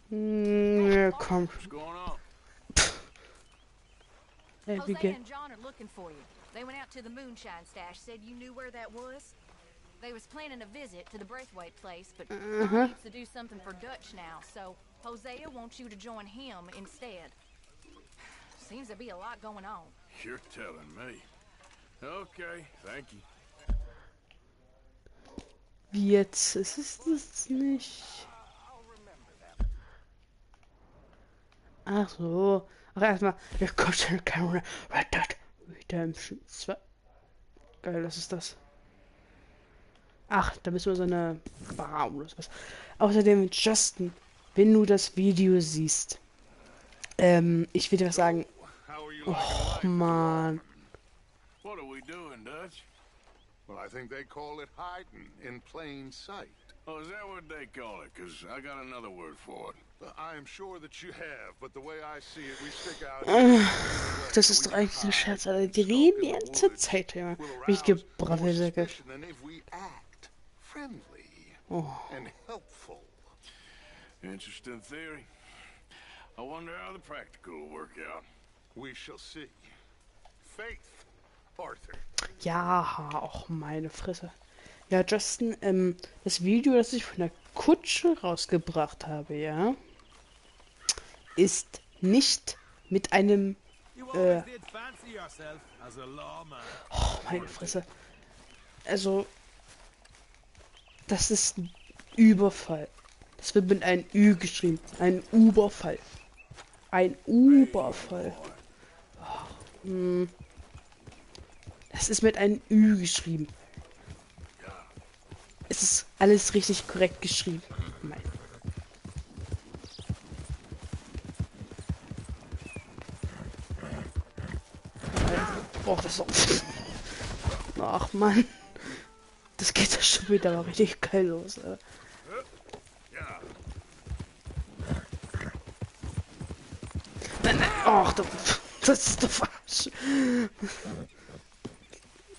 Ja, komm. What's going on? Ey, wie Jose geht? and John are looking for you. They went out to the moonshine stash, said you knew where that was. They was planning a visit to the Braithwaite place, but John needs to do something for Dutch now, so Hosea wants you to join him instead. Seems to be a lot going on. You're telling me. Okay, thank you. Wie jetzt? Ist es das nicht? Ach so. Ach, erstmal. Ja, Gott, Camera. Red Dead Redemption 2. Geil, was ist das? Ach, da müssen wir so eine Bar oder sowas. Außerdem, Justin, wenn du das Video siehst, ich will dir was sagen. How are you Oh, liking life? Mann. What are we doing, Dutch? Well, I think they call it hiding in plain sight. Oh, is that what they call it? Because I got another word for it. I am sure that you have, but the way I see it, we stick out. Das ist doch eigentlich ein Scherz, Alter. Die reden die ganze Zeit immer. Wie ich gebrabbelt habe. Oh. And helpful. Interesting theory. I wonder how the practical will work out. We shall see. Faith, Arthur. Ja, auch meine Fresse. Ja, Justin, das Video, das ich von der Kutsche rausgebracht habe, ja, ist nicht mit einem, oh, meine Fresse. Also, das ist ein Überfall. Das wird mit einem Ü geschrieben. Ein Überfall. Ein Überfall. Oh, das ist mit einem Ü geschrieben. Es ist alles richtig korrekt geschrieben. Mein. Oh, das ist doch... Ach, Mann. Das geht ja schon wieder mal richtig geil los, ey. Nein, nein. Ach, das ist doch falsch.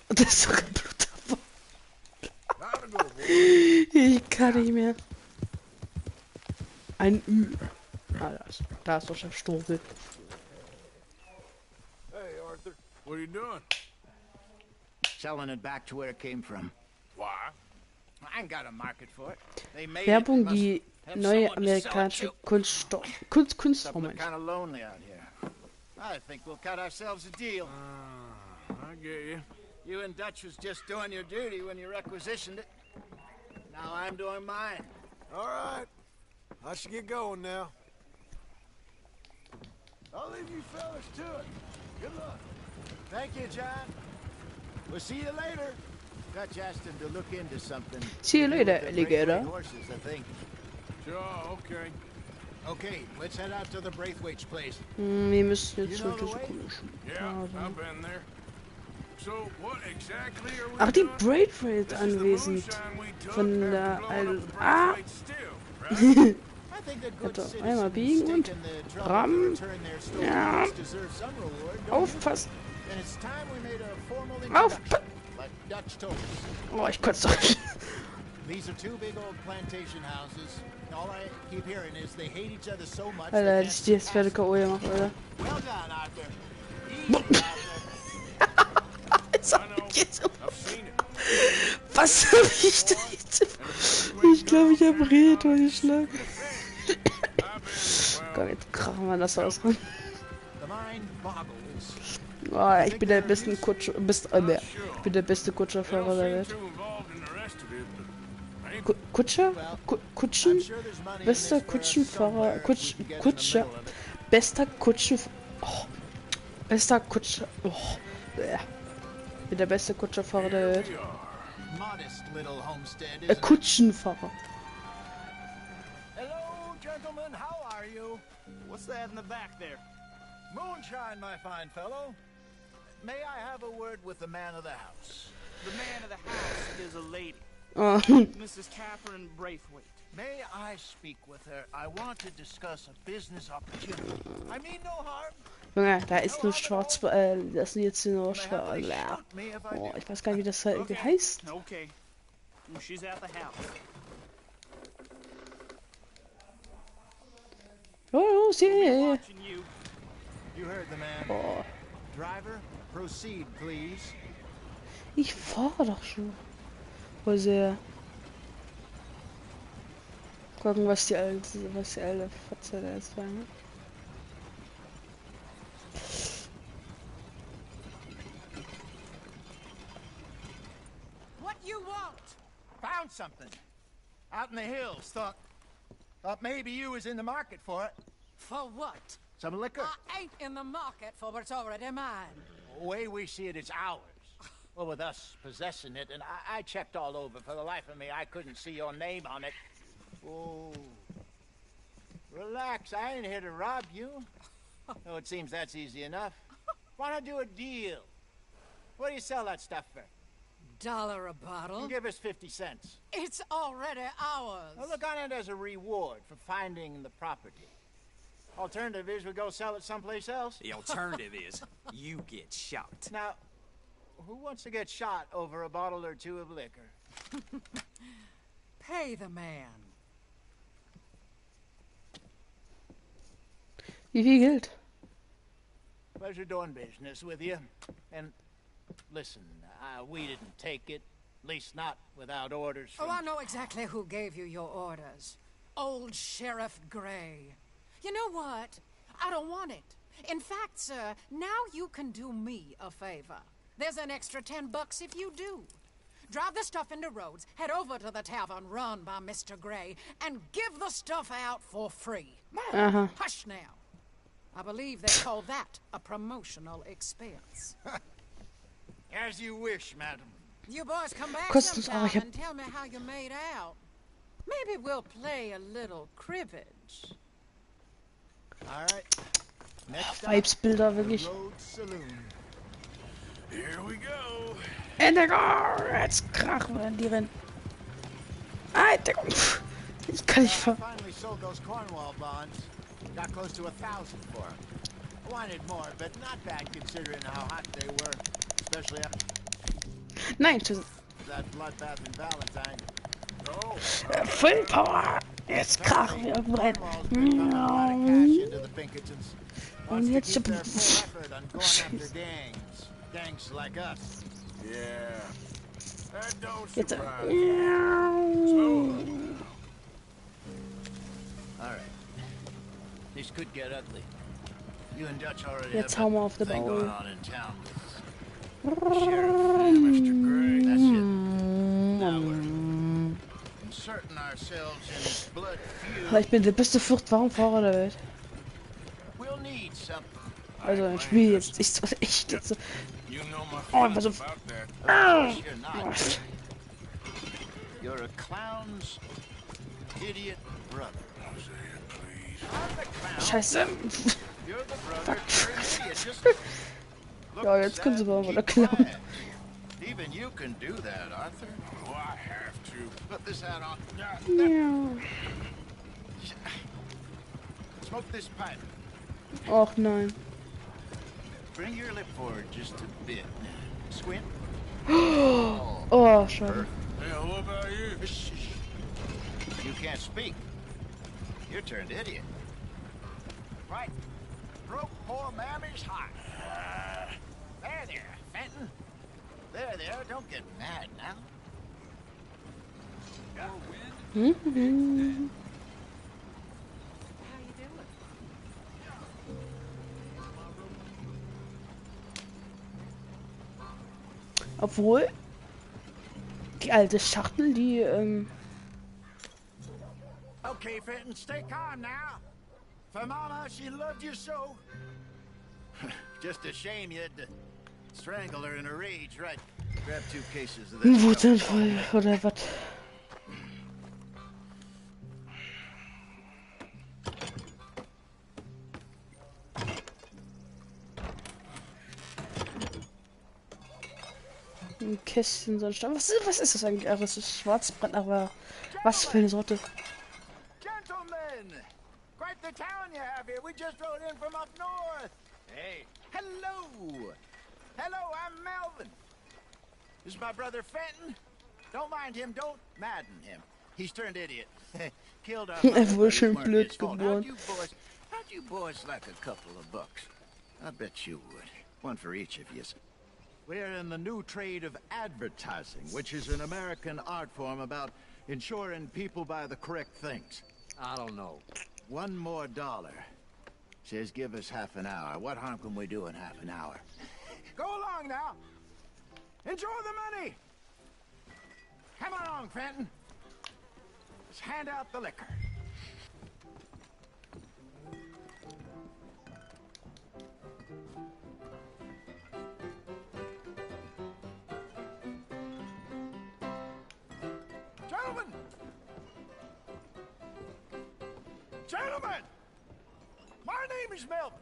Das ist doch kein Blut. Ich kann nicht mehr. Ein Ü. Ah, da ist doch Chef Strobel. Hey, Arthur. What are you doing? Selling it back to where it came from. Why? I ain't got a market for it. They made Werbung, it. die neue amerikanische Kunstform. Kind of lonely out here. I think we'll cut ourselves a deal. I get you. You and Dutch was just doing your duty when you requisitioned it. Now I'm doing mine. All right. I should get going now. I'll leave you fellas to it. Good luck. Thank you, John. We'll see you later. Dutch asked him to look into something. See you To do later, with the alligator. Braithwaite horses, I think. Sure, okay. Okay, let's head out to the Braithwaite's place. Wir müssen jetzt You know the so way? Yeah, I've been there. So, what exactly are we Ach, die doing? Braithwaite This is the anwesend. moonshine we took Von after der blowing up the Ah! Braithwaite still, right? I think the good Warte, einmal citizens biegen und taking the trouble to ram. return their stolen Ja. goods deserve some reward, don't you? Aufpassen. And it's time we made a formal Auf. introduction, like Dutch told us. Oh, ich kotze doch. These are two big old plantation houses. All I keep hearing is they hate each other so much. Alter, they hätte ich can't die jetzt pass Pferde it. K.O. gemacht, Alter. Well done, Arthur. Easy, Arthur. Jetzt I hab know. ich jetzt... I've seen it. Was hab ich da jetzt... Ich glaube, ich hab Reto geschlagen. I've been, Komm, jetzt krachen wir das aus. The mind boggles. Oh, ich bin der beste Kutscher... Ich bin der beste Kutscherfahrer der Welt. too involved in the rest of it, but I ain't Kutscher? Kutschen? I'm sure there's money in Bester this for us Kutschenfahrer... somewhere if we can get in the Kutscher... middle of it. Bester Kutschen... Oh. Bester Kutscher... Oh. Ich bin der beste Kutscherfahrer der Welt. we are. Modest little homestead, isn't it? Kutschenfahrer. Hello, gentlemen. How are you? What's that in the back there? Moonshine, my fine fellow. May I have a word with the man of the house? The man of the house is a lady, Oh. Mrs. Catherine Braithwaite. May I speak with her? I want to discuss a business opportunity. I mean no harm. Junge, da ist nur schwarz, das sind jetzt nur You may happily schwarz. shoot me if I Oh, do. ich weiß gar nicht, wie das heißt. Okay. Well, she's at the house. Oh, yeah. Watching you. You heard the man. Oh, Driver, proceed, please. ich fahre doch schon. Wo sehr. Gucken, was die alte Fotze da jetzt war. Ne? What you want? Found something. Out in the hills. Thought maybe you was in the market for it. For what? Some liquor. I ain't in the market for what's already mine. The way we see it, it's ours. Well, with us possessing it, and I checked all over. For the life of me, I couldn't see your name on it. Oh. Relax, I ain't here to rob you. Oh, it seems that's easy enough. Why not do a deal? What do you sell that stuff for? $1 a bottle? Give us 50 cents. It's already ours. Well, look on it as a reward for finding the property. Alternative is we go sell it someplace else. The alternative is you get shot. Now, who wants to get shot over a bottle or two of liquor? Pay the man. Wie viel Geld? Pleasure doing business with you. And listen, we didn't take it. At least not without orders from... Oh, I know exactly who gave you your orders. Old Sheriff Gray. You know what? I don't want it. In fact, sir, now you can do me a favor. There's an extra $10 if you do. Drive the stuff into Rhodes, head over to the tavern run by Mr. Gray, and give the stuff out for free. Hush now. I believe they call that a promotional expense. As you wish, madam. You boys come back Kostenlos, aber sometime ich and tell me how you made out. Maybe we'll play a little cribbage. All right. Next up, Vibesbilder, the wirklich. Rhodes Saloon. Here we go. Ende, jetzt krachen wir an die rennen. Alter, jetzt kann ich I ver... finally sold those Cornwall bonds. Got close to 1,000 for them. I wanted more, but not bad considering how hot they were. Especially after Nein, tschüss. that bloodbath in Valentine. Oh, Full Power. Jetzt krachen wir am Rennen. Cornwall's been pumping a lot of cash into the Pinkertons. Wants to jetzt keep their full effort on going after gangs. Gangs like us. Yeah. That don't Jetzt... surprise me. All right. This could get ugly. You and Dutch already Jetzt have hauen wir auf that der thing going Bauer. on in town. Mr. Gray. That's it. Now we're inserting ourselves in this blood feud. Ich bin der beste Furchtwagenfahrer der Welt. We'll need something. Also ein Spiel jetzt ist das echt jetzt so. You know my Oh, feelings was a... about that. Of course you're not. You're a clown's idiot brother. Hosea, please. I'm the clown. Scheiße. You're the brother. You're an idiot. Just look Ja, jetzt können sie sad mal and wieder keep klauen. quiet. Even you can do that, Arthur. Oh, I have to. Put this hat on. Ja. Smoke this pipe. Och nein. Bring your lip forward just a bit. Squint. Oh, schade. Hey, what about you? Shh, shh. You can't speak. You're turned idiot. Right. Broke poor Mammy's heart. There, Fenton. There, don't get mad now. Mhm. How you doing? Obwohl die alte Schachtel, die Okay, Fenton, stay calm now. For Mama, she loved you so. Just a shame you had to strangle her in a rage, right? Grab 2 cases of ein this. Wutanfall oder was? Ein Kästchen, so ein Stab. Was ist das eigentlich? Ach, das ist Schwarzbrand, aber was für eine Sorte? Gentlemen, quite the town you have here. We just rode in from up north. Hey, hello. Hello, I'm Melvin. This is my brother Fenton. Don't mind him, don't madden him. He's turned idiot. Killed our mother, Er wurde but it's schon Marcus' blöd fault. Now geboren. you boys, Would you boys like a couple of bucks? I bet you would. One for each of you. We're in the new trade of advertising, which is an American art form about ensuring people buy the correct things. I don't know. $1 more. Says give us half an hour. What harm can we do in half an hour? Go along now. Enjoy the money. Come along, Fenton. Let's hand out the liquor. Gentlemen! Gentlemen! My name is Melvin.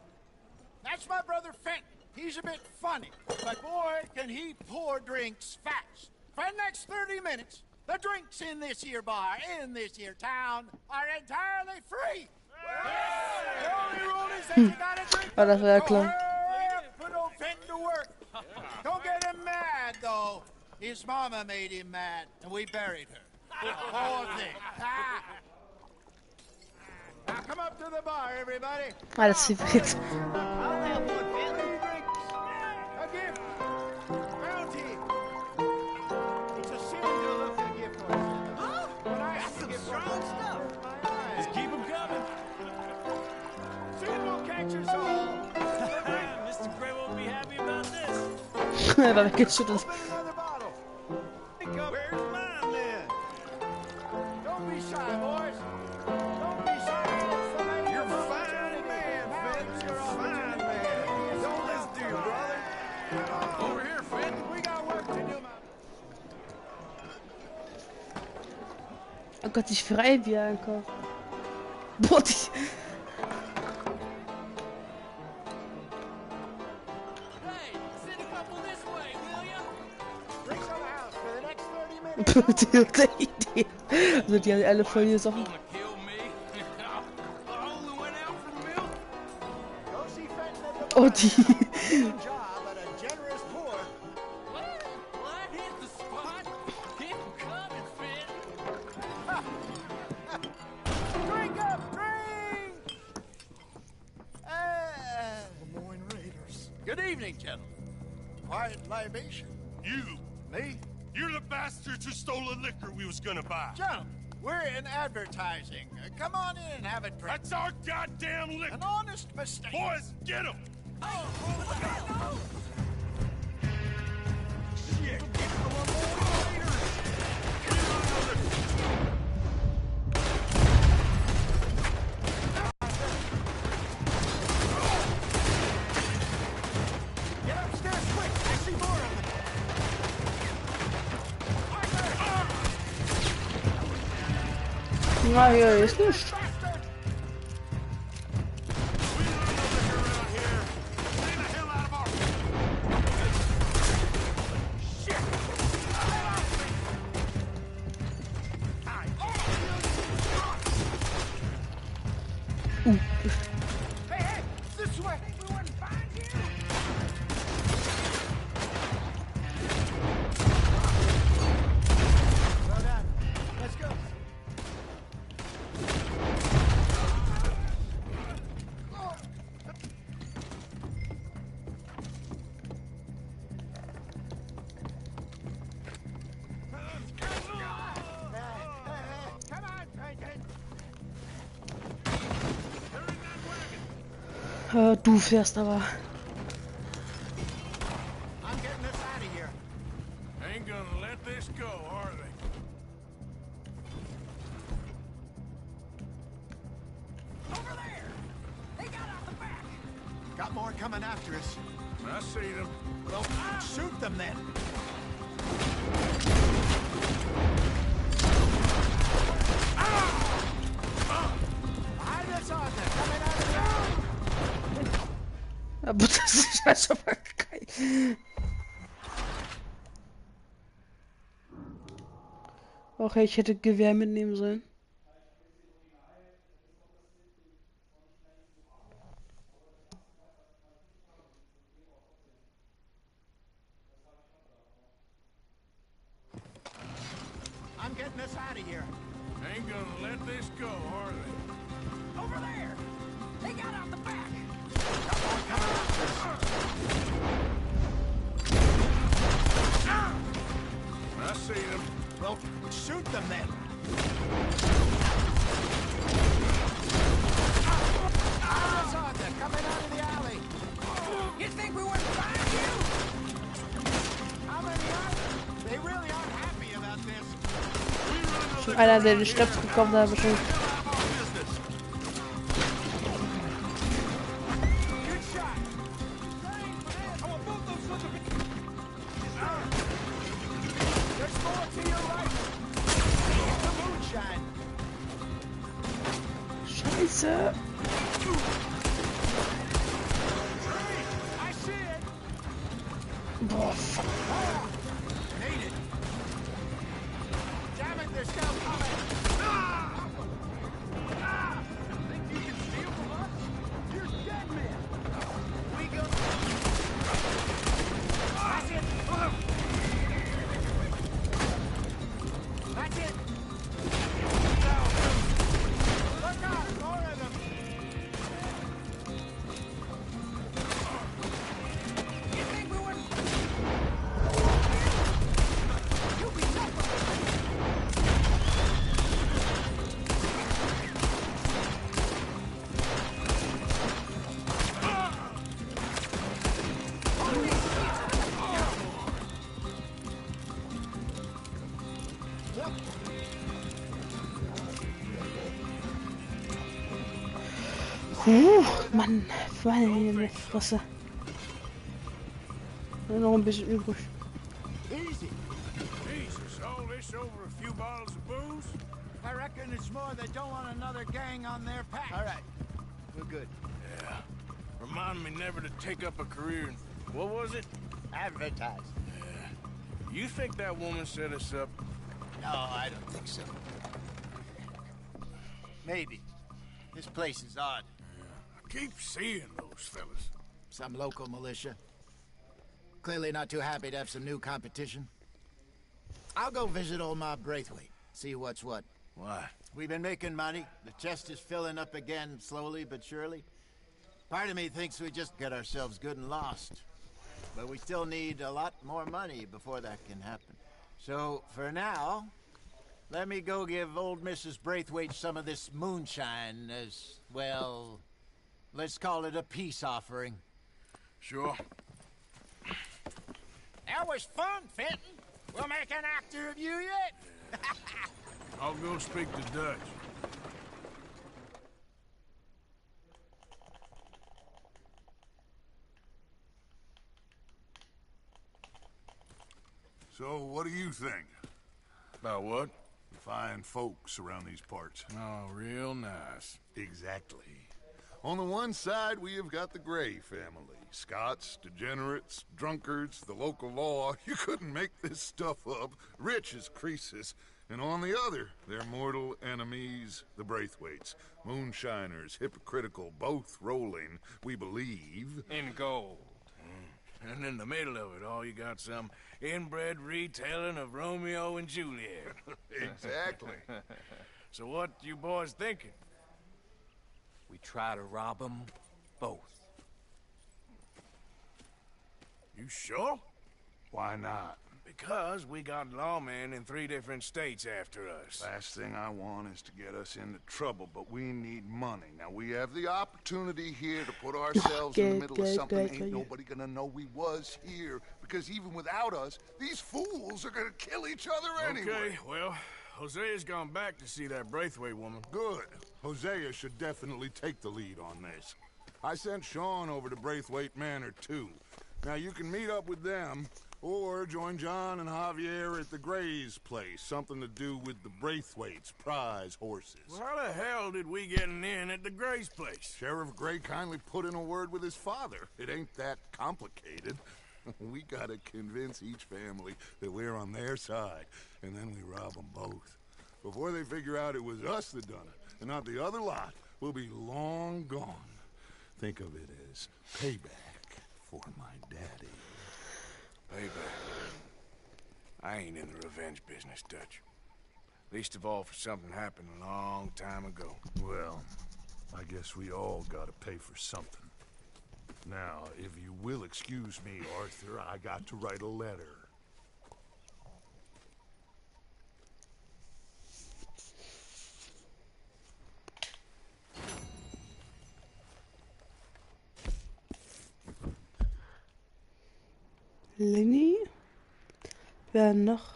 That's my brother Fenton. He's a bit funny, but boy, can he pour drinks fast. For the next 30 minutes, the drinks in this here bar, in this here town, are entirely free. The only rule is that you gotta drink. Oh, das war ja So klar. hurry up, put old Fenton to work. Don't get him mad, though. His mama made him mad, and we buried her. Poor thing. Now come up to the bar, everybody. Ah, das sieht jetzt. I'll have one, Fenton. Drinks. A gift. Bounty. It's a sin to look at a gift for us. Huh? But I have to give strong stuff. Just keep them coming. Sin will catch us all. Mr. Gray won't be happy about this. Er war weggeschüttelt. Open another bottle. Where's mine then? Don't be shy, boys. Don't be shy. It's the main You're a fine opportunity. man, Now Fenton. it's You're your a fine opportunity. man. Don't listen to your brother. Over here, Fenton. We got work to do, man. Oh Gott, ich frei, Bianca. Boah, die. Hey, send a couple this way, will ya? Drinks on the house for the next 30 minutes. Die Idee. Also die haben alle voll gesoffen. Gonna kill me? I only went out for milk. Go see Fenton at the Oh, bar. die. Good job at a generous pour. Well, I hit the spot. Keep 'em coming, Fenton. Drink up, drink! Lemoyne Raiders. Good evening, gentlemen. Quiet libation. You, Me? you're the bastards who stole the liquor we was gonna buy. Gentlemen, we're in advertising. Come on in and have a drink. That's our goddamn liquor. An honest mistake. Boys, get him! Get upstairs quick. I see more of them. Na, hier ist nichts. Bastard! We don't know liquor around here. Stay the hell out of our... Hey, hey! This way! We wouldn't find you! Well done. Let's go. Come on, Franklin. Du fährst aber. I'm getting this out of here. Ain't gonna let this go, are they? Over there! They got out the back! Got more coming after us. I see them. Well, shoot them then. Behind us on them, coming out of the alley. Aber das ist ja schon mal geil. Okay, ich hätte Gewehr mitnehmen sollen. I'm getting us out of here. Ain't gonna let this go, are they? Over there! They got out the back. I see them. Well, shoot them then. They're coming out of the alley. You think we wouldn't find you? How many are there? They really aren't happy about this. Schon einer, der den Schnaps bekommen hat, wahrscheinlich. Good shot. I want both those sons of There's more to your right. The moonshine. Scheiße. I see it. Boah, fuck. Need it. Damn it, they're still coming. Think you can steal from us? You're dead men. We go. That's it. That's it. Look out, more of them. You think we wouldn't? You'll be Mann, meine Fresse. Noch ein bisschen übrig. easy. Jesus, all this over a few bottles of booze? I reckon it's more they don't want another gang on their pack. All right, we're good. Yeah. Remind me never to take up a career in... What was it? Advertise. You think that woman set us up? No, I don't think so. Maybe. This place is odd. I keep seeing those fellas. Some local militia. Clearly not too happy to have some new competition. I'll go visit old Mob Braithwaite, see what's what. Why? We've been making money. The chest is filling up again, slowly but surely. Part of me thinks we just get ourselves good and lost. But we still need a lot more money before that can happen. So, for now, let me go give old Mrs. Braithwaite some of this moonshine as, well, let's call it a peace offering. Sure. That was fun, Fenton. We'll make an actor of you yet. I'll go speak to Dutch. So, what do you think? About what? Fine folks around these parts. Oh, real nice. Exactly. On the one side, we have got the Gray family. Scots, degenerates, drunkards, the local law. You couldn't make this stuff up. Rich as Croesus. And on the other, their mortal enemies, the Braithwaites. Moonshiners, hypocritical, both rolling, we believe. In gold. And in the middle of it all, you got some inbred retelling of Romeo and Juliet. Exactly. So what you boys thinking? We try to rob them both. You sure? Why not? Because we got lawmen in 3 different states after us. Last thing I want is to get us into trouble, but we need money. Now, we have the opportunity here to put ourselves in the middle of something ain't nobody gonna know we was here, because even without us, these fools are gonna kill each other anyway. Okay, well, Hosea's gone back to see that Braithwaite woman. Good. Hosea should definitely take the lead on this. I sent Sean over to Braithwaite Manor, too. Now, you can meet up with them, or join John and Javier at the Gray's place. Something to do with the Braithwaite's prize horses. Well, how the hell did we get in at the Gray's place? Sheriff Gray kindly put in a word with his father. It ain't that complicated. We gotta convince each family that we're on their side, and then we rob them both. Before they figure out it was us that done it, and not the other lot, we'll be long gone. Think of it as payback for my daddy. Payback. I ain't in the revenge business, Dutch. Least of all for something happened a long time ago. Well, I guess we all gotta pay for something. Now, if you will excuse me, Arthur, I got to write a letter. Lenny? Wer noch?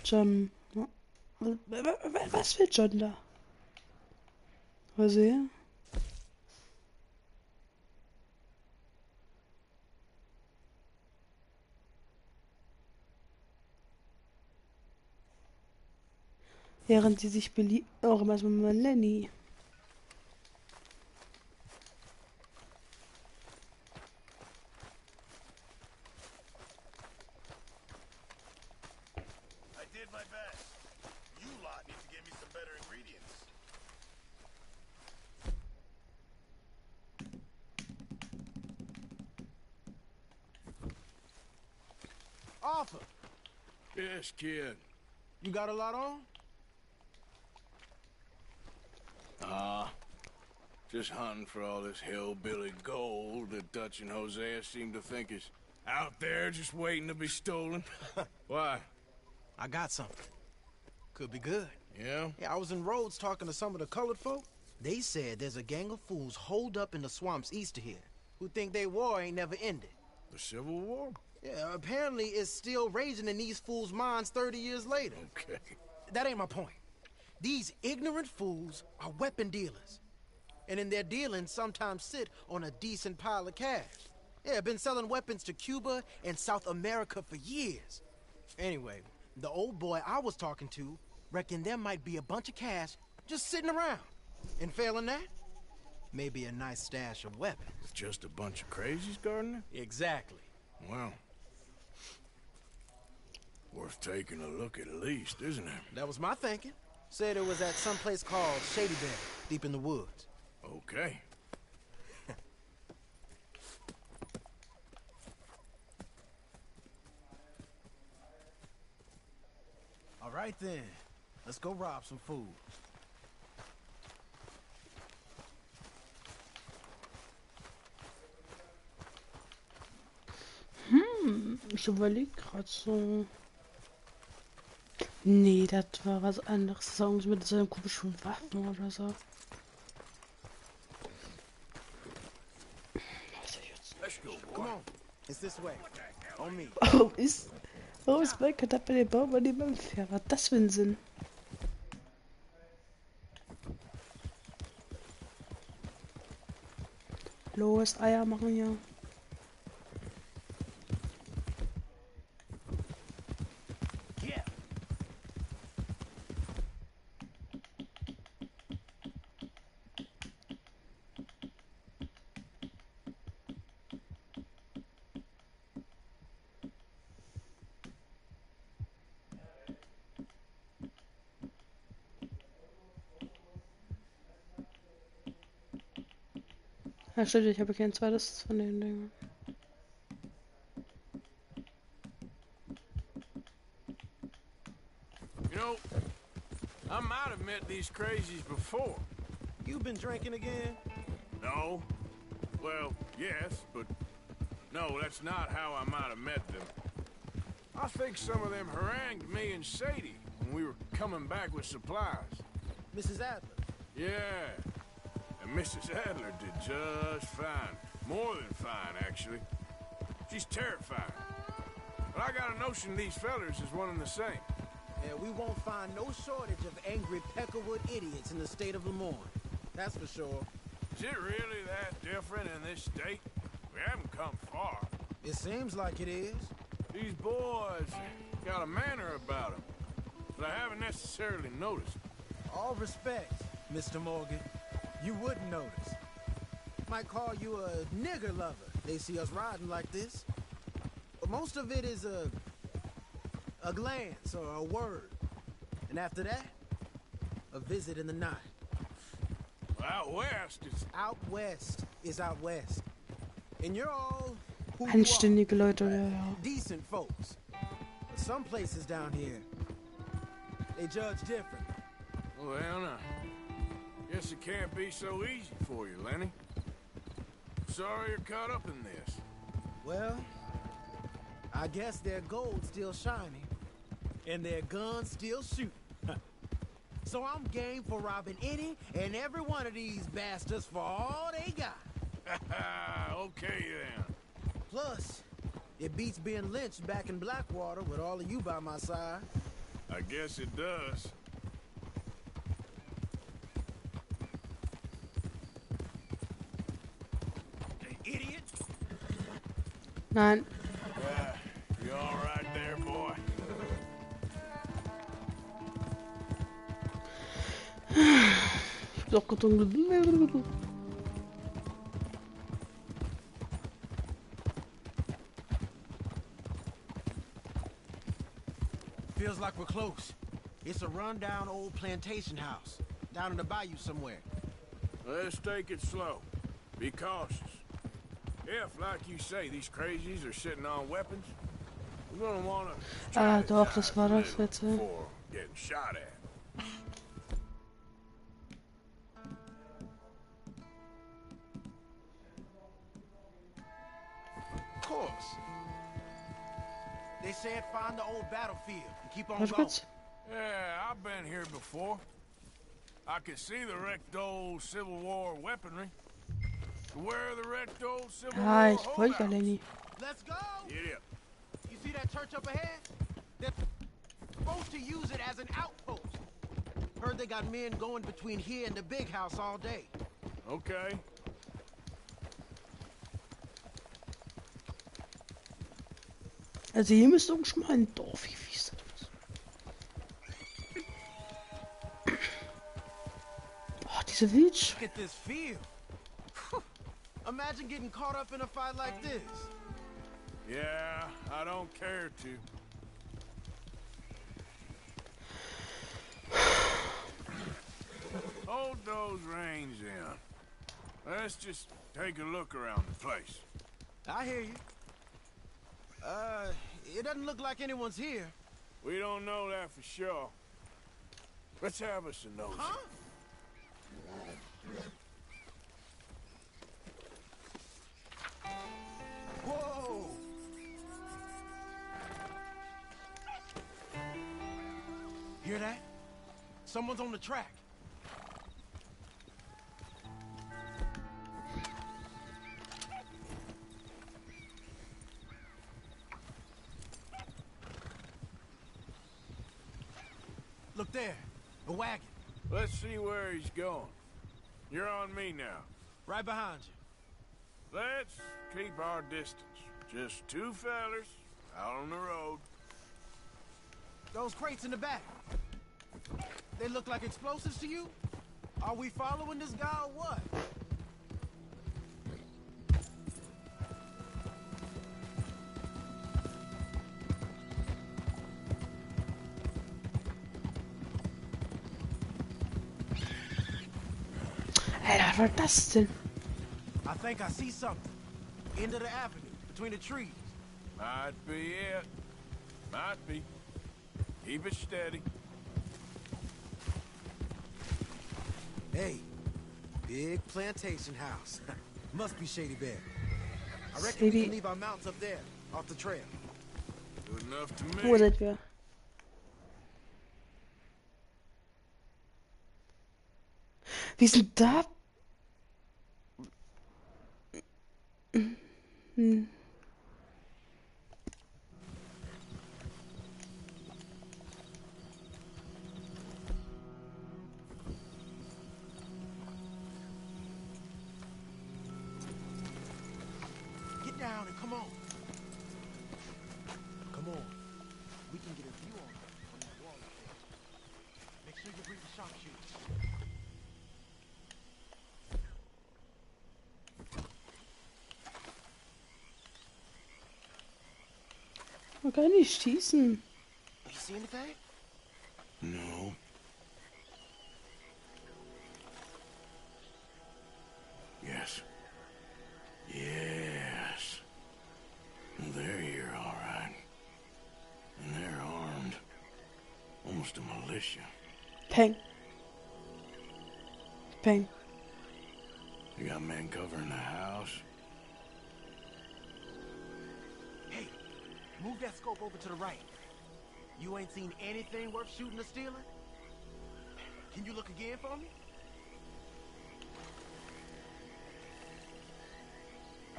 John. Was will John da? Hosea? Während sie sich beliebt. Auch immer mal Lenny. I did my best. You lot need to give me some better ingredients. Arthur, Yes, kid. you got a lot on? Just hunting for all this hillbilly gold that Dutch and Hosea seem to think is out there just waiting to be stolen. Why? I got something. Could be good. Yeah? Yeah, I was in Rhodes talking to some of the colored folk. They said there's a gang of fools holed up in the swamps east of here who think their war ain't never ended. The Civil War? Yeah, apparently it's still raging in these fools' minds 30 years later. Okay. That ain't my point. These ignorant fools are weapon dealers. And in their dealings sometimes sit on a decent pile of cash. Yeah, been selling weapons to Cuba and South America for years. Anyway, the old boy I was talking to reckoned there might be a bunch of cash just sitting around. And failing that, maybe a nice stash of weapons. It's just a bunch of crazies, Gardner? Exactly. Well, worth taking a look at least, isn't it? That was my thinking. Said it was at some place called Shady Bend, deep in the woods. Okay. All right then, let's go rob some food. Ich überlege gerade so. Nee, das war was anderes. Das war irgendwas mit so einem komischen Waffen oder so. Was ich jetzt? Come on, it's this way. On me. Warum ist mein Kontakt bei dem Baum an dem Pferd? Was hat das für einen Sinn? Los, Eier machen hier. Ja, stimmt, ich habe kein zweites von den Dingen. You know, I might have met these crazies before. You been drinking again? No. Well, yes, but no, that's not how I might have met them. I think some of them harangued me and Sadie when we were coming back with supplies. Mrs. Adler. Yeah. And Mrs. Adler did just fine. More than fine, actually. She's terrifying. But I got a notion these fellers is one and the same. Yeah, we won't find no shortage of angry Peckerwood idiots in the state of Lemoyne. That's for sure. Is it really that different in this state? We haven't come far. It seems like it is. These boys got a manner about them, but I haven't necessarily noticed. All respect, Mr. Morgan. You wouldn't notice. Might call you a nigger lover. They see us riding like this. But most of it is a glance or a word. And after that, a visit in the night. Out west, it's Out west is out west. And you're all who you Anständige Leute, ja, are. ja. Decent folks. But some places down here, they judge different. well now. Guess it can't be so easy for you, Lenny. Sorry you're caught up in this. Well, I guess their gold's still shining, and their guns still shoot. So I'm game for robbing any and every one of these bastards for all they got. Okay then. Plus, it beats being lynched back in Blackwater with all of you by my side. I guess it does. Idiot! Nein. You all right there, boy? Ich hab doch getrunken. Feels like we're close. It's a rundown old plantation house, down in the bayou somewhere. Let's take it slow. Be cautious. If, like you say, these crazies are sitting on weapons, we're gonna wanna Ah, strategize doch, das war a das little letzte. before getting shot at. Of course. They said find the old battlefield and keep on Warte going. kurz. Yeah, I've been here before. I can see the wrecked old Civil War weaponry. Where are the wrecked old Civil Ah, War ich wollte ja holdouts? Lenny. Let's go! Idiot. You see that church up ahead? They're supposed to use it as an outpost. Heard they got men going between here and the big house all day. Okay. Also hier müsste irgendwo schon mal ein Dorf. Wie ist das? Oh, diese Wildschweine. Look at this field. Imagine getting caught up in a fight like this. Yeah, I don't care to. Hold those reins in. Let's just take a look around the place. I hear you. It doesn't look like anyone's here. We don't know that for sure. Let's have us a nosy. Huh? Whoa! Hear that? Someone's on the track. Look there, a wagon, Let's see where he's going. You're on me now. right behind you. Let's keep our distance. Just two fellers out on the road. Those crates in the back. They look like explosives to you? Are we following this guy or what? Alter, was war das denn? I think I see something. End of the avenue, between the trees. Might be it. Might be. Keep it steady. Hey, big plantation house. Must be Shady Bear. I reckon we Shady- can leave our mounts up there, off the trail. Good enough to Wo me. sind wir? Wir sind da. Hm. Get down and come on. Come on. We can get a view on it from that wall up there. Make sure you bring the sharpshooter. Man kann nicht schießen. You see anything? No. Yes. Yes. They're here, all right. And they're armed. Almost a militia. Peng. Bang. You got men covering the house? Hey, move that scope over to the right. You ain't seen anything worth shooting or stealing? Can you look again for me?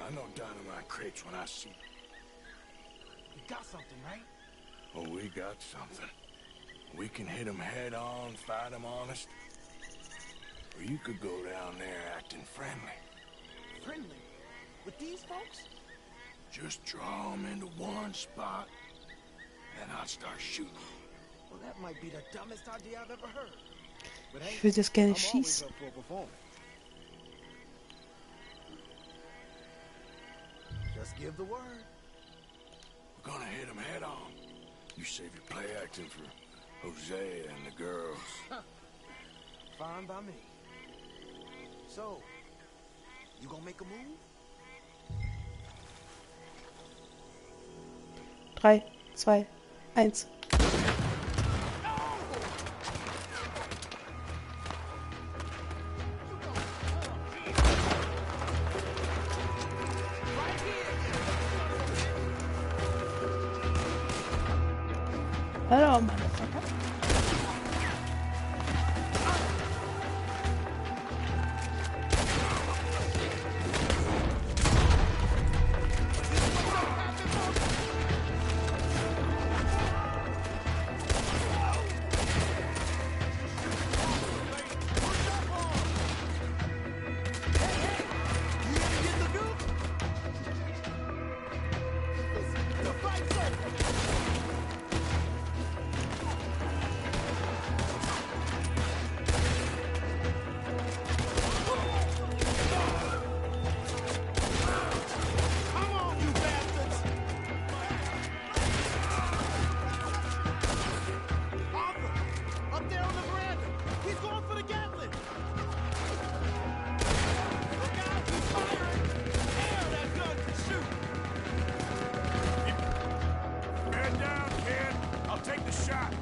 I know dynamite crates when I see. You got something, right? Oh, we got something. We can hit them head on, fight them honest. Or you could go down there acting friendly. Friendly? With these folks? Just draw them into one spot, and I'll start shooting. Well, that might be the dumbest idea I've ever heard. But hey, Ich würde das gerne I'm always schießen. up for a performance. Just give the word. We're gonna hit them head on. You save your play acting for Hosea and the girls. Fine by me. So, you gonna make a move? 3, 2, 1. Hello, motherfucker. Up there on the veranda! He's going for the Gatling! Look out! He's firing! Damn, that gun can shoot! Head down, kid. I'll take the shot.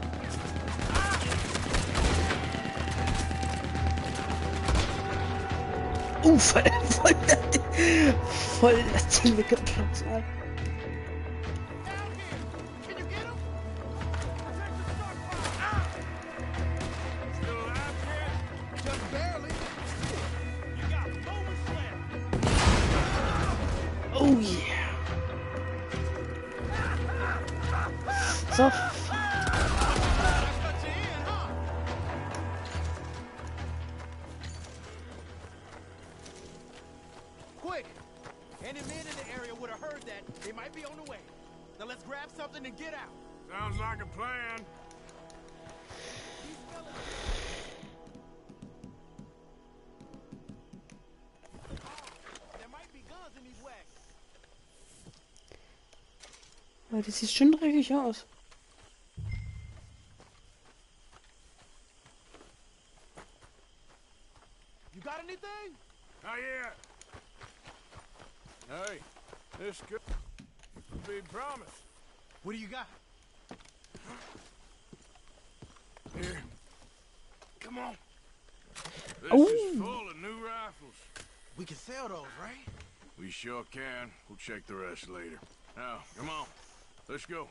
Voll das Ding weggeplatzt. Down here! Can you get him? Protect the stockpile! Still alive, kid? Just barely. You got moments left. Oh yeah. So. That's got you in, huh? Quick! Any men in the area would have heard that. They might be on the way. Now let's grab something and get out. Sounds like a plan. These fellas... There might be guns in these wagons. Aber das sieht schon dreckig aus. You got anything? Not yet. Hey, this could be promised. What do you got? Here. Come on. This Ooh. is full of new rifles. We can sell those, right? We sure can. We'll check the rest later. Now, come on. Let's go.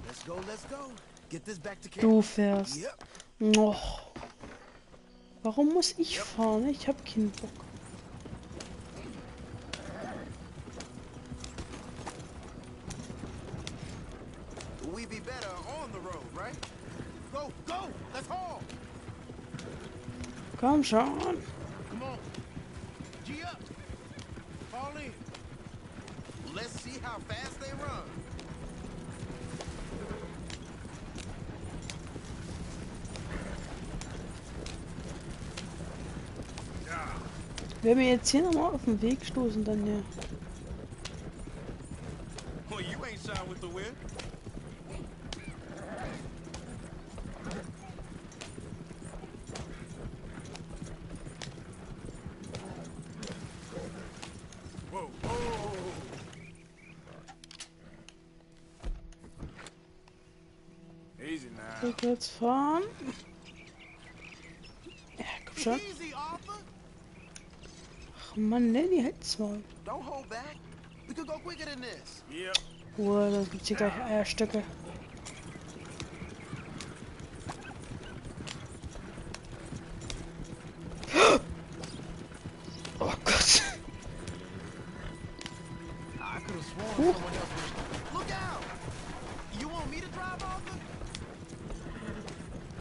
Let's go. Get this back to camp. Du fährst. Yep. Oh. Warum muss ich fahren? Ich hab keinen Bock. We be better on the road, right? Go, go! Let's haul! Komm schon. Come on. G up. Fall in. Let's see how fast they run. Wenn wir jetzt hier nochmal auf den Weg stoßen, dann ja. Well, you ain't shy with the wind. Whoa, whoa. Easy now. Rückwärts fahren. schon. Easy, Arthur. Ach Mann, Lenny halt's mal. Don't hold back. We could go quicker than this. Yep. Boah, dann gibt's hier gleich Eierstöcke. Oh Gott. I could have sworn someone else would. Look out! You want me to drive, Arthur?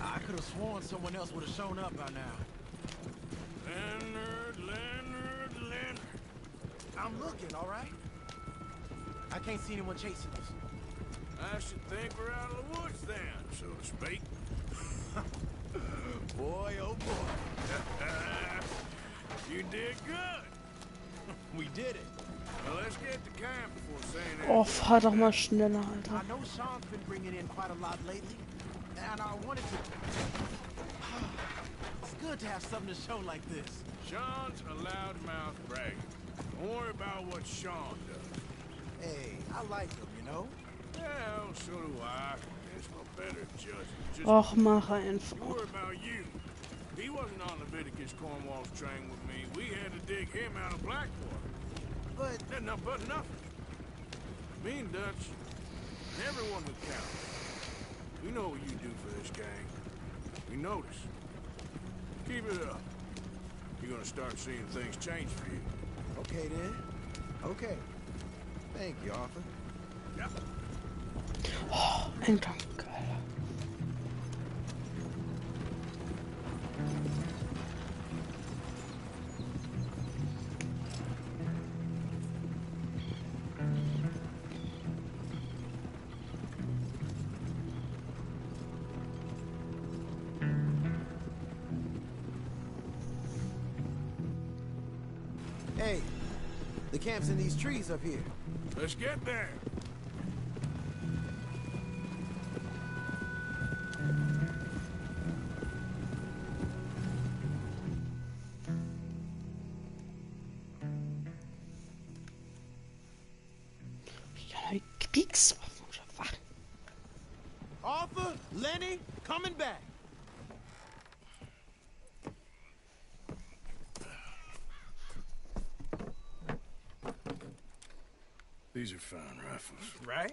I could have sworn someone else would have shown up by now. Leonard. I'm looking, all right? I can't see anyone chasing us. I should think we're out of the woods then, so to speak. Boy, oh boy. You did good. We did it. Well, let's get to camp before saying that. Oh, fahr doch mal schneller, I Alter. know Sean's been bringing in quite a lot lately, and I wanted to... It's good to have something to show like this. Sean's a loudmouth bragger. Don't worry about what Sean does. Hey, I like him, you know? Well, so do I. It's my better judgment. Just Och, mach einfach. worry about you. He wasn't on Leviticus Cornwall's train with me. We had to dig him out of Blackwater. But But nothing. Me and Dutch, and everyone who counts. We know what you do for this gang. We notice. Keep it up. You're gonna start seeing things change for you. okay then. Okay. Thank you, Arthur. Yeah. Ein Dank, Alter. Hey, the camp's in these trees up here. Let's get there. Ja, Kriegswaffen oder was? Arthur, Lenny, coming back. These are fine rifles. Right?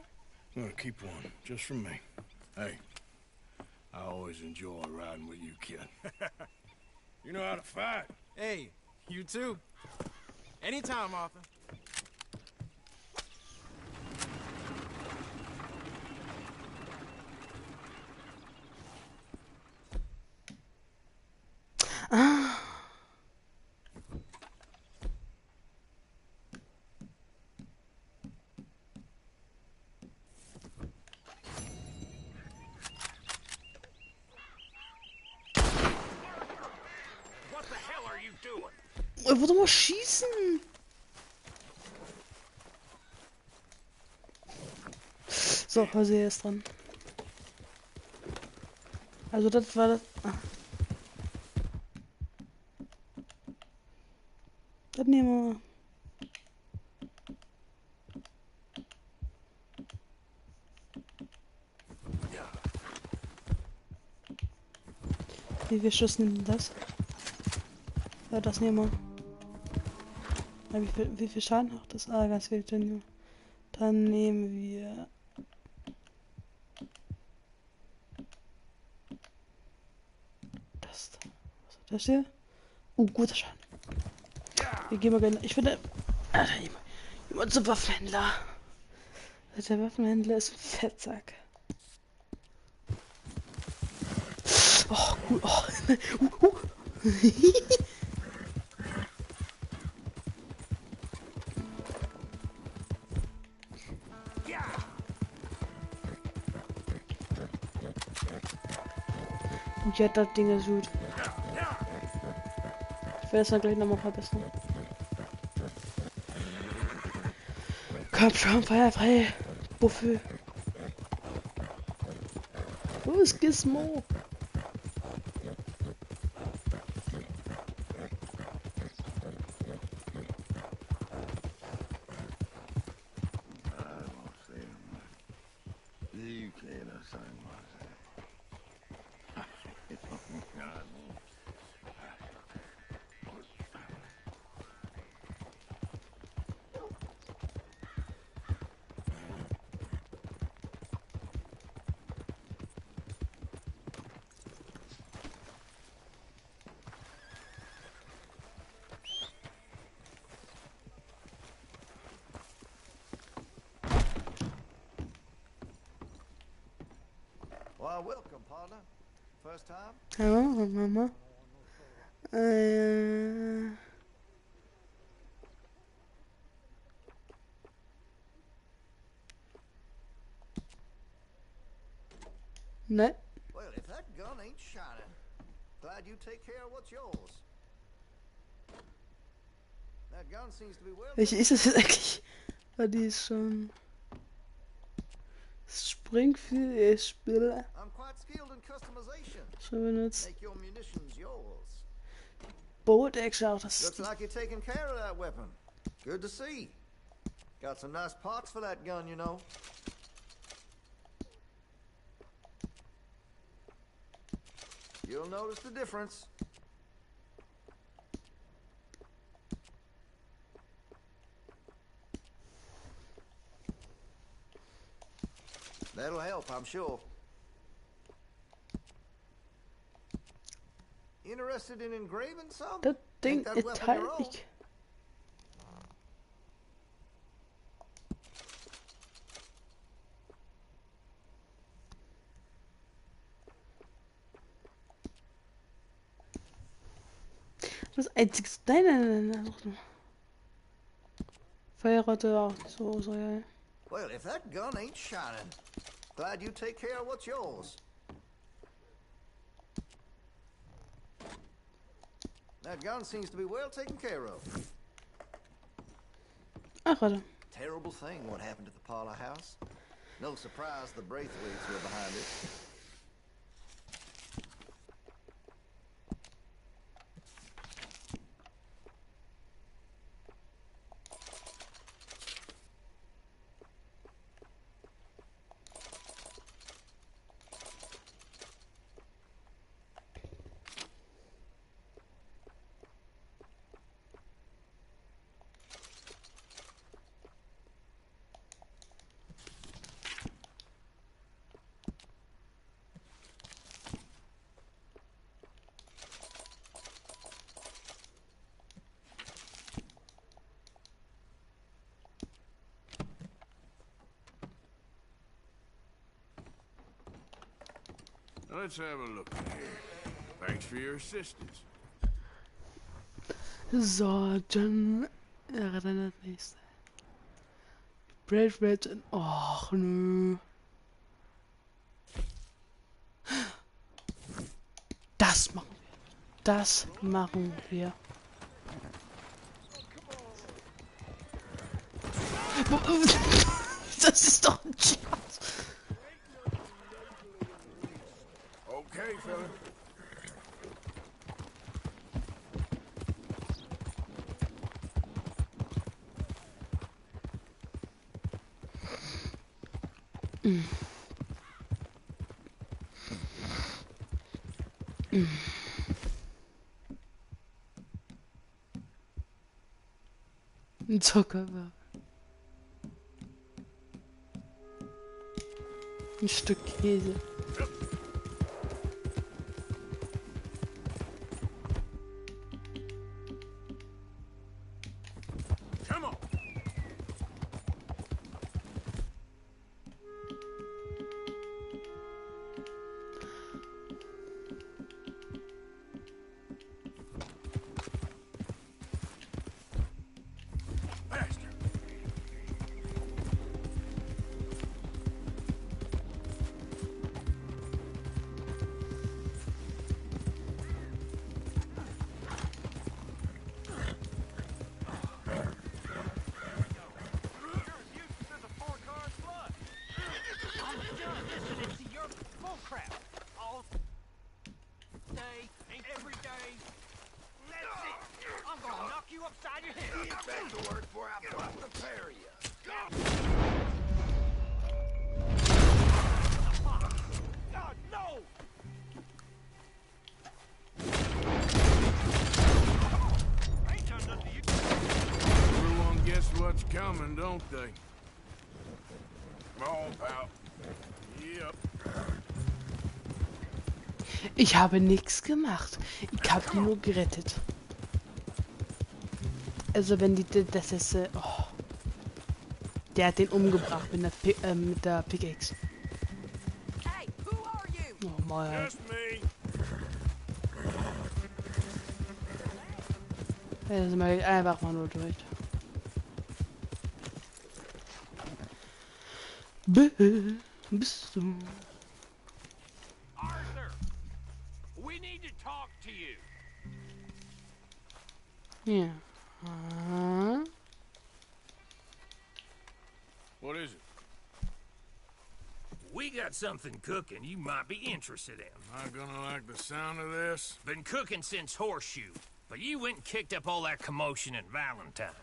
I'm gonna keep one, just for me. Hey, I always enjoy riding with you, kid. You know how to fight. Hey, you too. Anytime, Arthur. Ah. What the hell are you doing? Ich wollte mal schießen. So, Hosea ist dran. Also das war das. Ah. Das nehmen wir. Wie viel Schuss nimmt denn das? Ja, das nehmen wir. Ja, wie viel Schaden macht das? Ah, ganz viel. Dann nehmen wir. Das. Was ist das hier? Guter Schaden. Wir gehen mal gerne. Ich finde. Alter, jemand zum Waffenhändler. Der Waffenhändler ist ein Fettsack. Oh, cool. Oh. Ja, das Ding ist gut. Ich werde es dann gleich nochmal verbessern. Komm schon, Feuer frei. Wofür? Wo ist Gizmo? Well, welcome, partner. First time? Ja, Mama. Ne. Well, if that gun ain't shining, glad you take care of what's yours. That gun seems to be well. Welche ist das jetzt eigentlich? Weil die ist schon. Springspiel I'm quite skilled in customization. schon benutzt. Make your munitions yours. Bolt Action auch das. Looks like you're taking care of that weapon. Good to see. Got some nice parts for that gun, you know. You'll notice the difference. That'll help, I'm sure. Interested in engraving some? Das Ding Ain't that ist weapon your own? teilig. Das einzige. Nein. Feuerrotte auch nicht so geil. Well, if that gun ain't shining, glad you take care of what's yours. That gun seems to be well taken care of. Ach, warte. Terrible thing what happened to the Parlor House. No surprise the Braithwaites were behind it. Let's have a look here. Thanks for your assistance. So, dann wäre dann das nächste. Brave Red und. Och, nö. Das machen wir. Das machen wir. Das ist doch ein Scherz. Okay, fella. Ein Zuckerberg. Ein Stück Käse. Come on. Faster. Everyone guess what's coming, don't they? Come on, pal. Yep. Ich habe nichts gemacht. Ich habe die nur gerettet. Also wenn die, das ist, oh. Der hat den umgebracht mit der Pickaxe. Hey, who are Mal halt. Just me. Jetzt sind wir einfach mal nur durch. Bist du? Arthur, we need to talk to you. Ja. What is it? We got something cooking you might be interested in. Am I gonna like the sound of this? Been cooking since Horseshoe, but you went and kicked up all that commotion in Valentine.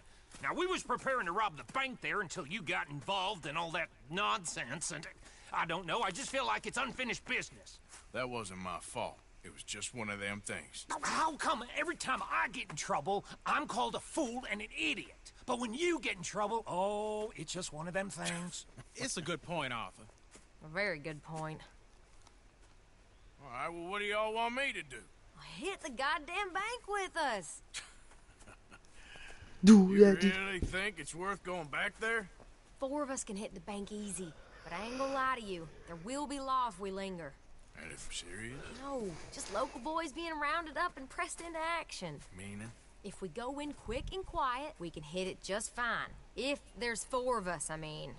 Now, we was preparing to rob the bank there until you got involved in all that nonsense, and I don't know, I just feel like it's unfinished business. That wasn't my fault. It was just one of them things. How come every time I get in trouble, I'm called a fool and an idiot? But when you get in trouble, oh, it's just one of them things. It's a good point, Arthur. A very good point. All right, well, what do y'all want me to do? Hit the goddamn bank with us. Du, You ja, die. really think it's worth going back there? 4 of us can hit the bank easy. But I ain't gonna lie to you. There will be law if we linger. And if serious? No, just local boys being rounded up and pressed into action. Meaning? If we go in quick and quiet, we can hit it just fine. If there's 4 of us, I mean.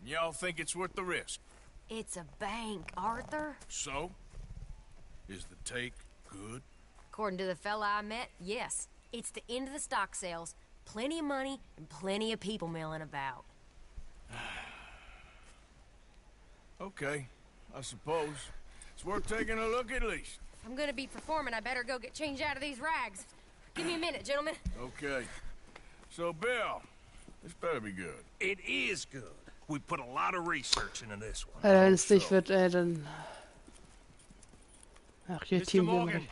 Y'all think it's worth the risk? It's a bank, Arthur. So? Is the take good? According to the fella I met, yes. It's the end of the stock sales. Plenty of money and plenty of people milling about. Okay, I suppose. It's worth taking a look at least. If I'm gonna be performing, I better go get changed out of these rags. Give me a minute, gentlemen. Okay. So, Bill, this better be good. It is good. We put a lot of research into this one. Wenn es nicht wird, dann... Ach, hier Mr. Team Morgan,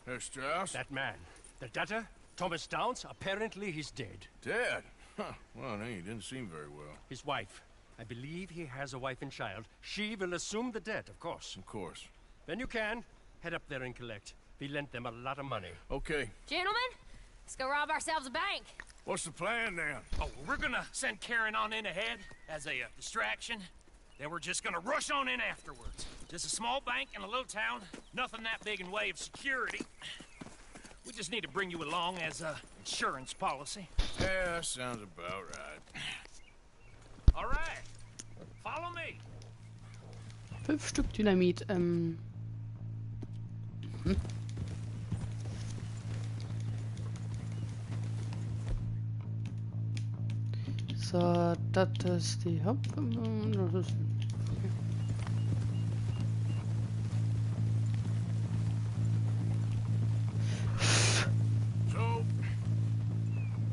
Herr Strauss? that man, the debtor, Thomas Downs, apparently he's dead. Dead? Huh. Well, no, he didn't seem very well. His wife, I believe he has a wife and child. She will assume the debt, of course. Of course. Then you can head up there and collect. We lent them a lot of money. Okay. Gentlemen, let's go rob ourselves a bank. What's the plan, then? Oh, we're gonna send Karen on in ahead as a distraction. Then we're just gonna rush on in afterwards. Just a small bank in a little town. Nothing that big in way of security. We just need to bring you along as a insurance policy. Yeah, that sounds about right. All right. Follow me. 5 Stück Dynamit. So, das ist die Haupt... Das ist... Okay. So,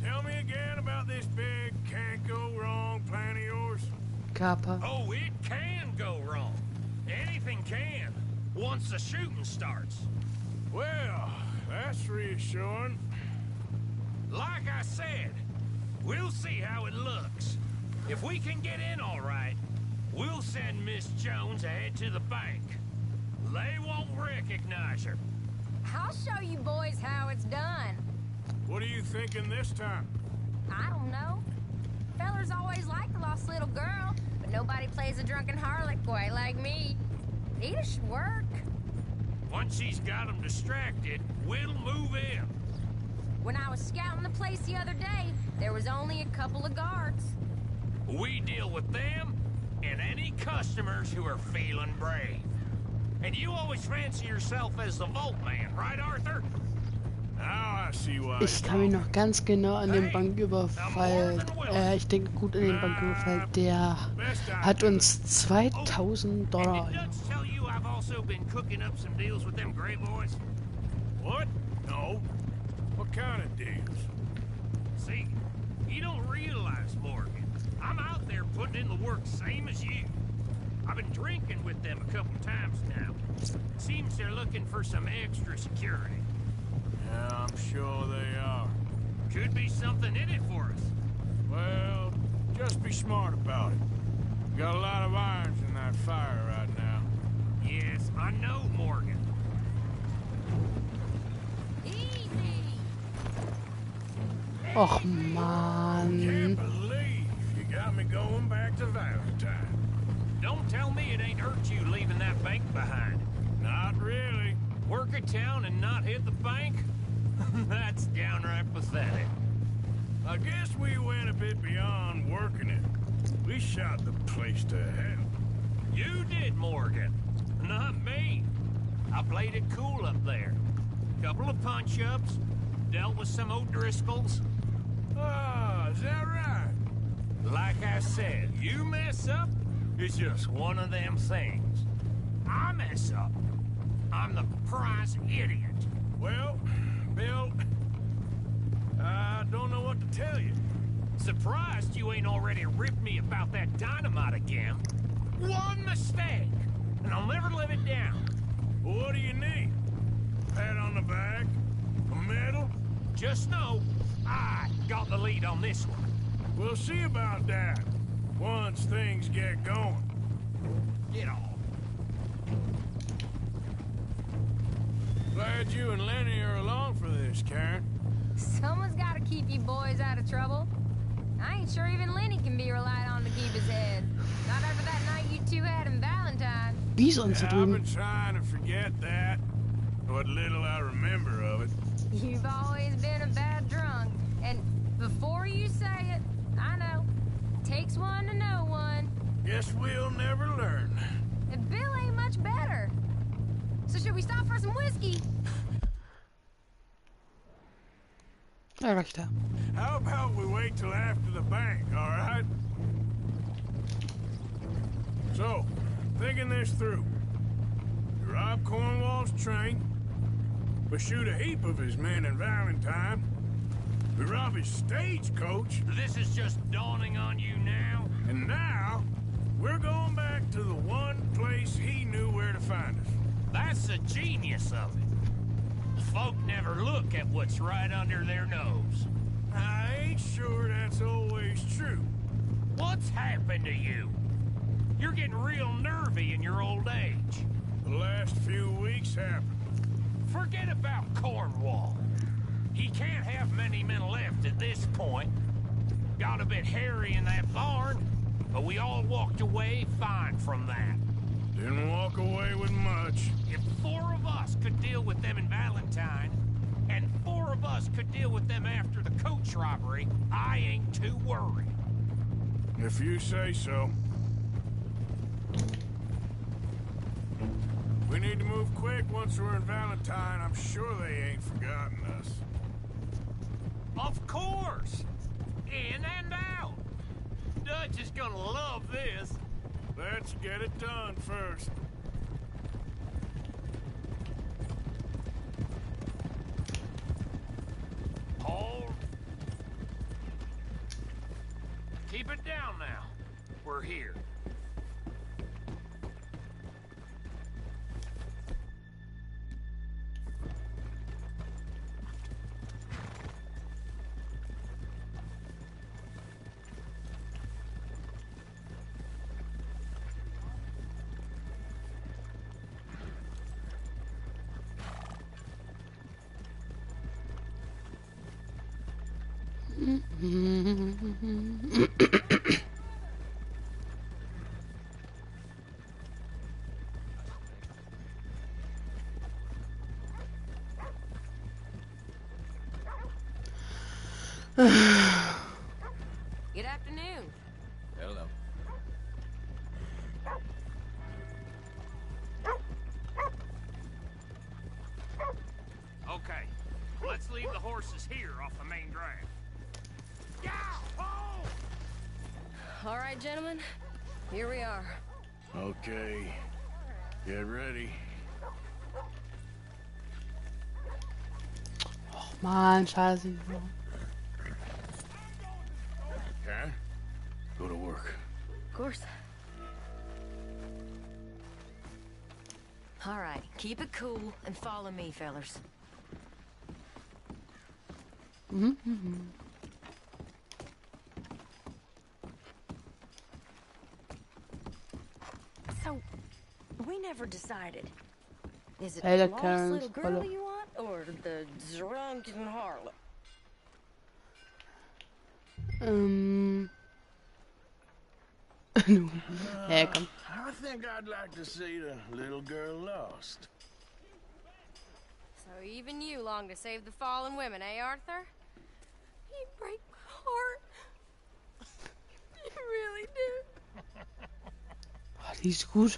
tell me again about this big can't go wrong plan of yours. Kappa. Oh, it can go wrong. Anything can, once the shooting starts. Well, that's reassuring. Like I said, we'll see how it looks. If we can get in all right, we'll send Miss Jones ahead to the bank. They won't recognize her. I'll show you boys how it's done. What are you thinking this time? I don't know. Fellers always like the lost little girl, but nobody plays a drunken harlot quite like me. It should work. Once she's got them distracted, we'll move in. When I was scouting the place the other day, there was only a couple of guards. We deal with them and any customers who are feeling brave. And you always fancy yourself as the Vault Man, right, Arthur? Now I see why. Ich kann mich noch ganz genau an den Banküberfall, ich denke gut an den Banküberfall, der hat uns $2000 And did Dutch tell you I've also been cooking up some deals with them Grey Boys? What? No. What kind of deals? See, you don't realize, Morgan. I'm out there putting in the work same as you. I've been drinking with them a couple times now. Seems they're looking for some extra security. Yeah, I'm sure they are. Could be something in it for us. Well, just be smart about it. Got a lot of irons in that fire right now. Yes, I know, Morgan. Easy! Och Can't man. believe you got me going back to Valentine. Don't tell me it ain't hurt you leaving that bank behind. a town and not hit the bank? That's downright pathetic. I guess we went a bit beyond working it. We shot the place to hell. You did, Morgan. Not me. I played it cool up there. Couple of punch-ups, dealt with some O'Driscolls. Ah, is that right? Like I said, you mess up, it's just one of them things. I mess up, I'm the prize idiot. Well, Bill, I don't know what to tell you. Surprised you ain't already ripped me about that dynamite again. One mistake, and I'll never live it down. Well, what do you need? Pat on the back? A medal? Just know, I got the lead on this one. We'll see about that, once things get going. Get on. Glad you and Lenny are along for this, Karen. Someone's got to keep you boys out of trouble. I ain't sure even Lenny can be relied on to keep his head. Not after that night you two had in Valentine. These I've been trying to forget that. What little I remember of it. You've always been a bad drunk. And before you say it, I know. Takes one to know one. Guess we'll never learn. And Bill ain't much better. So should we stop for some whiskey? I like that. How about we wait till after the bank, all right? So, thinking this through. We rob Cornwall's train. We shoot a heap of his men in Valentine. We rob his stagecoach. This is just dawning on you now? And now, we're going back to the one place he knew where to find us. That's the genius of it. Folk never look at what's right under their nose. I ain't sure that's always true. What's happened to you? You're getting real nervy in your old age. The last few weeks happened. Forget about Cornwall. He can't have many men left at this point. Got a bit hairy in that barn, but we all walked away fine from that. Didn't walk away with much. If 4 of us could deal with them in Valentine, and 4 of us could deal with them after the coach robbery, I ain't too worried. If you say so. We need to move quick once we're in Valentine. I'm sure they ain't forgotten us. Of course! In and out! Dutch is gonna love this. Let's get it done first. Hold. Keep it down now. We're here. Good afternoon. Hello. Okay, let's leave the horses here off the main drive. Yeah! Oh! All right, gentlemen. Here we are. Okay. Get ready. Oh man, scheiße. Okay? Go to work. Of course. All right, keep it cool and follow me, fellers. So, we never decided. Is it the lost little girl you want, or the drunken harlot? Ja, komm. I think I'd like to see the little girl lost. So even you long to save the fallen women, eh, Arthur? You break my heart. You really do. Oh, die ist gut.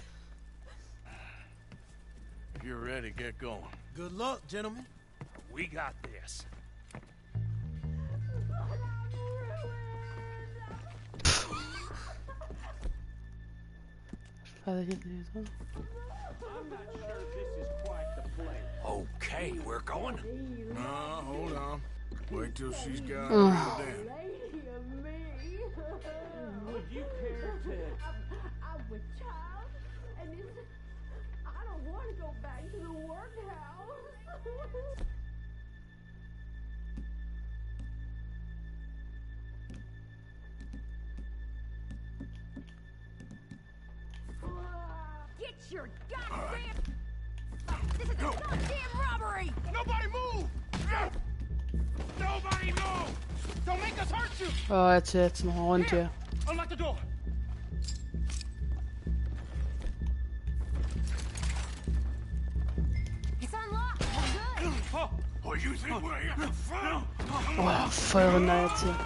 If you're ready, get going. Good luck, gentlemen. We got this. Okay, we're going. Hold on. Wait till she's got her down. Would you care to... I'm with child, and I don't want to go back to the workhouse. Get your goddamn... This is a goddamn robbery! Nobody move! Nobody move! Don't make us hurt you! Oh, jetzt noch rund hier. Unlock the door! It's unlocked. We're good. Oh, you think we're here for fun? Oh, voll runter jetzt hier.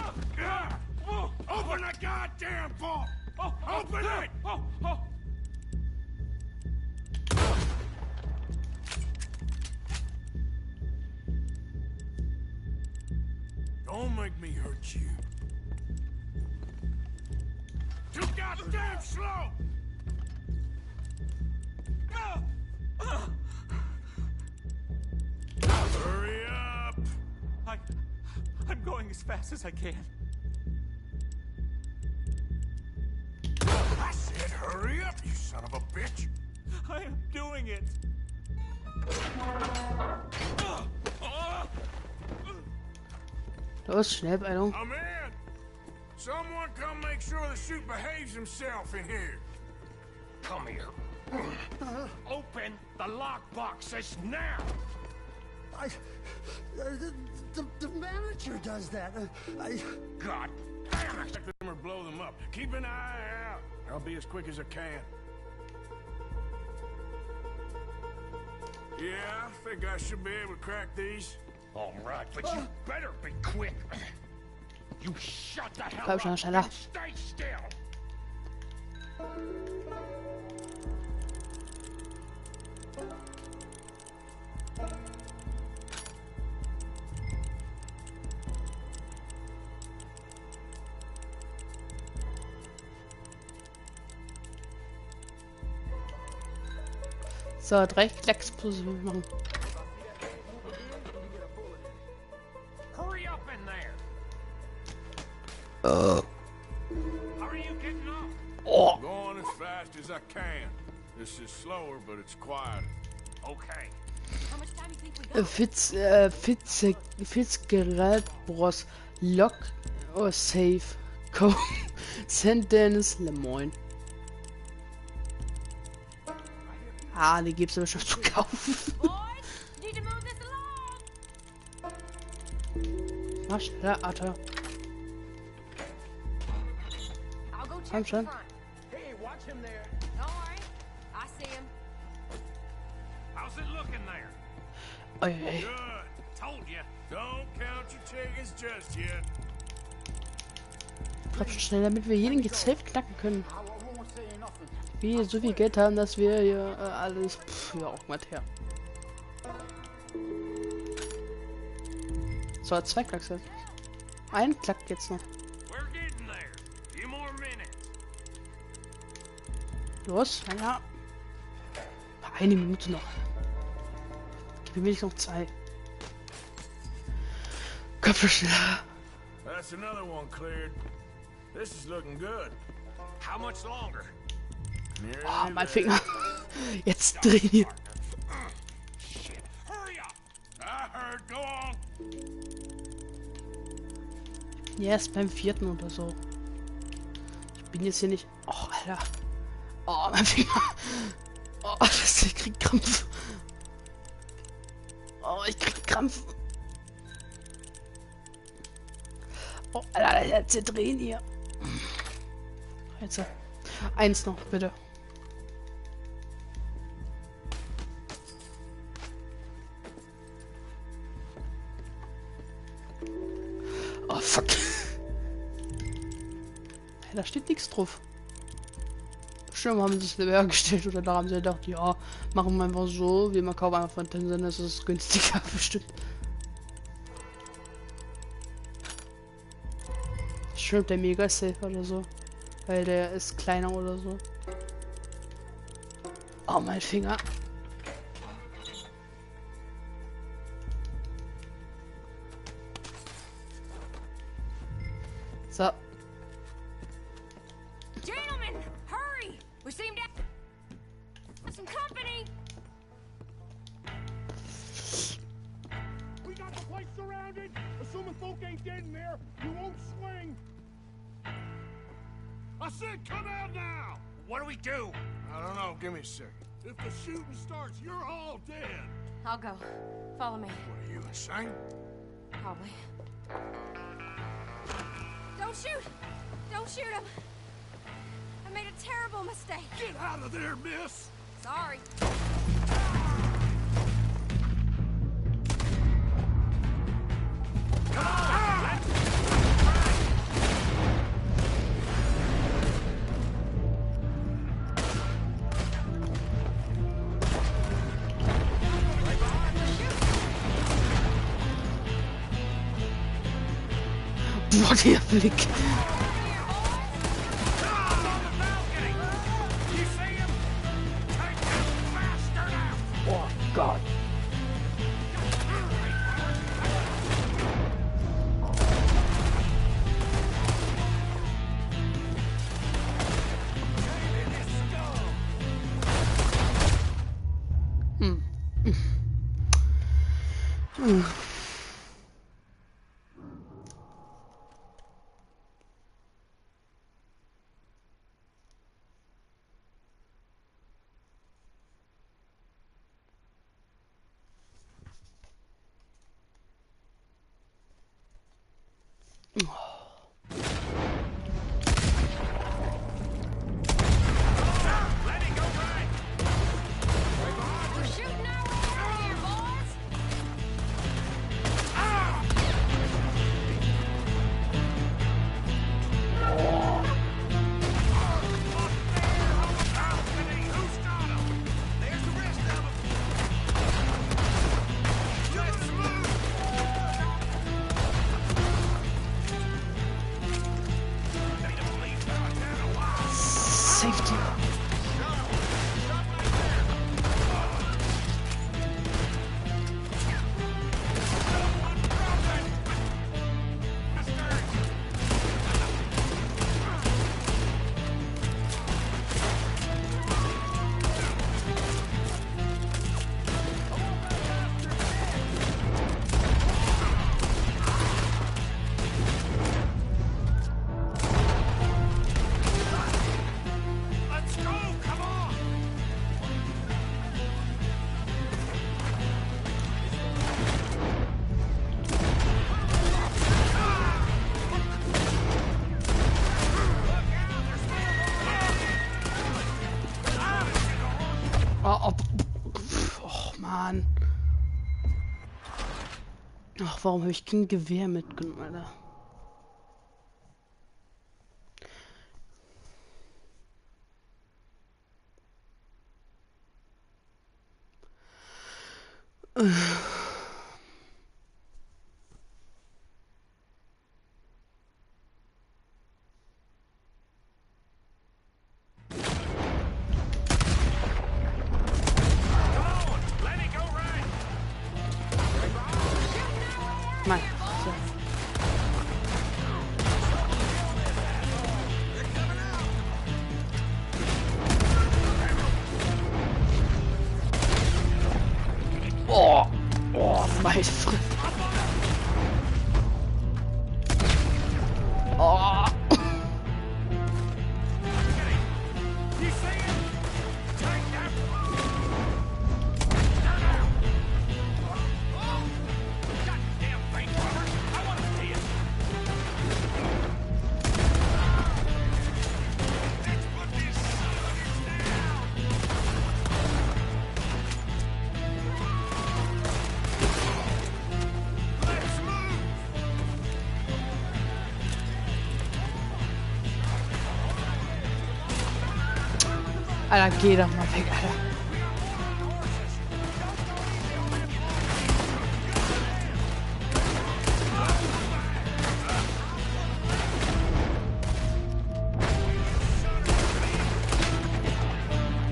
Open the goddamn vault! Open it! Don't make me hurt you. Too goddamn slow! Hurry up! I'm going as fast as I can. I said hurry up, you son of a bitch! I am doing it. Los, Schnellbeeilung. I'm in! Someone come make sure the chute behaves himself in here. Come here. Open the lockboxes now! The manager does that. God damn it! Check them or blow them up. Keep an eye out. I'll be as quick as I can. Yeah, I think I should be able to crack these. All right, but you better be quick. You shut the hell Komm schon, up schneller. and stay still. So, Dreiecksexplosion machen. Hurry up in there. How are you getting off? Oh. Going as fast as I can. This is slower, but it's quieter. Okay. How much time do you think we got? Fitzgerald Bros. Lock or Safe. Code. St. Dennis, Lemoyne. Ah, die gibt's aber schon zu kaufen. Mach schneller, Arthur. Komm schon. Hey, watch him there. All right. I see him. How's it looking there? Oh, yeah. Good. Told you. Don't count your chickens just yet. Komm schon schnell, damit wir hier den Safe knacken können. Wir so viel Geld haben, dass wir hier alles... ja, auch mal her. So, 2 Klacks jetzt. Ein Klack jetzt noch. We're getting there. Few more minutes. Los, ja. Eine Minute noch. Gib mir nicht noch 2. Komm schon schneller. That's another one cleared. This is looking good. How much longer? Oh, mein Finger. Jetzt drehen hier. Shit. Hurry up. I heard. Go on. Yes, beim 4. oder so. Ich bin jetzt hier nicht... Oh, Alter. Oh, mein Finger. Oh, ich krieg Krampf. Oh, ich krieg Krampf. Oh, Alter, jetzt drehen hier. Jetzt. 1 noch, bitte. fuck. Da steht nichts drauf. Bestimmt haben sie es selber hergestellt oder da haben sie gedacht, ja, machen wir einfach so, wir mal kaufen einfach von Tencent, das ist günstiger bestimmt. Stimmt, der Mega Safe oder so. Weil der ist kleiner oder so. Oh, mein Finger. So. Gentlemen, hurry! We seem to have some company. We got the place surrounded. Assuming folk ain't dead in there, you won't swing. I said come out now! What do we do? I don't know. Give me a second. If the shooting starts, you're all dead. I'll go. Follow me. What are you, insane? Probably. Don't shoot! Don't shoot him! I made a terrible mistake. Get out of there, miss! Sorry. Boah, der Blick. Oh Gott. We're shooting our way out of here, boys! Safety. Let's go! Come on! Oh, oh Mann. Ach, warum habe ich kein Gewehr mitgenommen, Alter? Nein. So. Oh, oh, meine Fresse. Oh. You see it? Take that! Goddamn bank robbers! I want to see it! Let's put these suckers down! Alter, geh doch mal weg, Alter.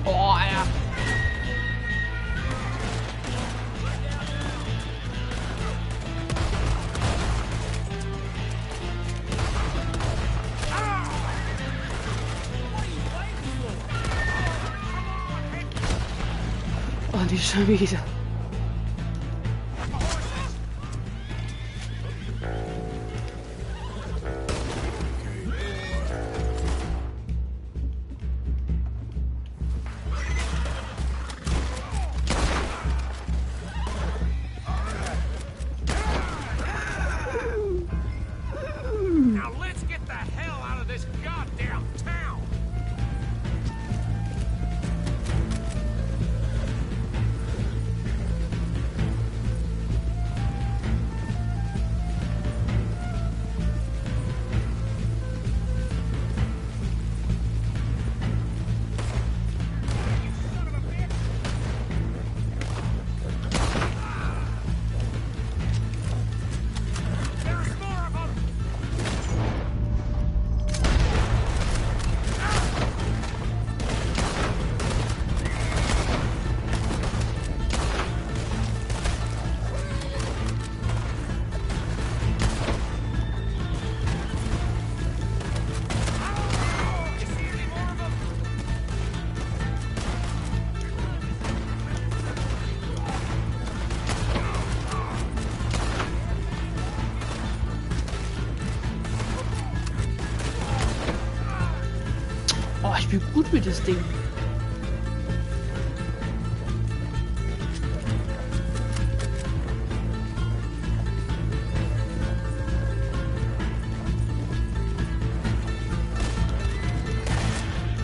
Oh, Alter. Oh, die schon wieder. Now let's get the hell out of this goddamn town! There's more of them! Oh, ich bin gut mit das Ding.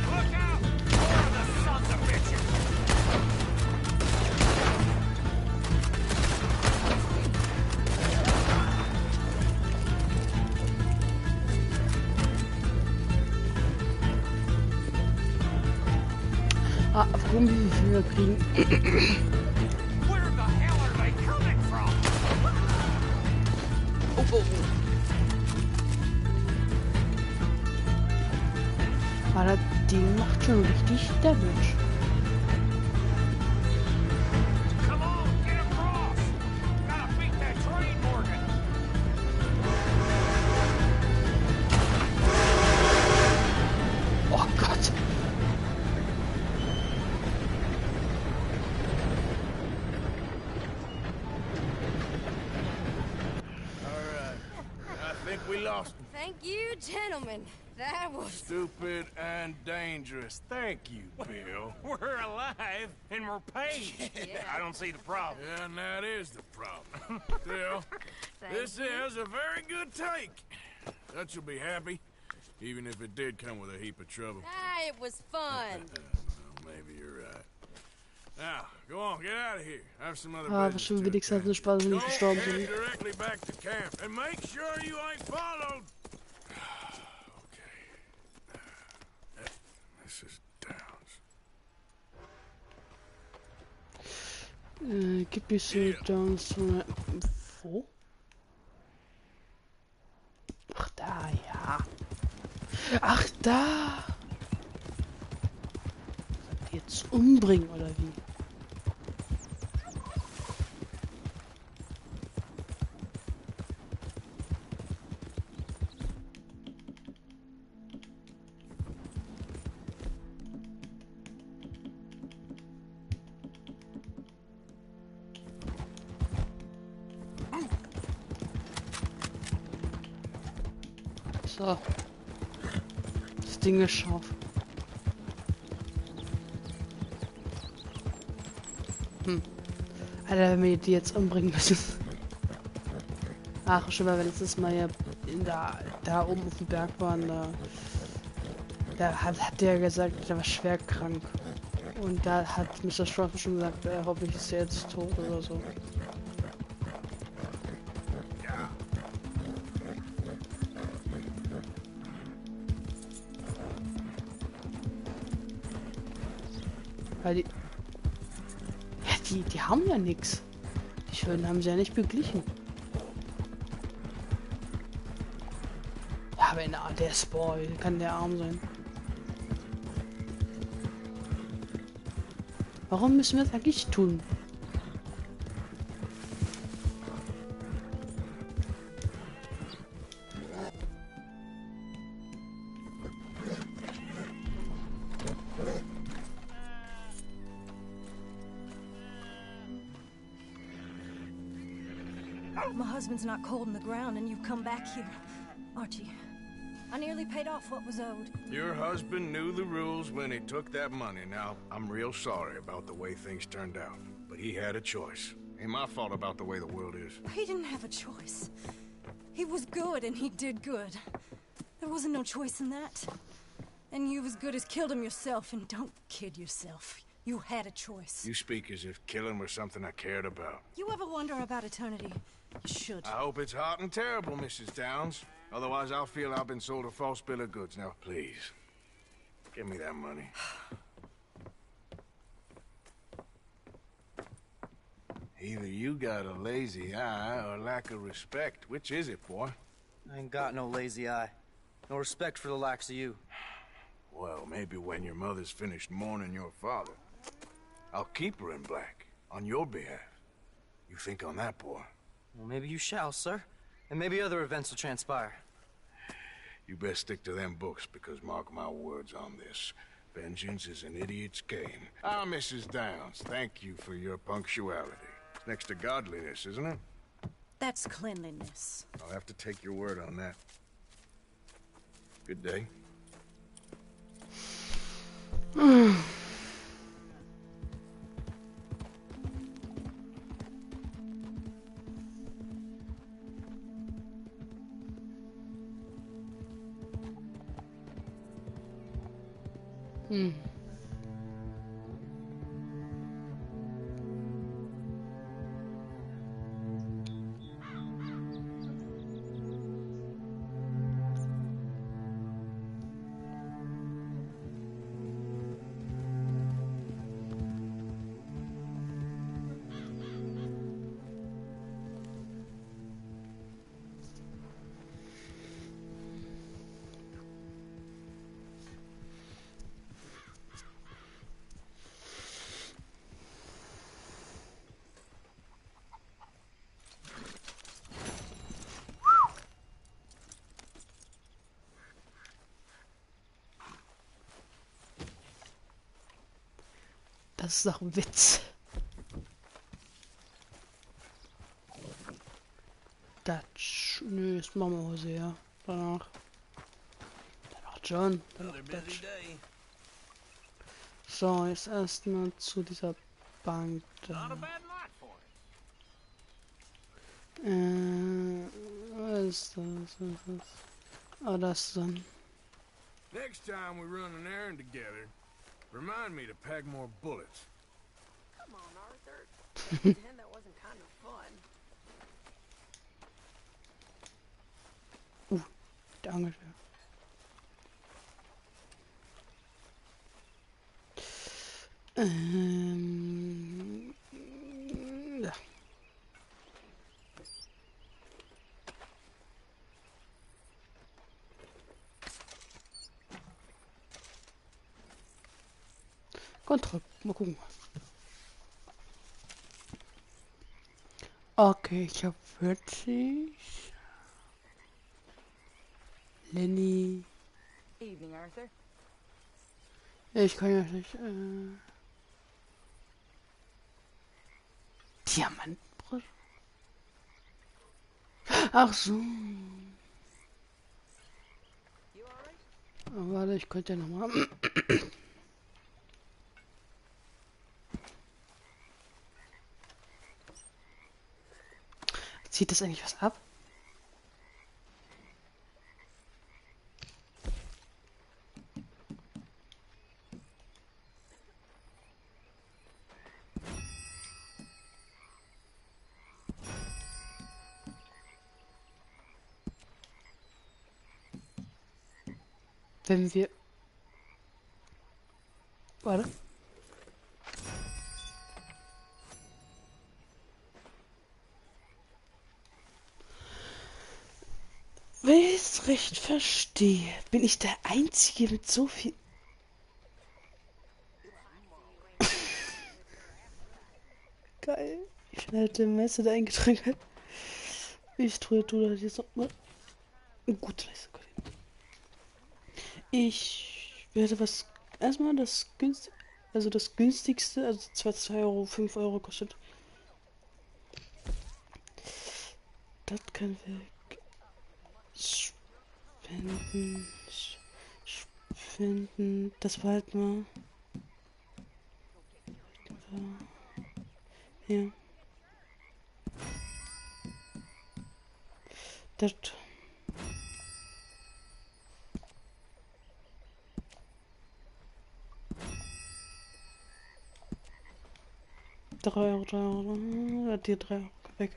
Look out! More of the sons of bitches! Ah, warum wie viel wir kriegen? Where the hell are they coming from? Oh, oh. Ah, das Ding macht schon richtig Damage. Come on, get across! Gotta beat that train, Morgan! Oh Gott. Alright. I think we lost him. Thank you, gentlemen. That was... Stupid and dangerous. Thank you, Bill. We're alive and we're paid. I don't see the problem. Yeah, and that is the problem. Still, this is a very good take. Dutch will be happy, even if it did come with a heap of trouble. Ah, it was fun. Well, maybe you're right. Now, go on, get out of here. I have some other Ah, was business schon to wenigstens attend eine Spaß, wenn to. ich gestorben Go bin. head directly back to camp, and make sure you ain't followed. Okay. This is Downs. Gib mir so Downs. Wo? Ach, da, ja. Ach, da. Jetzt umbringen, oder wie? So. Das Ding ist scharf. Alter, wenn wir die jetzt umbringen müssen. Ach, schon mal, wenn letztes Mal ja da oben auf dem Berg waren, da hat der gesagt, der war schwer krank. Und da hat Mr. Strong schon gesagt, hoffentlich ist er jetzt tot oder so. Weil die... Ja, die haben ja nichts. Die Schulden haben sie ja nicht beglichen. Ja, wenn der ist, boah, wie kann der arm sein? Warum müssen wir das eigentlich tun? My husband's not cold in the ground and you've come back here. Archie, I nearly paid off what was owed. Your husband knew the rules when he took that money. Now, I'm real sorry about the way things turned out. But he had a choice. Ain't my fault about the way the world is. He didn't have a choice. He was good and he did good. There wasn't no choice in that. And you've as good as killed him yourself, and don't kid yourself. You had a choice. You speak as if killing was something I cared about. You ever wonder about eternity? You should. I hope it's hot and terrible, Mrs. Downs. Otherwise, I'll feel I've been sold a false bill of goods. Now, please, give me that money. Either you got a lazy eye or lack of respect. Which is it, boy? I ain't got no lazy eye. No respect for the likes of you. Well, maybe when your mother's finished mourning your father, I'll keep her in black, on your behalf. You think on that, boy? Well, maybe you shall, sir. And maybe other events will transpire. You best stick to them books, because mark my words on this. Vengeance is an idiot's game. Ah, Mrs. Downs, thank you for your punctuality. It's next to godliness, isn't it? That's cleanliness. I'll have to take your word on that. Good day. Das ist doch ein Witz. Dutch. Nö, das machen wir Hose, ja. Danach John. Danach Dutch. So, jetzt erstmal zu dieser Bank da. Was ist das? Was ist das? Oh, das dann. Next time we run an errand together, remind me to pack more bullets. Come on, Arthur. Pretend that wasn't kind of fun. Danke. Ja. Kontrolle. Mal gucken. Okay, ich habe 40. Lenny. Evening, Arthur. Ich kann ja nicht. Diamantbrust. Ach so. Oh, warte, ich könnte ja nochmal. Zieht das eigentlich was ab? Wenn wir... Warte. recht verstehe, bin ich der Einzige mit so viel... Geil. Ich bin halt der Meister der eingetragen. Ich tue das jetzt nochmal. Gut, ich werde was... Erstmal das günstigste... Also das günstigste, also 2 Euro, 5 Euro kostet. Das kann weg. Spenden. Spenden. Das war halt mal. Ja. Das. €3, die 3 Euro weg.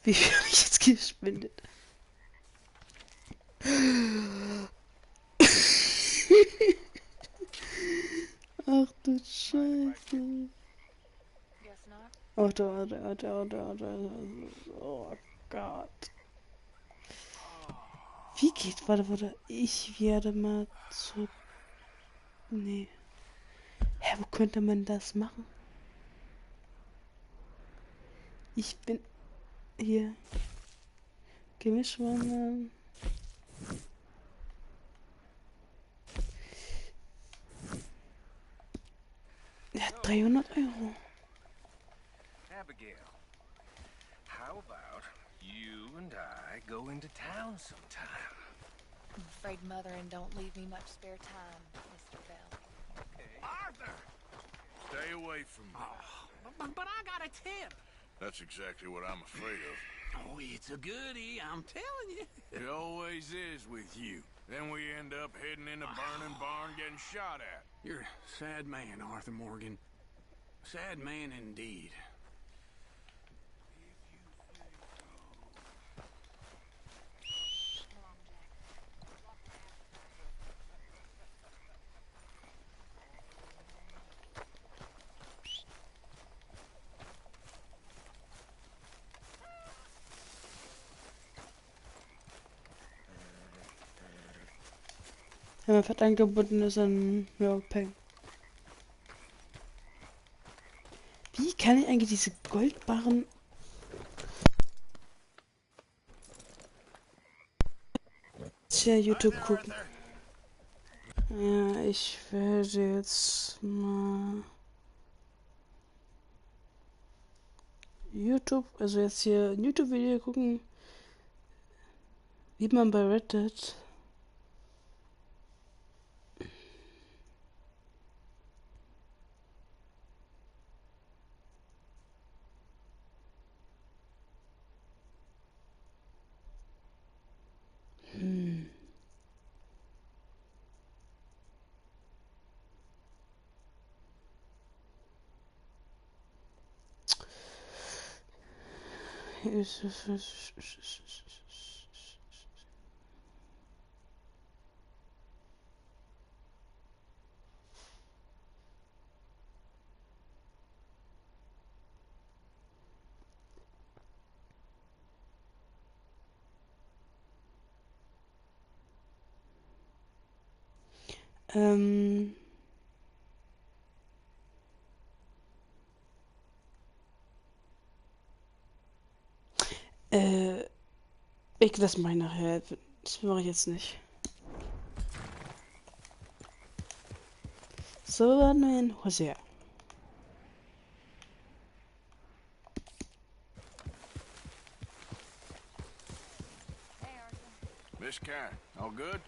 Wie viel habe ich jetzt gespendet? Ach du Scheiße. Warte. Oh Gott. Wie geht? Warte. Ich werde mal zu... Nee. Hä, wo könnte man das machen? Ich bin... Hier. Gemischwandern. Ja, 300 Euro. Abigail, how about you and I go into town sometime? I'm afraid Mother and don't leave me much spare time, Mr. Bell. Arthur! Stay away from me. But I got a tip. That's exactly what I'm afraid of. Oh, it's a goodie, I'm telling you. It always is with you. Then we end up heading in a burning barn getting shot at. You're a sad man, Arthur Morgan. Sad man indeed. Wenn man fett angebunden ist, dann ja, Peng. Wie kann ich eigentlich diese Goldbarren... Tja, YouTube gucken. Ja, ich werde jetzt mal... YouTube, also jetzt hier ein YouTube-Video gucken, wie man bei Reddit ähm, ich lasse mal nachher. Das mache ich jetzt nicht. So, ein Hosea. Miss Karen, all good?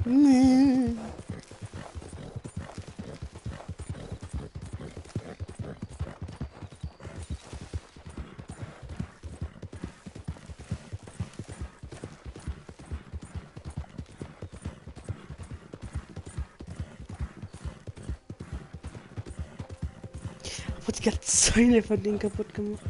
Nee. Die ganze Zäune von denen kaputt gemacht.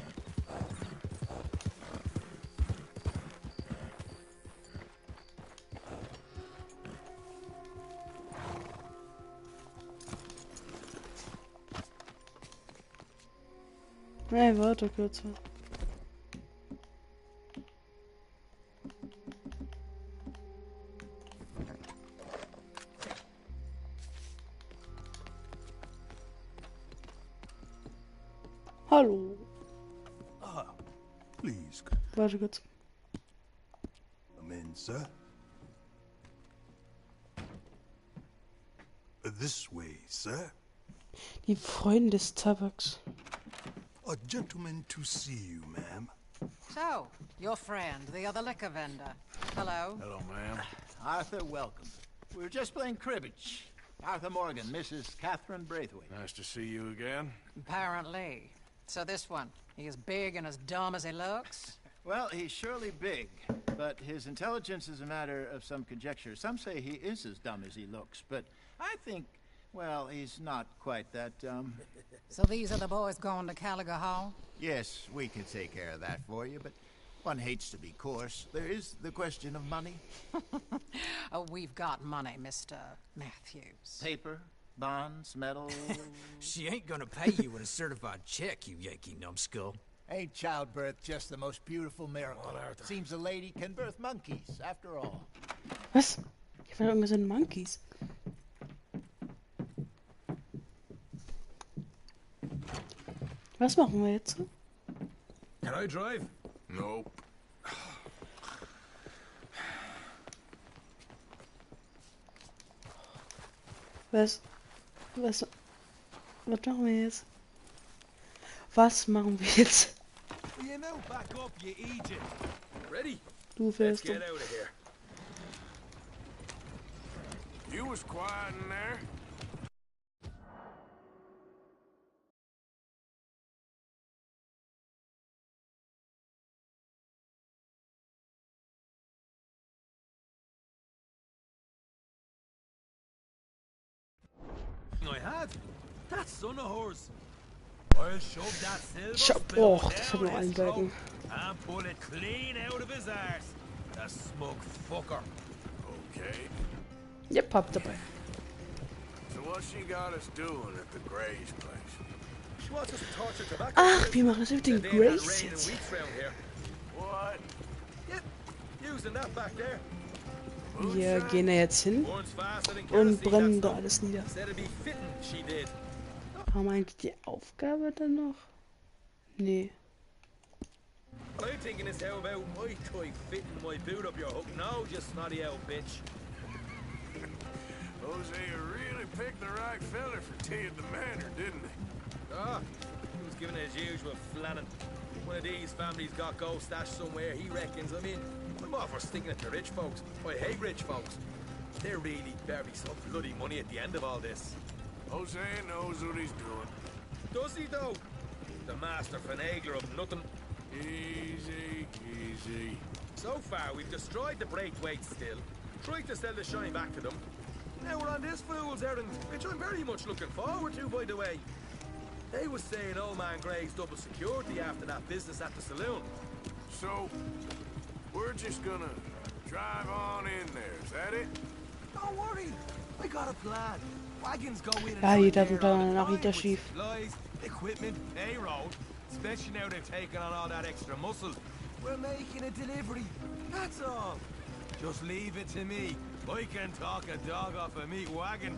Nein, warte kurz. Hallo. Ah, please. Warte kurz. Come in, sir. This way, sir. Die Freunde des Tabaks. A gentleman to see you, ma'am. So, your friend, the other liquor vendor. Hello. Hello, ma'am. Arthur, welcome. We were just playing cribbage. Arthur Morgan, Mrs. Catherine Braithwaite. Nice to see you again. Apparently. So this one, he is big and as dumb as he looks? Well, he's surely big, but his intelligence is a matter of some conjecture. Some say he is as dumb as he looks, but I think, well, he's not quite that dumb. So these are the boys going to Caliga Hall? Yes, we can take care of that for you, but one hates to be coarse. There is the question of money. Oh, we've got money, Mr. Matthews. Paper, bonds, metal. She ain't gonna pay you with a certified check, you Yankee numbskull. Ain't childbirth just the most beautiful miracle? Seems a lady can birth monkeys, after all. Was? Hier war irgendwas in Monkeys. Was machen wir jetzt? Can I drive? Nope. Was machen wir jetzt? Was machen wir jetzt? You know, back up, you Egypt. Ready? Du Let's fährst get doch. out of here. You was quiet in there. I had. That son of hers. I'll shove that silver Oh, spoon das hat down nur einen his throat Balken. and pull it clean out of his arse. The smug fucker. Okay. Yep, hab dabei. So what she got us doing at the Gray's place? She wants us to torture tobacco. Ach, wir machen das mit den Grace jetzt. What? Yep, using that back there. Wir gehen da jetzt hin und brennen da alles nieder. Said it'd be fitting she did. Haben wir eigentlich die Aufgabe dann noch? Nee. I'm thinking this how about my toy fitting my boot up your hook. No, you snotty old bitch. Hosea really picked the right fella for tea at the manor, didn't he? Ah, he was giving it his usual flannin'. One of these families got gold stashed somewhere, he reckons. I mean, I'm all for sticking it to rich folks. I hate rich folks. They're really barely some bloody money at the end of all this. Hosea knows what he's doing. Does he, though? The master finagler of nothing. Easy, easy. So far, we've destroyed the Braithwaite still, tried to sell the shine back to them. Now we're on this fool's errand, which I'm very much looking forward to, by the way. They was saying old man Gray's double security after that business at the saloon. So, we're just gonna drive on in there, is that it? Don't worry, I got a plan. Wagons go in and Ja, jeder clear tut da all the danach time wieder with schief. supplies, equipment, payroll. Especially now they've taken on all that extra muscle. We're making a delivery, that's all. Just leave it to me. I can talk a dog off a meat wagon.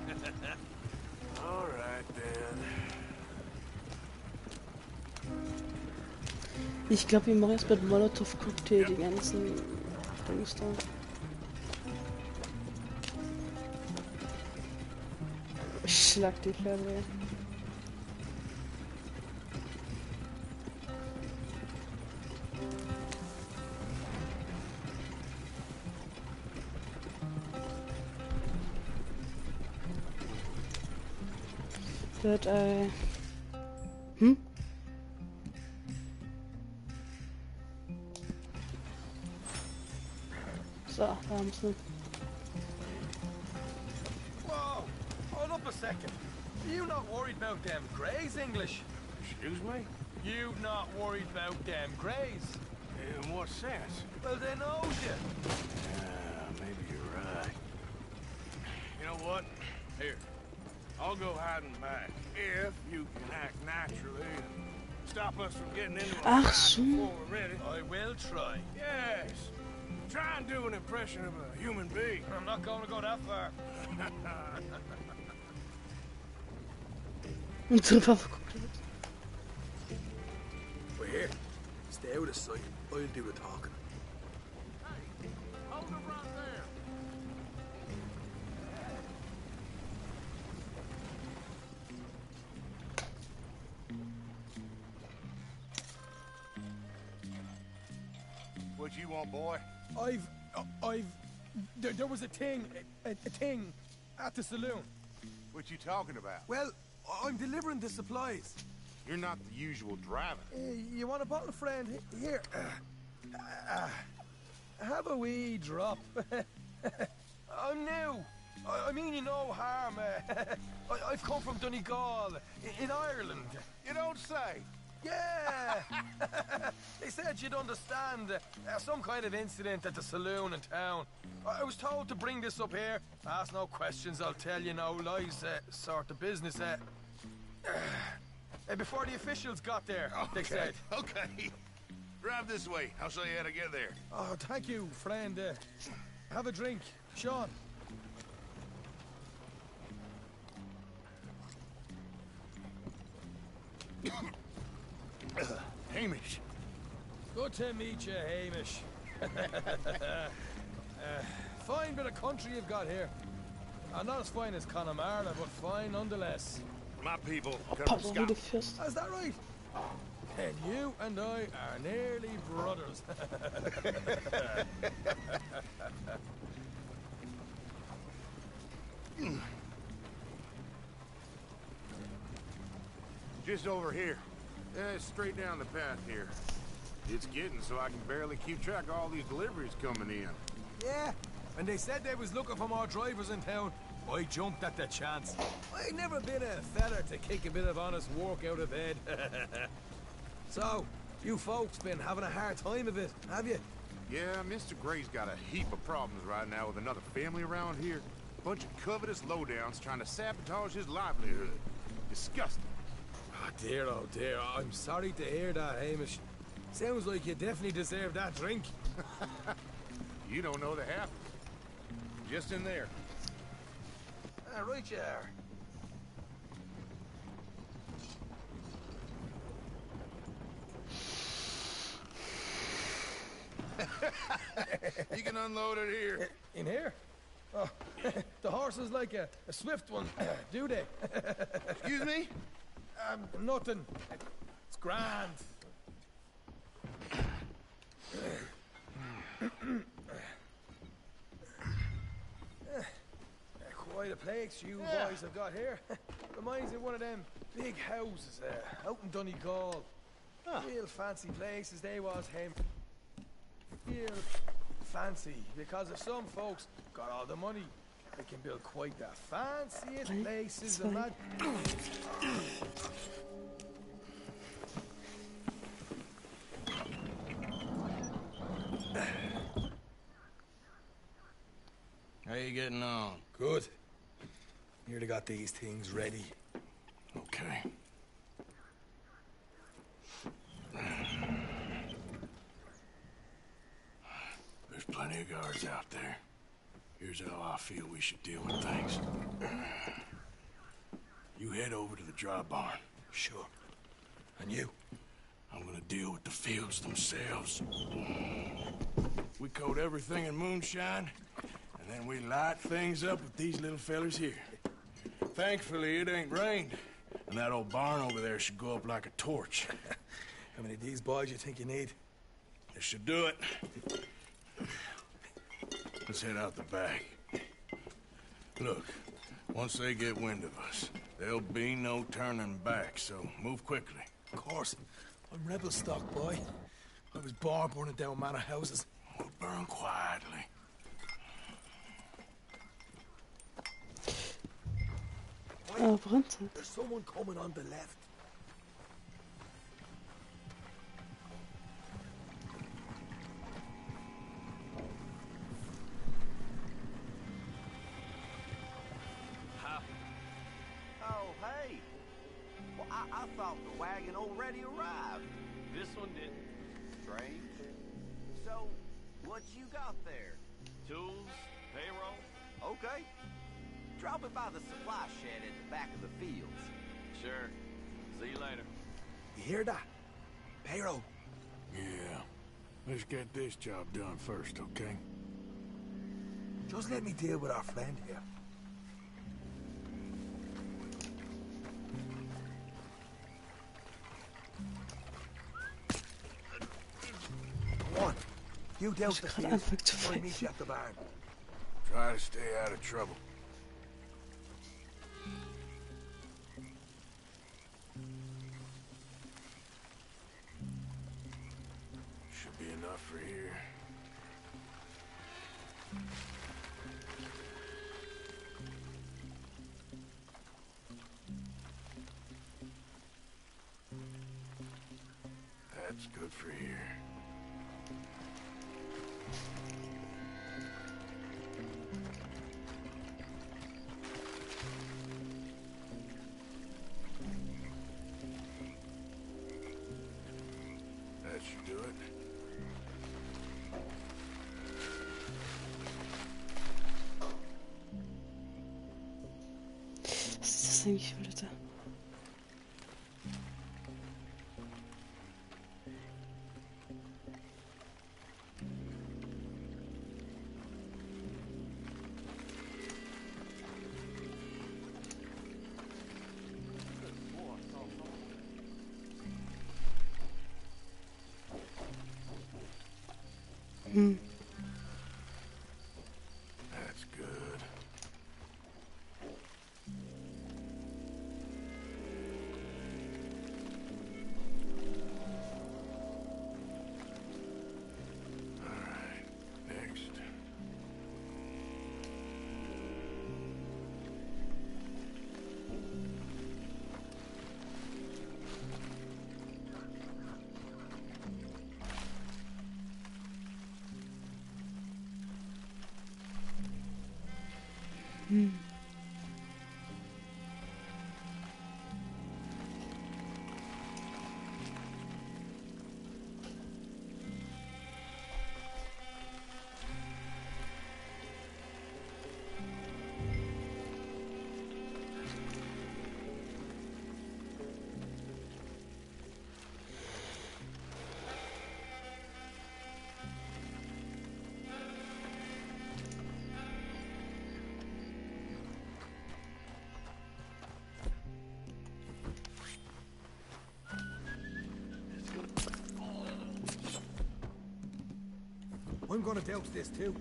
All right, then. Ich glaube, wir machen jetzt mit Molotov-Cocktail die ganzen Dings da. Schlag die Ferne. But Hm? So, da müssen wir. Whoa! Hold up a second. Are you not worried about them Greys, English? Excuse me? You not worried about them Greys? In what sense? Well, they know you. Maybe you're right. You know what? Here, I'll go hiding back. If you can act naturally and stop us from getting into a Ach fight so. before we're ready. I will try. Yes. Try and do an impression of a human being. I'm not going to go that far. Unsere Waffe guckt. We're here. Stay out of sight. I'll do the talking. Hold it right there. What you want, boy? There was a thing at the saloon. What you talking about? Well, I'm delivering the supplies. You're not the usual driver. You want a bottle, friend? Here. Have a wee drop. I'm new. I mean you no harm. I've come from Donegal, in Ireland. You don't say. Yeah! They said you'd understand. Some kind of incident at the saloon in town. I was told to bring this up here. Ask no questions, I'll tell you no lies. Sort of business. Before the officials got there, they said. Okay. Drive this way. I'll show you how to get there. Oh, thank you, friend. Have a drink. Sean. Hamish. Good to meet you, Hamish. Fine bit of country you've got here. Not as fine as Connemara, but fine nonetheless. My people come from Scotland. Is that right? And you and I are nearly brothers. Just over here. Straight down the path here. It's getting so I can barely keep track of all these deliveries coming in. Yeah, and they said they was looking for more drivers in town. I jumped at the chance. I never been a feller to kick a bit of honest work out of bed. So, you folks been having a hard time of it, have you? Yeah, Mr. Gray's got a heap of problems right now with another family around here. Bunch of covetous lowdowns trying to sabotage his livelihood. Disgusting. Oh dear, I'm sorry to hear that, Hamish. Sounds like you definitely deserve that drink. You don't know the half. Just in there. Right you are. You can unload it here. In here? Oh, the horse is like a swift one, do they? Excuse me? Nothing. It's grand. Quite a place you boys have got here. Reminds me of one of them big houses out in Donegal. Real fancy places they was, him. Real fancy, because if some folks got all the money, they can build quite the fanciest places and that. How you getting on? Good. Nearly got these things ready. Okay. There's plenty of guards out there. Here's how I feel we should deal with things. You head over to the dry barn. Sure. And you? I'm gonna deal with the fields themselves. We coat everything in moonshine, and then we light things up with these little fellers here. Thankfully, it ain't rained, and that old barn over there should go up like a torch. How many of these boys you think you need? This should do it. Let's head out the back. Look, once they get wind of us, There'll be no turning back, so move quickly. Of course. I'm rebel stock, boy. I was born burning down manor houses. We'll burn quietly. Oh, brennt. There's someone coming on the left. Oh, hey. Well, I thought the wagon already arrived. This one didn't. Strange. So, what you got there? Tools, payroll. Okay. Drop it by the supply shed at the back of the fields. Sure. See you later. You hear that? Payroll. Yeah. Let's get this job done first, okay? Just let me deal with our friend here. Come on. You dealt the field. I'll meet you at the barn. Try to stay out of trouble. Should be enough for here. That's good for here. That should do it. Was ist das eigentlich für Leute? That's good. All right, next. I'm gonna douse this too.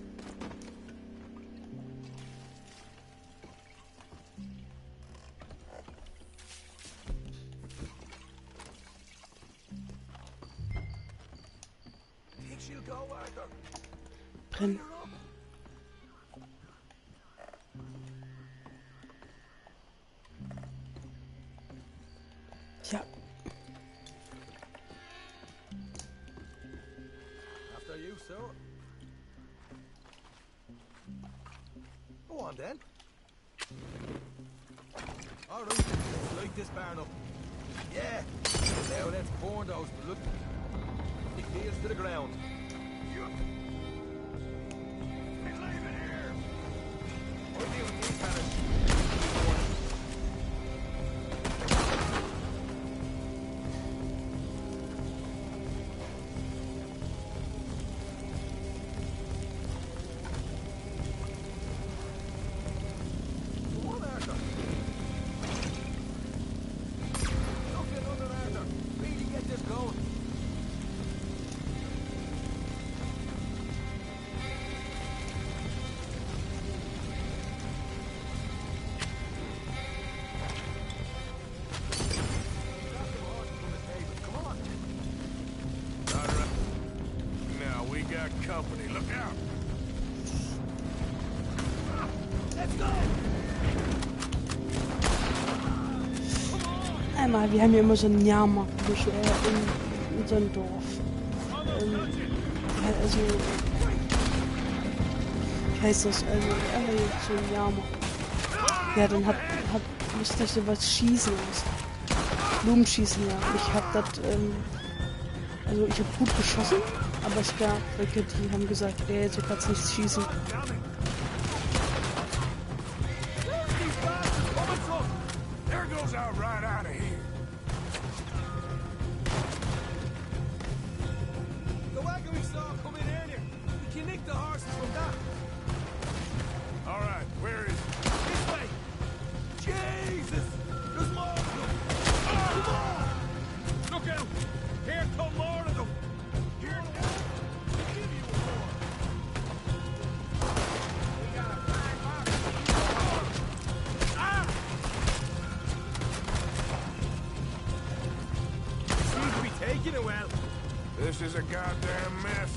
Think she'll go, Arthur? Drin. Ja. After you, sir. Go on then. All right, let's light this barn up. Yeah. Now let's burn those bloody fields to the ground. We leave it here. I'll deal with these fellas. Look out! Let's go! Einmal, wir haben ja immer so einen Jahrmarkt in unserem Dorf. Ja, also, wie heißt das? Also, so ein Jahrmarkt. Ja, dann musste ich sowas schießen. Blumenschießen, ja. Ich hab das, also ich hab gut geschossen, aber es gab welche, die haben gesagt, ey, so kannst du nicht schießen. There goes out right out of here. The wagon we saw come in earlier. We can nick the horses from that. All right, where is it? This way. Jesus! There's more of them. Come on! Look out! Here come more of them. Here come. Give you a roar. We got a fine mark. Ah! Seems to be taking it well. This is a goddamn mess.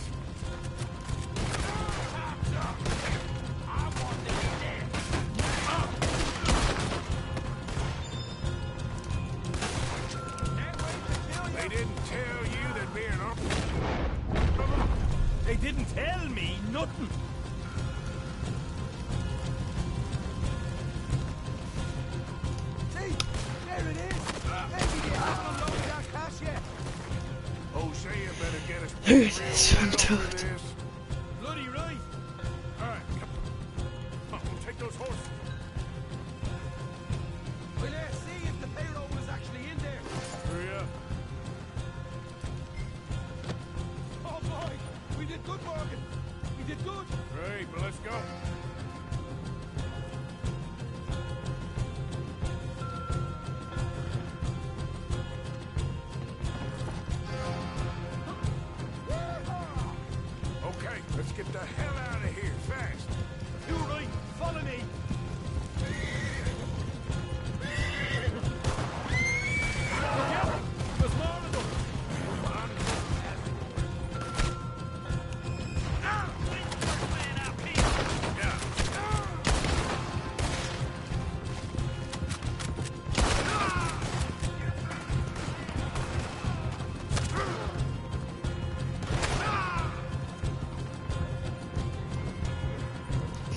They didn't tell you there'd be an army. They didn't tell me nothing. See, there it is. Maybe they haven't unloaded our cash yet. Hosea better get us. Er ist schon tot. Bloody right. All right, come on, we'll take those horses. Well, let's see if the payroll was actually in there. Hurry up. Oh boy, we did good, Morgan. We did good. Great, but let's go. Okay, let's get the hell out of here fast. You're right. Follow me. Look out! There's more of them.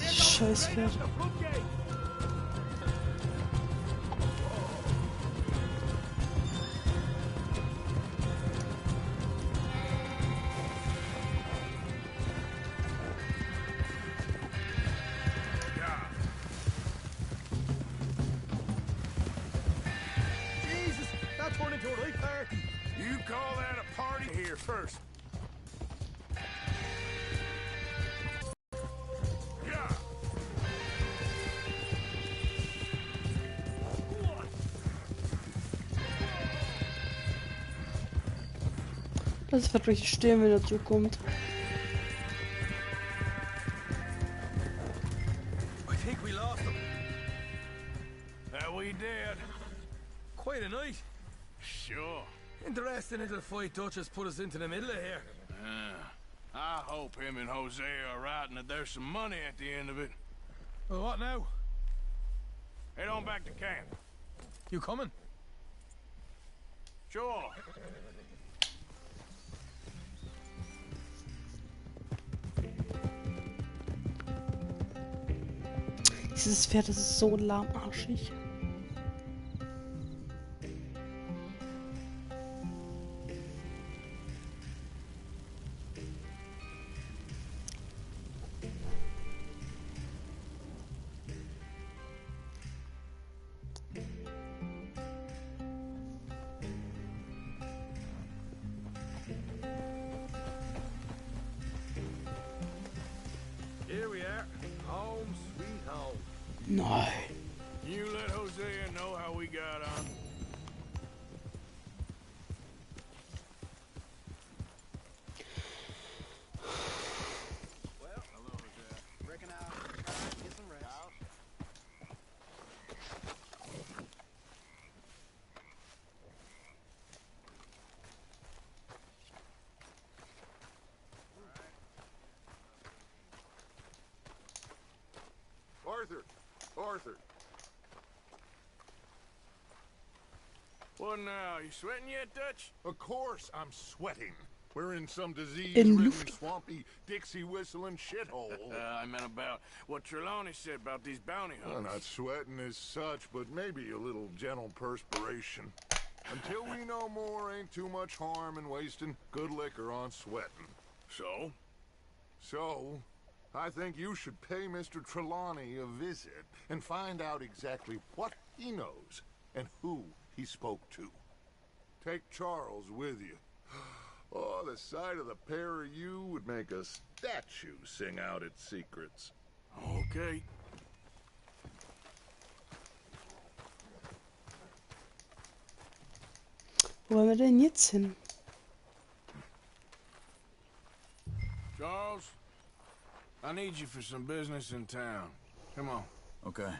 Scheiß Pferd. Jesus, that turned into a right party. You call that a party here first. Yeah. Das wird richtig stehen, wenn er zukommt. I think we lost them. That we did. Quite a night. Sure. Interesting little fight Dutch put us into the middle of here. I hope him and Hosea are right and that there's some money at the end of it. Well, what now? Head on back to camp. You coming? Sure. Dieses Pferd, das ist so lahmarschig. Here we are. Home sweet home. Nein. You let Hosea know how we got on. Well, hello, Hosea. Reckon I'll get some rest. Arthur. What now? You sweating yet, Dutch? Of course I'm sweating. We're in some In disease-ridden, Luft. swampy, Dixie-whistling shithole. I meant about what Trelawney said about these bounty Well, hunters. not sweating as such, but maybe a little gentle perspiration. Until we know more, ain't too much harm in wasting good liquor on sweating. So? So, I think you should pay Mr. Trelawney a visit and find out exactly what he knows and who he spoke to. Take Charles with you. Oh, the sight of the pair of you would make a statue sing out its secrets. Okay. Wo wollen wir denn jetzt hin? Charles, I need you for some business in town. Come on. Okay.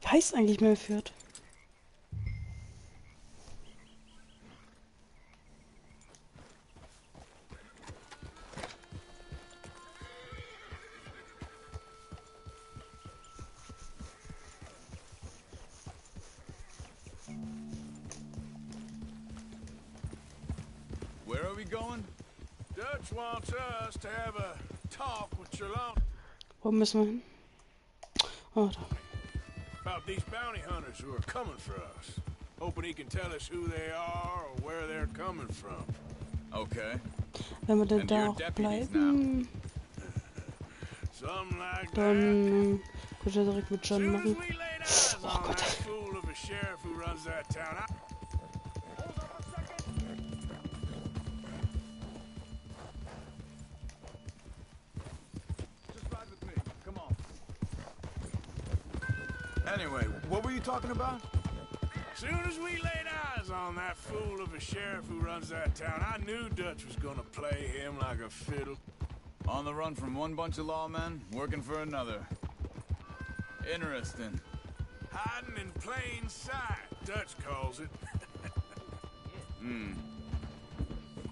Wie heißt eigentlich mein Pferd? Where are we going? Dutch wants us to have a talk with Trelawney Wo müssen wir hin? Oh, da. about these bounty hunters who are coming for us. Hoping he can tell us who they are or where they're coming from. Okay. Wenn wir denn And da you're auch deputies bleiben, Something like that. dann könnte ich ja direkt mit John Soon as machen. we laid eyes Oh on Gott. that fool of a sheriff who runs that town, Just ride with me. Come on. Anyway, what were you talking about? Soon as we laid eyes on that fool of a sheriff who runs that town, I knew Dutch was gonna play him like a fiddle. On the run from one bunch of lawmen, working for another. Interesting. Hiding in plain sight, Dutch calls it.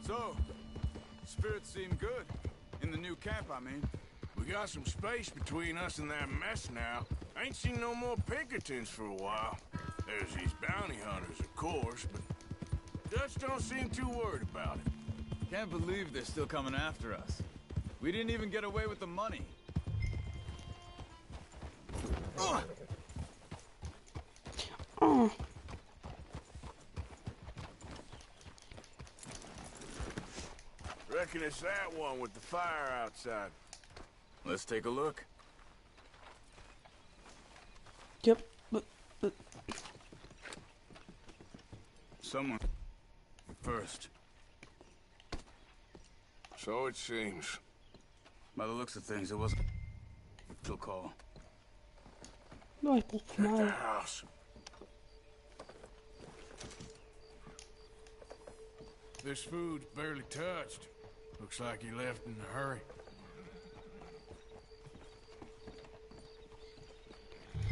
So, spirits seem good. In the new camp, I mean. We got some space between us and that mess now. Ain't seen no more Pinkertons for a while. There's these bounty hunters, of course, but Dutch don't seem too worried about it. Can't believe they're still coming after us. We didn't even get away with the money. Oh, Reckon it's that one with the fire outside. Let's take a look. yep. Someone first. So it seems. By the looks of things, it wasn't a call. Ja, ich brauch Check the mal. house. This food's barely touched. Looks like he left in a hurry.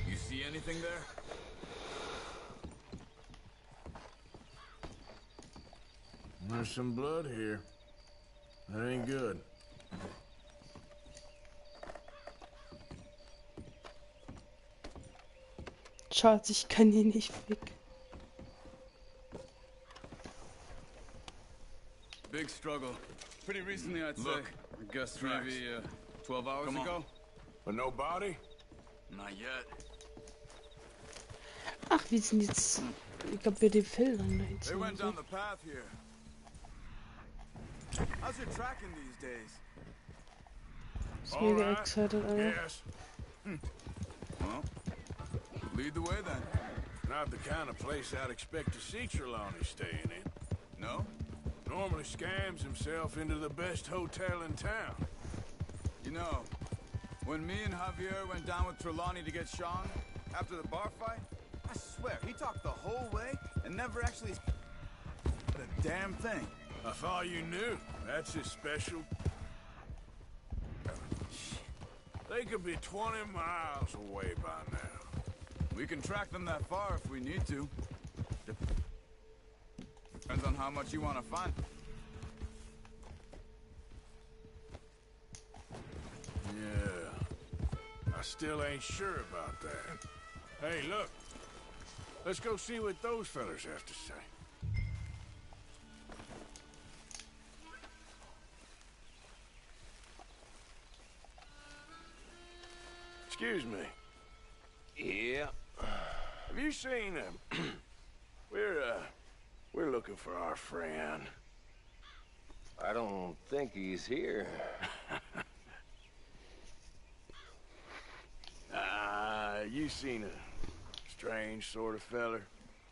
You see anything there? There's some blood here. That ain't good. Schatz, ich kann hier nicht weg. Big struggle. Pretty recently, I'd say. Look. I guess maybe 12 hours Come on. ago. But no body? Not yet. Ach, wie sind jetzt... Ich glaube, wir den Feldern da They hinten. went So. down the path here. How's your tracking these days? Ist mega Alright. excited, Alter. Yes. Well, lead the way then. Not the kind of place I'd expect to see Trelawney staying in. No? Normally scams himself into the best hotel in town. You know, when me and Javier went down with Trelawney to get Sean, after the bar fight, I swear, he talked the whole way and never actually said a damn thing. I thought you knew. That's his special. They could be 20 miles away by now. We can track them that far if we need to. Depends on how much you want to find. Yeah. I still ain't sure about that. Hey, look. Let's go see what those fellas have to say. Excuse me. Yeah. Have you seen we're looking for our friend. I don't think he's here. You seen a strange sort of feller?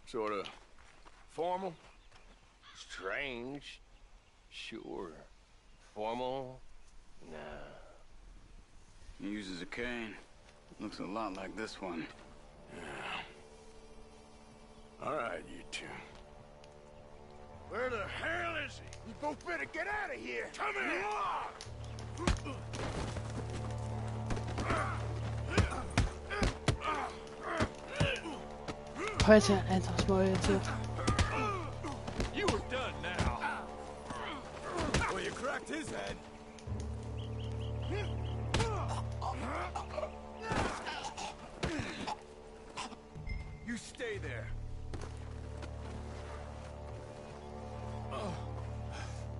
Sort of formal? Strange? Sure. Formal? Nah. He uses a cane. Looks a lot like this one. Yeah. All right, you two. Where the hell is he? You both better get out of here. Come here. Heute einfach mal jetzt. You were done now. Well, you cracked his head. You stay there.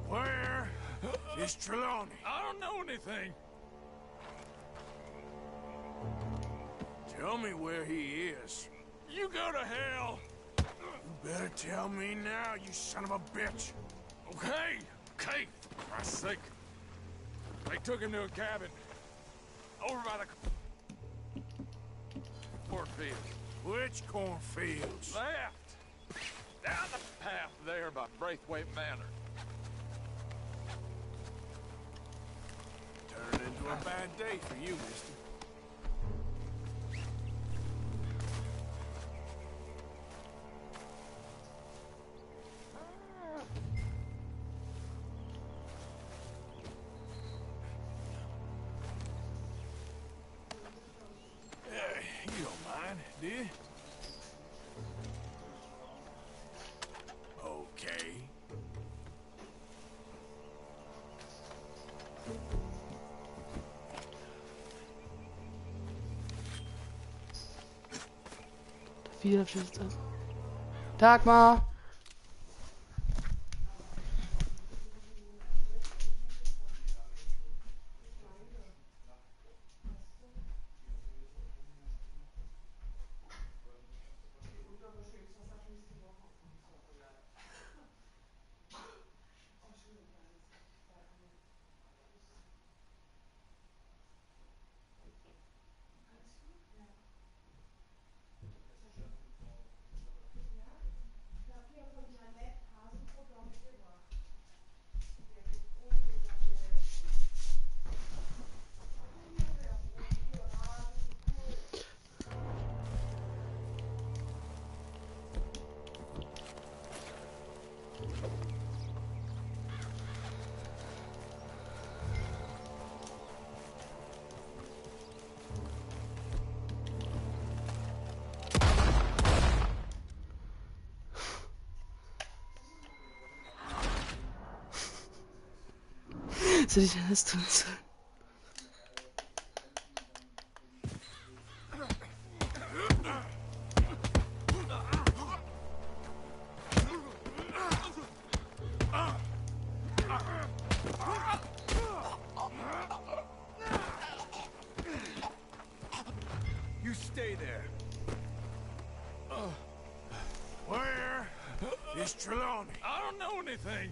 Where is Trelawney? I don't know anything. Tell me where he is. You go to hell. You better tell me now, you son of a bitch. Okay, okay, for Christ's sake. They took him to a cabin. Over by the cornfield. Which cornfields? Left. Down the path there by Braithwaite Manor. Turning into a bad day for you, mister. You don't mind, do you? Okay. Wieder Schüsse. Dagmar! Soll ich alles tun? You stay there. Where is Trelawney? I don't know anything.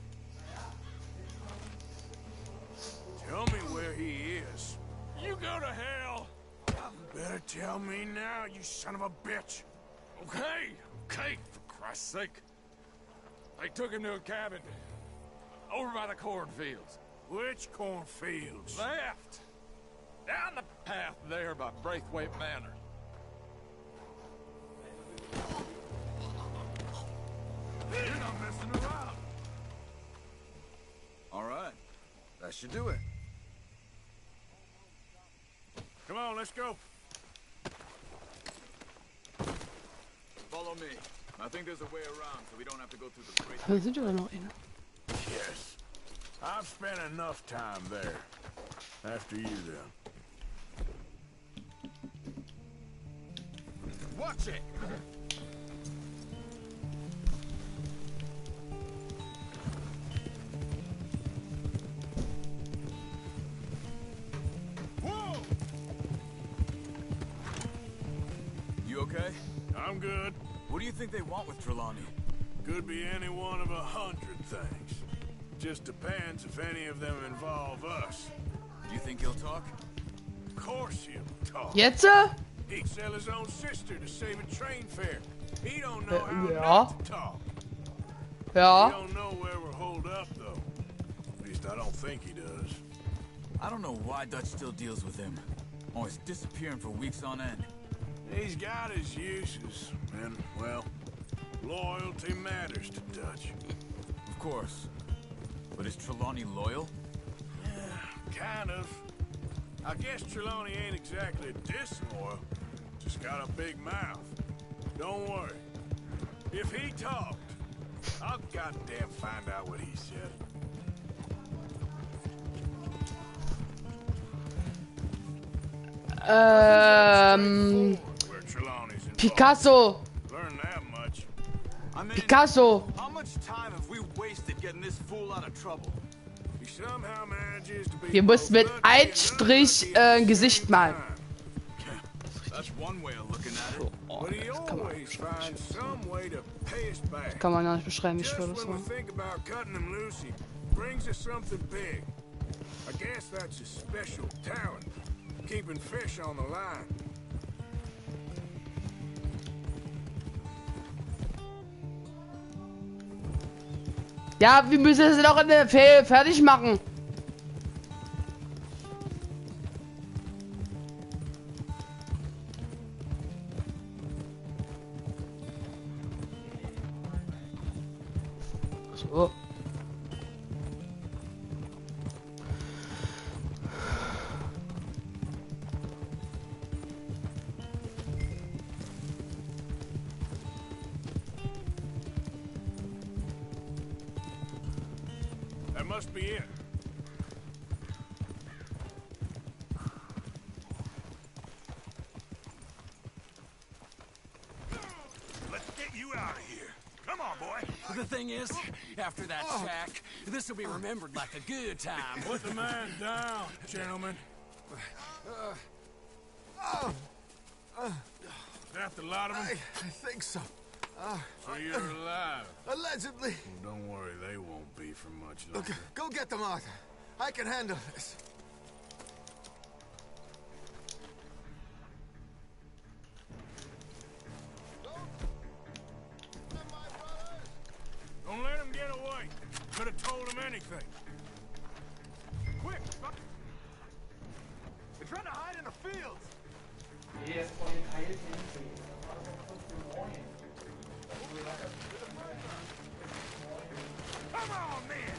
Tell me where he is. You go to hell. You better tell me now, you son of a bitch. Okay, okay, for Christ's sake. They took him to a cabin. Over by the cornfields. Which cornfields? Left. Down the path there by Braithwaite Manor. You're not messing around. All right. That should do it. Come on, let's go. Follow me. I think there's a way around so we don't have to go through the great... Da sind ja noch eine. Yes. I've spent enough time there. After you, then. Watch it! Whoa! You okay? I'm good. What do you think they want with Trelawney? Could be any one of 100 things. Just depends if any of them involve us. You think he'll talk? Of course he'll talk. Jetzt? He'd sell his own sister to save a train fare. He don't know how Ja. not to talk. Ja. He don't know where we're holed up, though. At least I don't think he does. I don't know why Dutch still deals with him. Always disappearing for weeks on end. He's got his uses, and, well, loyalty matters to Dutch. Of course. But is Trelawney loyal? Yeah, kind of. I guess Trelawney ain't exactly disloyal. Just got a big mouth. Don't worry. If he talked, I'll goddamn find out what he said. Where Trelawney's involved. Picasso. Learn that much. I mean, Picasso. how much time have we wasted getting this fool out of trouble? He somehow manages to be Wir mussten mit einem Strich Gesicht malen. That's one way of looking at it. But he always finds some way to pay us back. Kann man gar nicht beschreiben, wie Just schwer das when we war. think about cutting him loose, he brings us something big. I guess that's his special talent, keeping fish on the line. Ja, wir müssen es noch in der fertig machen. So. That must be it. Let's get you out of here. Come on, boy. The thing is, after that shack, this will be remembered like a good time. Put the man down, gentlemen. Is that the lot of them? I think so. So you're alive. Allegedly. Well, don't worry, they won't be for much longer. Okay, go get them, Arthur. I can handle this. Don't let him get away. Could have told him anything. Quick! They're trying to hide in the fields! Come on, man!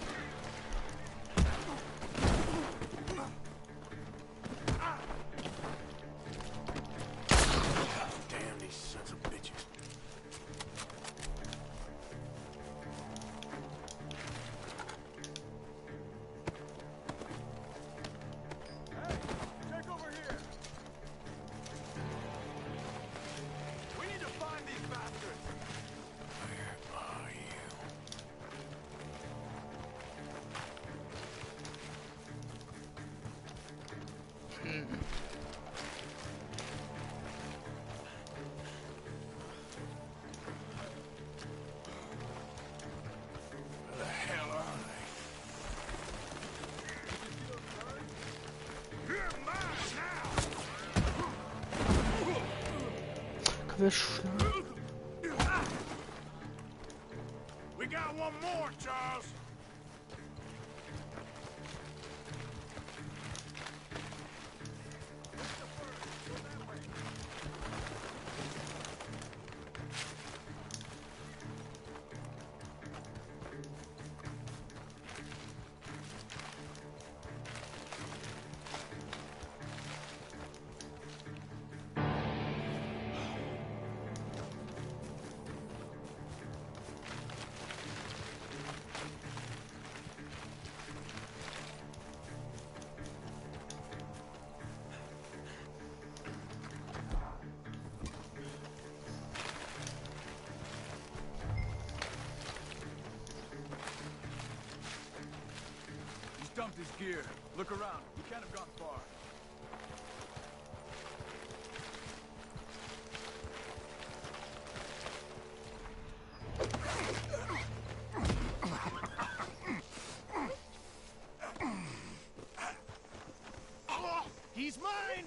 Damn these sons of bitches. Hey, check over here! We need to find these bastards! Where are you? Where the hell are they? You're mine now! Können wir schnell. We got one more, Charles. his gear. Look around. He can't have gone far. He's mine!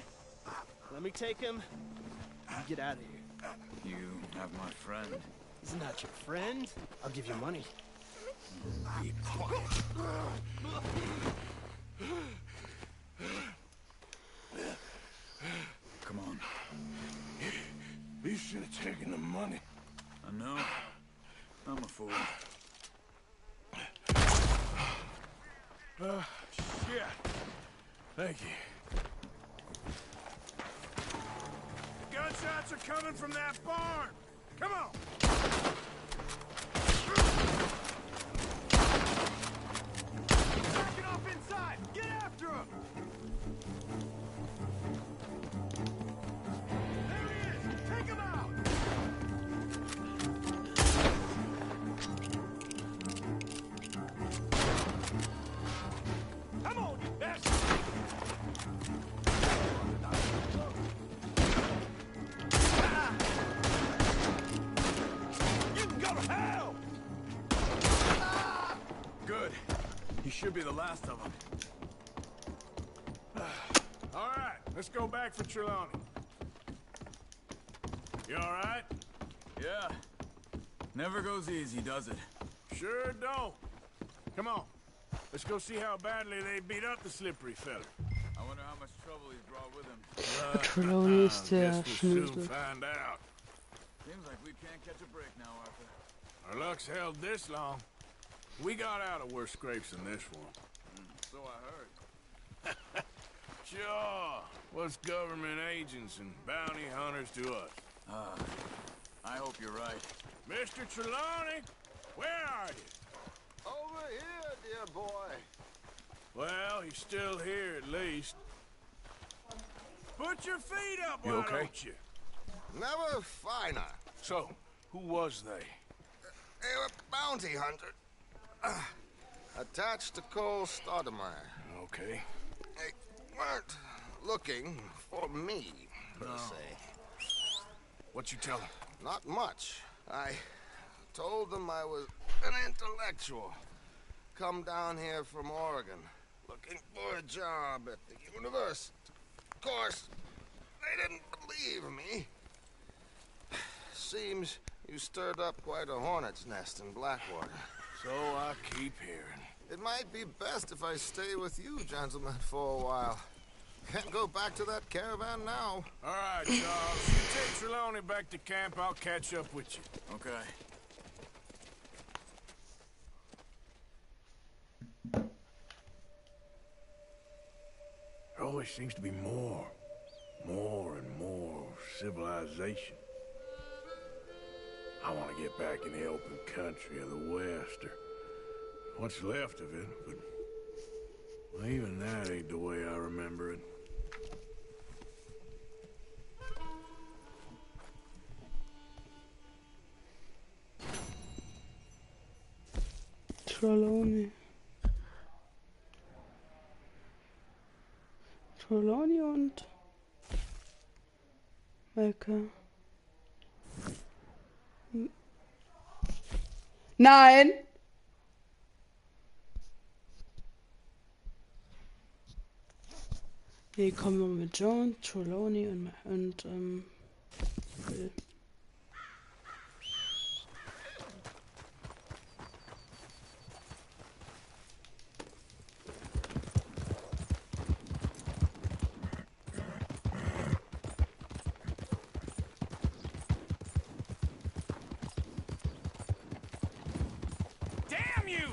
Let me take him. You get out of here. You have my friend. He's not your friend. I'll give you money. Be quiet. Come on. You should have taken the money. I know. I'm a fool. Shit. Thank you. Gunshots are coming from that barn. Come on. Backing off inside. Get after him. There he is. Take him out. Come on, you bastard. You can go to hell. Good. He should be the last of them. All right, let's go back for Trelawney. You all right? Yeah. Never goes easy, does it? Sure don't. Come on. Let's go see how badly they beat up the slippery fella. I wonder how much trouble he's brought with him. Trelawney ist der Guess we'll soon Schnösel. find out. Seems like we can't catch a break now, Arthur. Our luck's held this long. We got out of worse scrapes than this one. So I heard. Sure. What's government agents and bounty hunters to us? I hope you're right. Mr. Trelawney, where are you? Over here, dear boy. Well, he's still here at least. Put your feet up, You why okay? don't you? Never finer. So, who was they? They were bounty hunter. Attached to Cole Stoudemire. Okay. They weren't looking for me, per se. What you tell them? Not much. I told them I was an intellectual. Come down here from Oregon, looking for a job at the university. Of course, they didn't believe me. Seems you stirred up quite a hornet's nest in Blackwater. So I keep hearing. It might be best if I stay with you, gentlemen, for a while. Can't go back to that caravan now. All right, Charles. You take Trelawney back to camp. I'll catch up with you. Okay. There always seems to be more and more civilization. I want to get back in the open country of the West, or what's left of it, but well, even that ain't the way I remember it. Trelawney. Trelawney und Melke. Nein! Hier kommen wir mit John, Trelawney und Will. Damn you!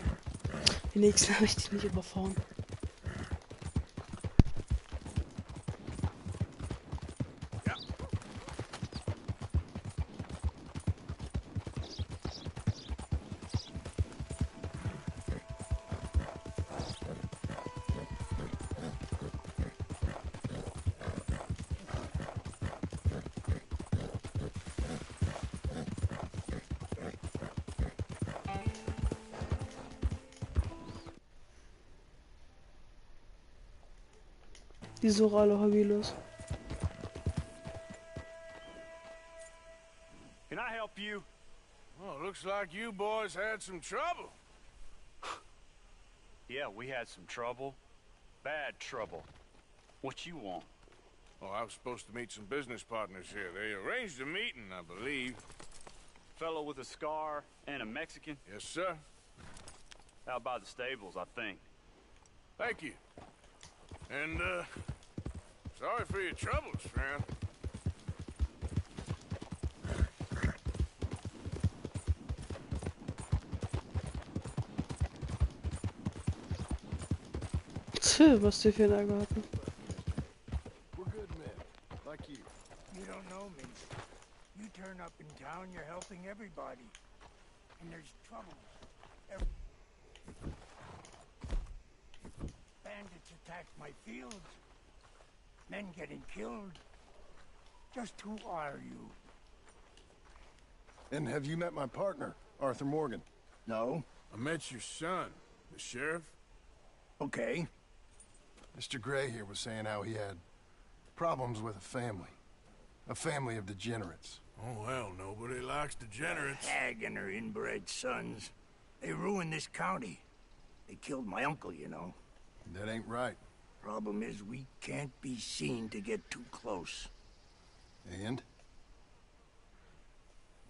Die nächsten habe ich dich nicht überfahren. Die sind auch alle hobbylos. Can I help you? Well, looks like you boys had some trouble. Yeah, we had some trouble. Bad trouble. What you want? Oh, I was supposed to meet some business partners here. They arranged a meeting, I believe. Fellow with a scar and a Mexican? Yes, sir. Out by the stables, I think. Thank you. And, sorry for your troubles, friend. Was die für ein Ärger hatten. We're good men, like you. You don't know me. You turn up in town, you're helping everybody. And there's trouble. Bandits attack my fields. Men getting killed. Just who are you? And have you met my partner, Arthur Morgan? No. I met your son, the sheriff. Okay. Mr. Gray here was saying how he had problems with a family of degenerates. Oh, well, nobody likes degenerates. Hag and her inbred sons. They ruined this county. They killed my uncle, you know. That ain't right. Problem is, we can't be seen to get too close. And?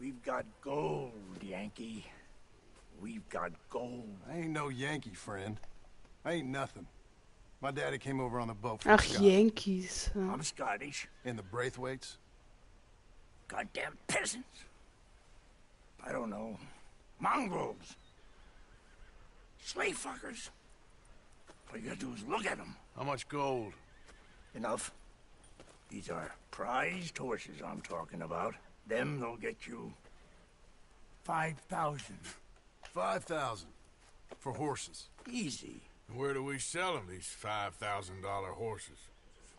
We've got gold, Yankee. We've got gold. I ain't no Yankee, friend. I ain't nothing. My daddy came over on the boat from Ach, Scotland. Yankees. Ja. I'm Scottish. And the Braithwaites? Goddamn peasants. I don't know. Mongrels. Slave fuckers. All you gotta do is look at them. How much gold? Enough. These are prized horses I'm talking about. Them, they'll get you 5,000. 5,000 for horses. Easy. And where do we sell them, these $5,000 horses?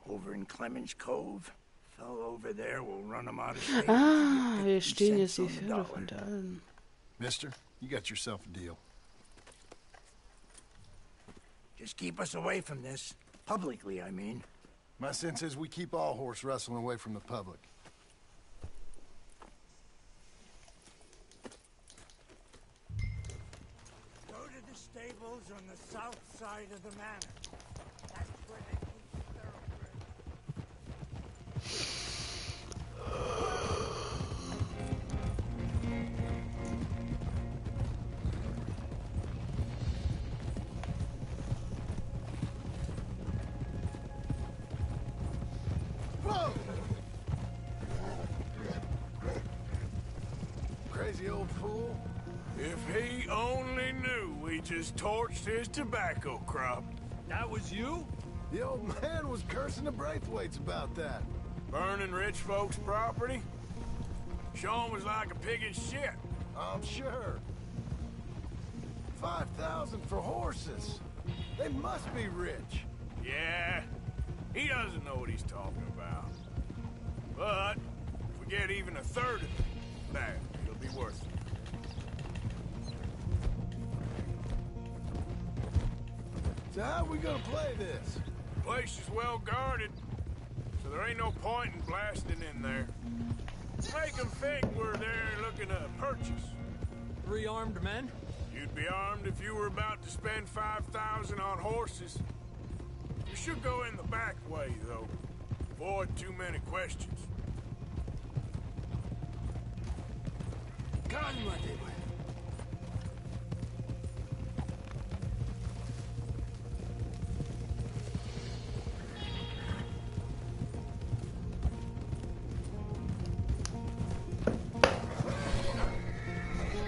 Over in Clemens Cove. Fellow over there will run them out of state. Ah, hier stehen jetzt die Pferde von der Alten. Mister, you got yourself a deal. Just keep us away from this. Publicly, I mean. My sense is we keep all horse wrestling away from the public. Go to the stables on the south side of the manor. That's where they keep the thoroughbreds. Whoa! Crazy old fool. If he only knew we just torched his tobacco crop. That was you? The old man was cursing the Braithwaites about that. Burning rich folks' property? Sean was like a pig in shit. I'm sure. 5,000 for horses. They must be rich. Yeah, he doesn't know what he's talking about. But if we get even a third of it back, it'll be worth it. So how we gonna play this? The place is well guarded, so there ain't no point in blasting in there. Make them think we're there looking to purchase. 3 armed men? You'd be armed if you were about to spend 5,000 on horses. You should go in the back way, though. Avoid too many questions. Cálmate.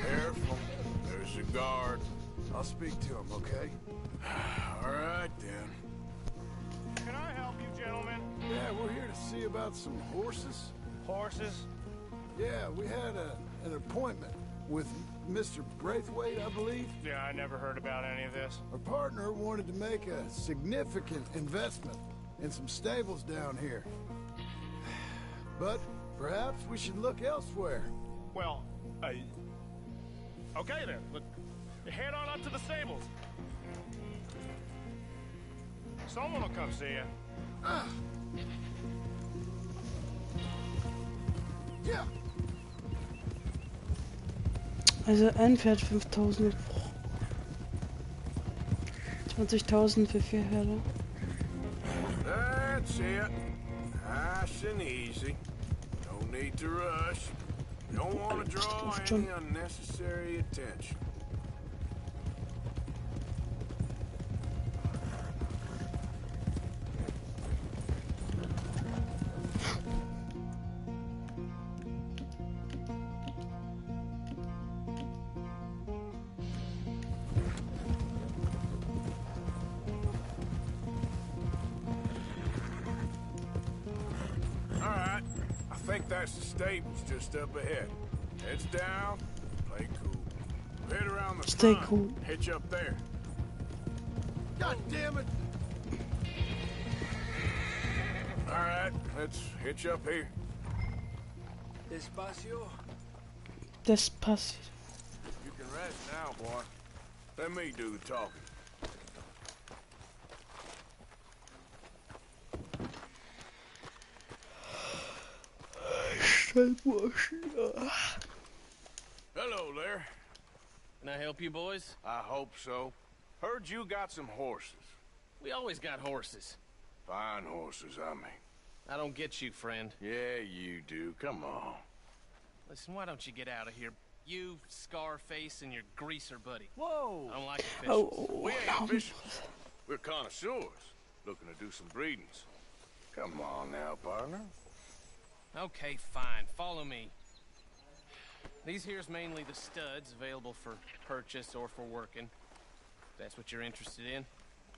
Careful. There's a guard. I'll speak to him, okay? All right, then. Can I help you, gentlemen? Yeah, we're here to see about some horses. Horses? Yeah, we had an appointment with Mr. Braithwaite, I believe. Yeah, I never heard about any of this. Our partner wanted to make a significant investment in some stables down here. But perhaps we should look elsewhere. Well, okay then. Head on up to the stables. Someone will come see you. Also ein Pferd 5000. 20.000 für 4 Pferde. That's it. Nice and easy. No need to rush. Don't want to draw any unnecessary attention. I think that's the stables just up ahead. Heads down, play cool. Head around the Stay front, cool. hitch up there. God damn it! Alright, let's hitch up here. Despacio. Despacio. You can rest now, boy. Let me do the talking. Hello there. Can I help you, boys? I hope so. Heard you got some horses. We always got horses. Fine horses, I mean. I don't get you, friend. Yeah, you do. Come on. Listen, why don't you get out of here? You, Scarface, and your greaser buddy. Whoa! I don't like officials. We ain't officials. We're connoisseurs, looking to do some breedings. Come on now, partner. Okay, fine. Follow me. These here's mainly the studs available for purchase or for working. If that's what you're interested in.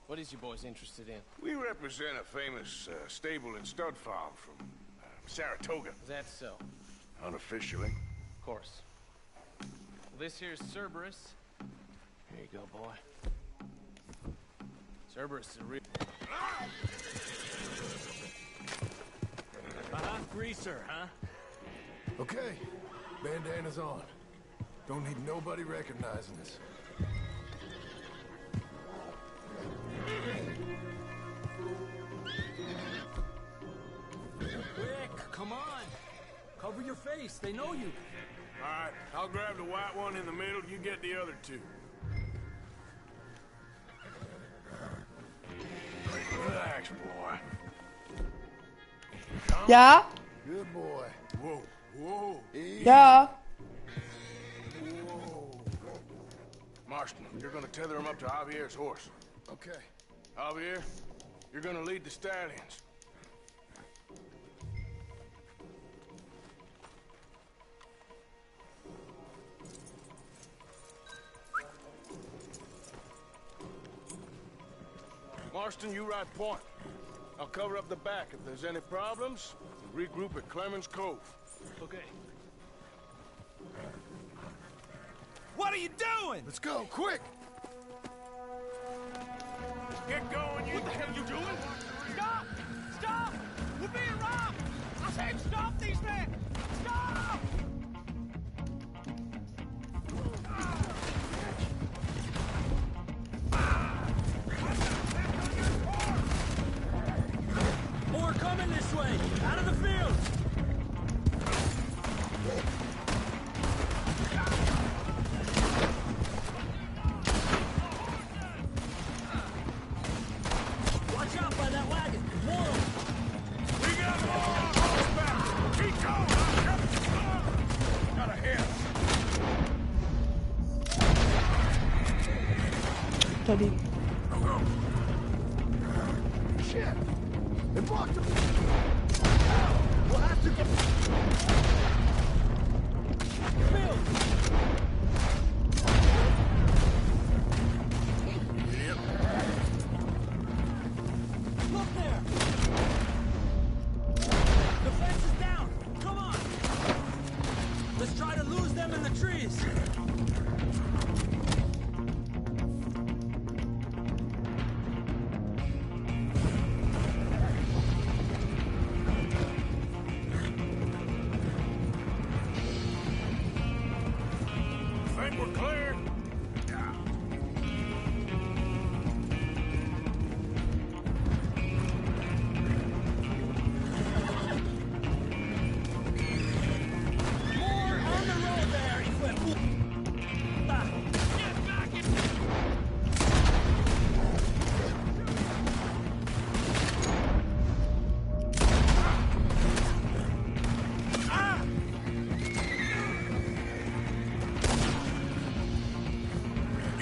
What is you boys interested in? We represent a famous stable and stud farm from Saratoga. Is that so? Unofficially. Of course. Well, this here's Cerberus. Here you go, boy. Cerberus is a real... Greaser, huh? Okay. Bandana's on. Don't need nobody recognizing us. Quick, come on. Cover your face. They know you. All right, I'll grab the white one in the middle. You get the other two. Relax, boy. Ja. Good boy. Whoa, whoa. Ja. Whoa. Marston, you're gonna tether him up to Javier's horse. Okay. Javier, you're gonna lead the stallions. Marston, you ride point. I'll cover up the back. If there's any problems, regroup at Clemens Cove. Okay. What are you doing? Let's go, quick! Get going, you... What the hell are you doing? Stop! Stop! We're being robbed! I said stop these men! Stop! More coming this way! Out of the field! Watch out by that wagon! More! We got them all on horseback! Keep going! Got a hit! Daddy. Go, go! Shit! They blocked him! We'll have to get... Field! Yep. Look there! The fence is down! Come on! Let's try to lose them in the trees! Think we're clear?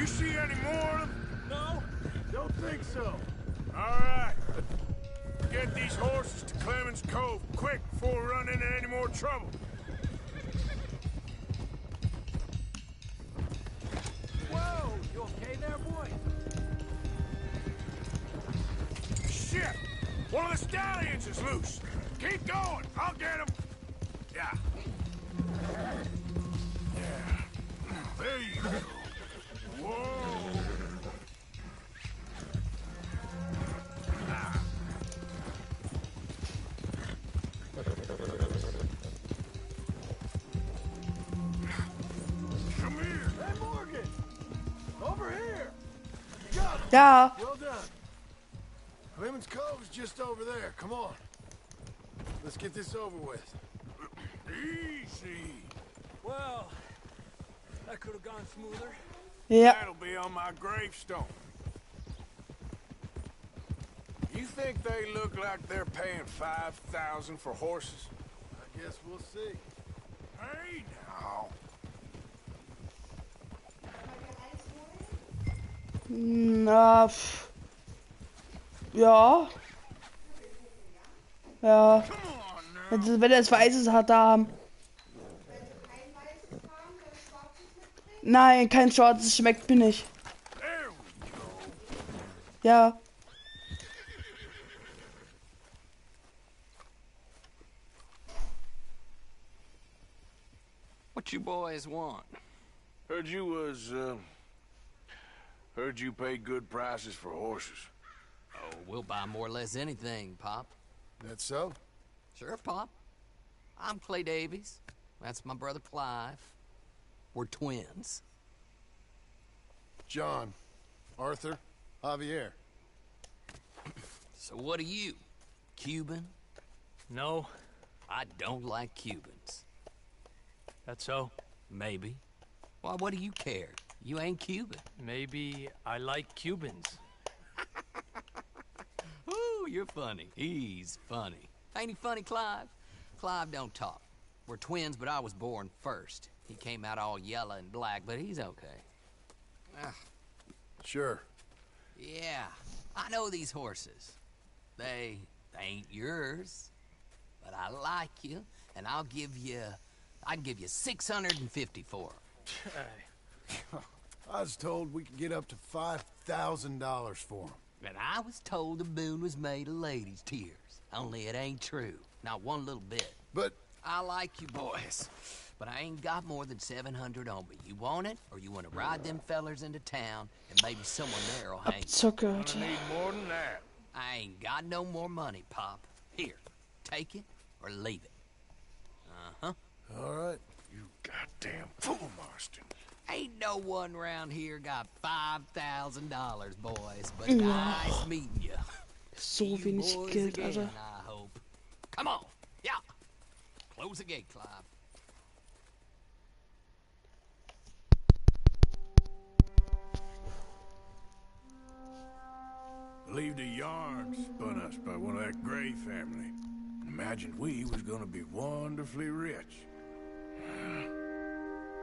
You see any more of them? No, don't think so. All right. Get these horses to Clemens Cove quick before we run into any more trouble. Whoa! You okay there, boy? Shit! One of the stallions is loose. Keep going. I'll get him. Yeah. Yeah. There you go. Whoa. Come here. Hey, Morgan! Over here! Got him. Ja. Well done. Clemens Cove's just over there. Come on. Let's get this over with. Easy. Well, that could have gone smoother. Ja. That'll be on my gravestone. You think they look like they're paying $5,000 for horses? I guess we'll see. Hey, now. Na, ja. Ja. Wenn er es Weißes hat, da haben. Nein, kein Schwarzes schmeckt mir nicht. Ja. What you boys want? Heard you pay good prices for horses. Oh, we'll buy more or less anything, Pop. That so? Sure, Pop. I'm Clay Davies. That's my brother Clive. We're twins. John, Arthur, Javier. So what are you? Cuban? No. I don't like Cubans. That's so? Maybe. Why, what do you care? You ain't Cuban. Maybe I like Cubans. Ooh, you're funny. He's funny. Ain't he funny, Clive? Clive don't talk. We're twins, but I was born first. He came out all yellow and black, but he's okay. Ah. Sure. Yeah, I know these horses. They ain't yours, but I like you, and I can give you 650 for them. I was told we could get up to $5,000 for them. And I was told the moon was made of ladies' tears. Only it ain't true. Not one little bit. But I like you boys, but I ain't got more than 700 on me. You want it, or you want to ride them fellers into town, and maybe someone there will hang you? So good. Gonna need more than that. I ain't got no more money, Pop. Here, take it or leave it. Uh-huh. all right. You goddamn fool, Marston. Ain't no one around here got $5,000, boys, but nice meeting you. So See you wenig boys Geld, again, Alter. I hope. Come on, yeah. Close the gate, Clive. Believed a yarn spun us by one of that Gray family. Imagined we was gonna be wonderfully rich.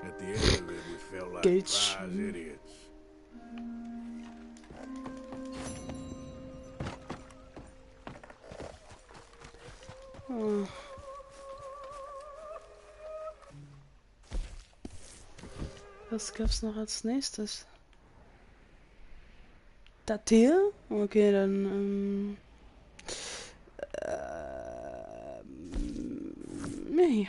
At the end of it, we felt like Gates. prize idiots. Hm. Was gab's noch als nächstes? Das hier? Okay, dann nee.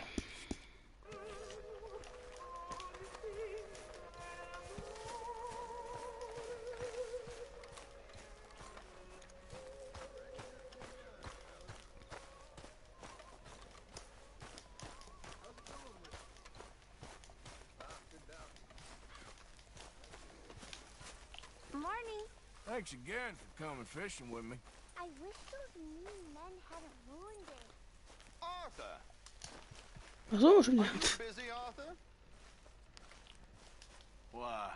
Morning. Thanks again for coming fishing with me. I wish those mean men hadn't ruined it. Arthur! Ach so, schon Are wieder. you busy, Arthur? Why?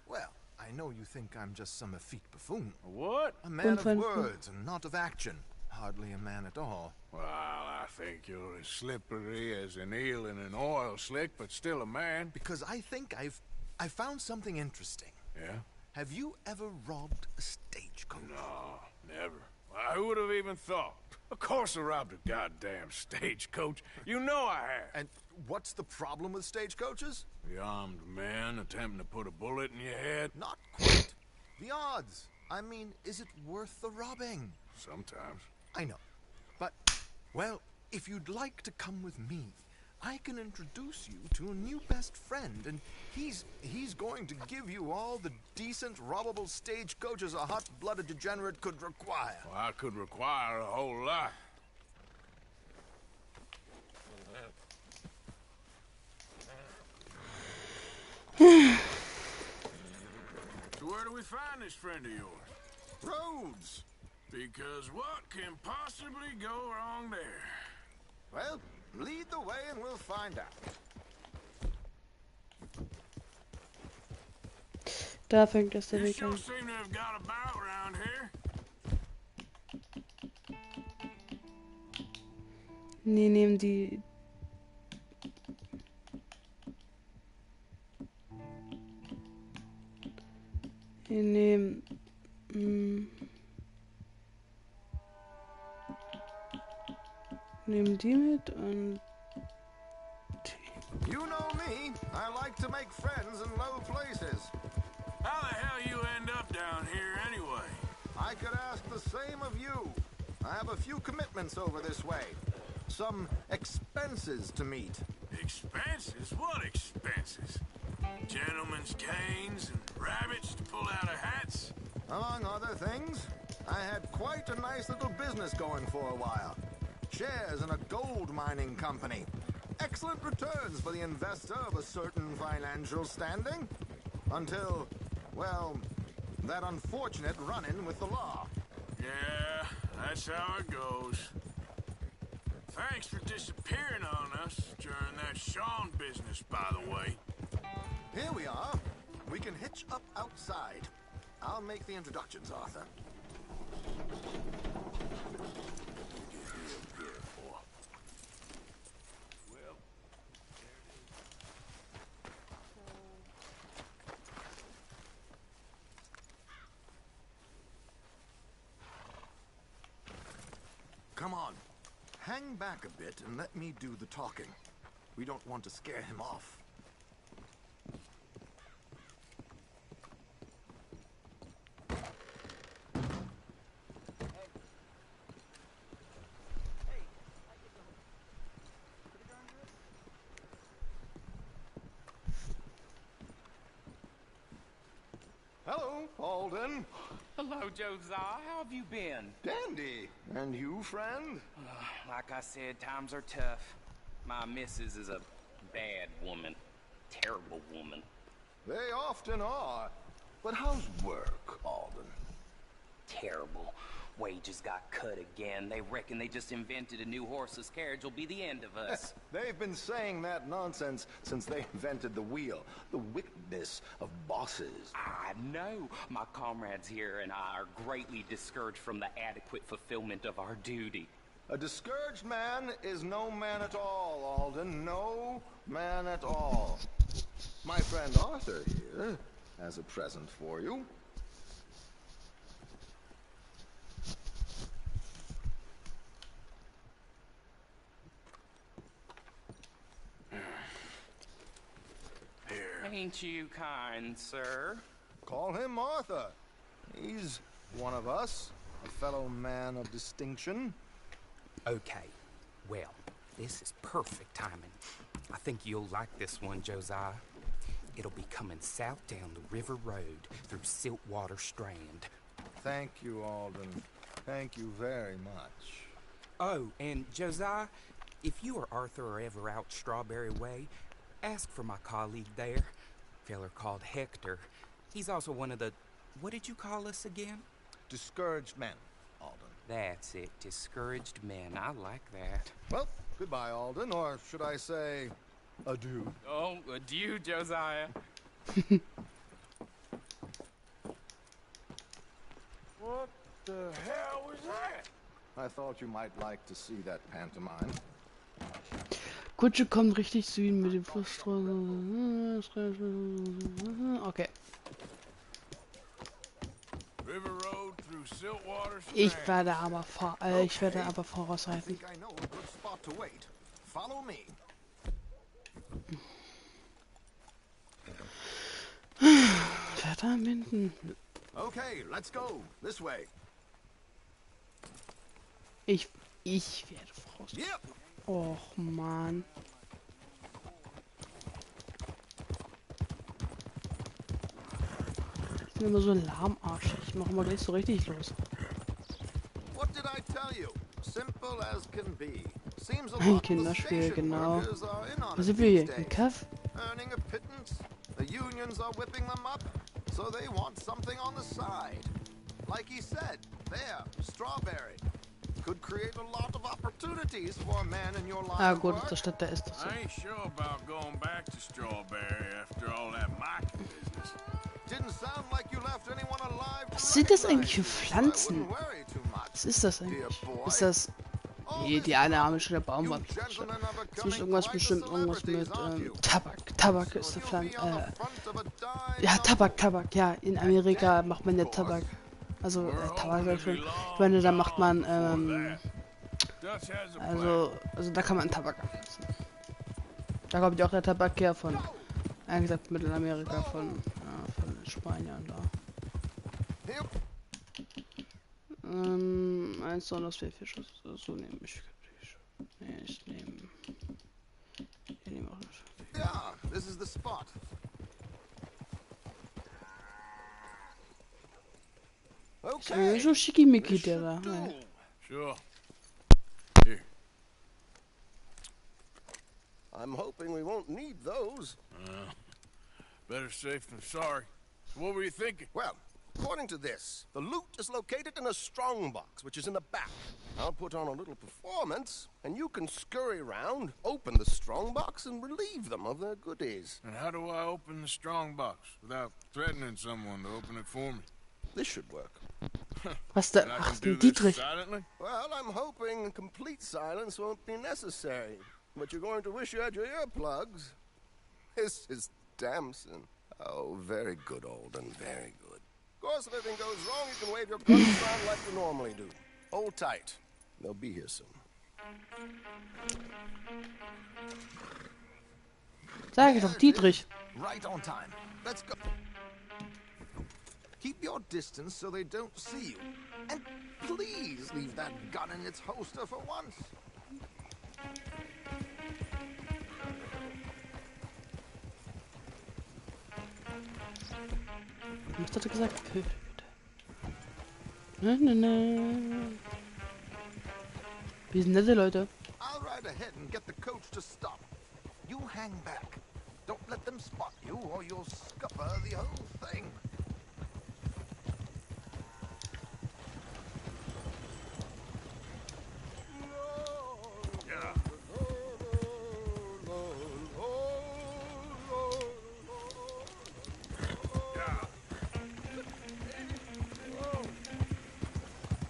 Well, I know you think I'm just some effete buffoon. What? A man of Unfriend- words and not of action. Hardly a man at all. Well, I think you're as slippery as an eel in an oil slick, but still a man. Because I think I've I found something interesting. Yeah? Have you ever robbed a stagecoach? No, never. Why, who would have even thought? Of course I robbed a goddamn stagecoach. You know I have. And what's the problem with stagecoaches? The armed man attempting to put a bullet in your head? Not quite. The odds. I mean, is it worth the robbing? Sometimes. I know. But, well, if you'd like to come with me, I can introduce you to a new best friend, and he's going to give you all the decent, robbable stagecoaches a hot-blooded degenerate could require. Well, I could require a whole lot. So where do we find this friend of yours? Roads. Because what can possibly go wrong there? Well, lead the way and we'll find out. Da fängt das der You Weg sure an. seem to have got about around here. Nee, nehmen die. Wir nehmen. Nehmen die mit und. You know me. I like to make friends in low places. How the hell you end up down here anyway? I could ask the same of you. I have a few commitments over this way. Some expenses to meet. Expenses? What expenses? Gentlemen's canes and rabbits to pull out of hats? Among other things, I had quite a nice little business going for a while. Shares in a gold mining company. Excellent returns for the investor of a certain financial standing. Until, well, that unfortunate run-in with the law. Yeah, that's how it goes. Thanks for disappearing on us during that Sean business, by the way. Here we are. We can hitch up outside. I'll make the introductions, Arthur. Come on. Hang back a bit and let me do the talking. We don't want to scare him off. Hello, Alden. Hello, Josiah. How have you been? Dandy. And you, friend? Like I said, times are tough. My missus is a bad woman. Terrible woman. They often are. But how's work, Alden? Terrible. Wages got cut again. They reckon they just invented a new horseless carriage will be the end of us. They've been saying that nonsense since they invented the wheel. The wickedness of bosses. I know. My comrades here and I are greatly discouraged from the adequate fulfillment of our duty. A discouraged man is no man at all, Alden. No man at all. My friend Arthur here has a present for you. Ain't you kind, sir? Call him Arthur. He's one of us, a fellow man of distinction. Okay, well, this is perfect timing. I think you'll like this one, Josiah. It'll be coming south down the river road through Siltwater Strand. Thank you, Alden. Thank you very much. Oh, and Josiah, if you or Arthur are ever out Strawberry Way, ask for my colleague there. Feller called Hector. He's also one of the... What did you call us again? Discouraged men, Alden. That's it. Discouraged men. I like that. Well, goodbye, Alden. Or should I say, adieu? Oh, adieu, Josiah. What the hell was that? I thought you might like to see that pantomime. Kutsche kommt richtig Süden mit dem Flussstraße. Okay. River road through Siltwater Ich Strand. werde aber vorausreiten. I know a good spot to wait. Follow me. Verdammt hinten. Okay, let's go. This way. Ich werde vorausreiten. Och, Mann. Ich bin immer so ein Lahmarsch. Ich mache immer gleich so richtig los. What did I tell you? Simple as can be. Seems a Ein lot of the Kinderspiel, station genau. workers are in on Was it sind wir hier? these Ein days. Kaff? Earning a pittance. The unions are whipping them up, so they want something on the side. Like he said, there, strawberry. Could create a lot of opportunities for a man in your line Ah, of gut, work. das steht da ist das so. I ain't sure about going back to Strawberry after all that market business. Didn't sound like you left anyone alive. Was sind das eigentlich für Pflanzen? Was ist das eigentlich? Ist das... Nee, die eine arme schon der Baum war. Das muss irgendwas bestimmt irgendwas mit Tabak. Tabak ist eine Pflanze. Ja, Tabak. Ja, in Amerika macht man ja Tabak. Also, Tabak sag ich schon. Ich meine, da macht man, also da kann man Tabak anpflanzen. Da kommt ja auch der Tabak her von, gesagt, Mittelamerika, von den Spaniern da. Eins soll das Fisch. So nehme ich. Nee, ich nehme. Ich nehme auch nicht. Yeah, this is the spot. Okay. So schickimicki der da. Ja. Sure. I'm hoping we won't need those. Better safe than sorry. So what were you thinking? Well, according to this, the loot is located in a strongbox, which is in the back. I'll put on a little performance, and you can scurry around, open the strongbox, and relieve them of their goodies. And how do I open the strong box without threatening someone to open it for me? This should work. Was da? Ach, Dietrich. Well, I'm hoping complete silence won't be necessary. But you're going to wish you had your earplugs. This is Damson. Oh, very good, Alden, very good. Of course, if anything goes wrong, you can wave your guns around like you normally do. Hold tight. They'll be here soon. Sag doch, Dietrich. Right on time. Let's go. Keep your distance so they don't see you. And please leave that gun in its holster for once. Was hat er gesagt? Na. Wir sind nette Leute. I'll ride ahead and get the coach to stop. You hang back. Don't let them spot you or you'll scupper the whole thing.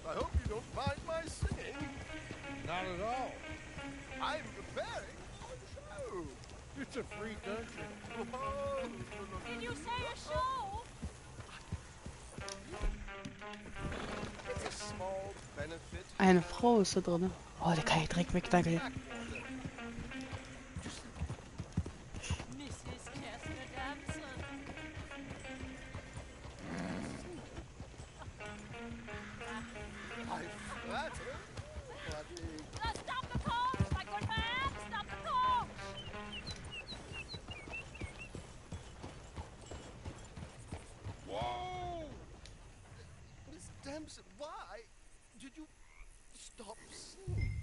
I hope you don't mind my singing. Not at all. I'm preparing for the show. It's a free country. Did you say a show? It's a small benefit. Eine Frau ist da drin. Oh, der kann ich direkt weg, danke. Mrs. Chester Damson. I flatter. Stop the coach, my good man! Stop the coach! Whoa! Miss Damson, why did you stop singing?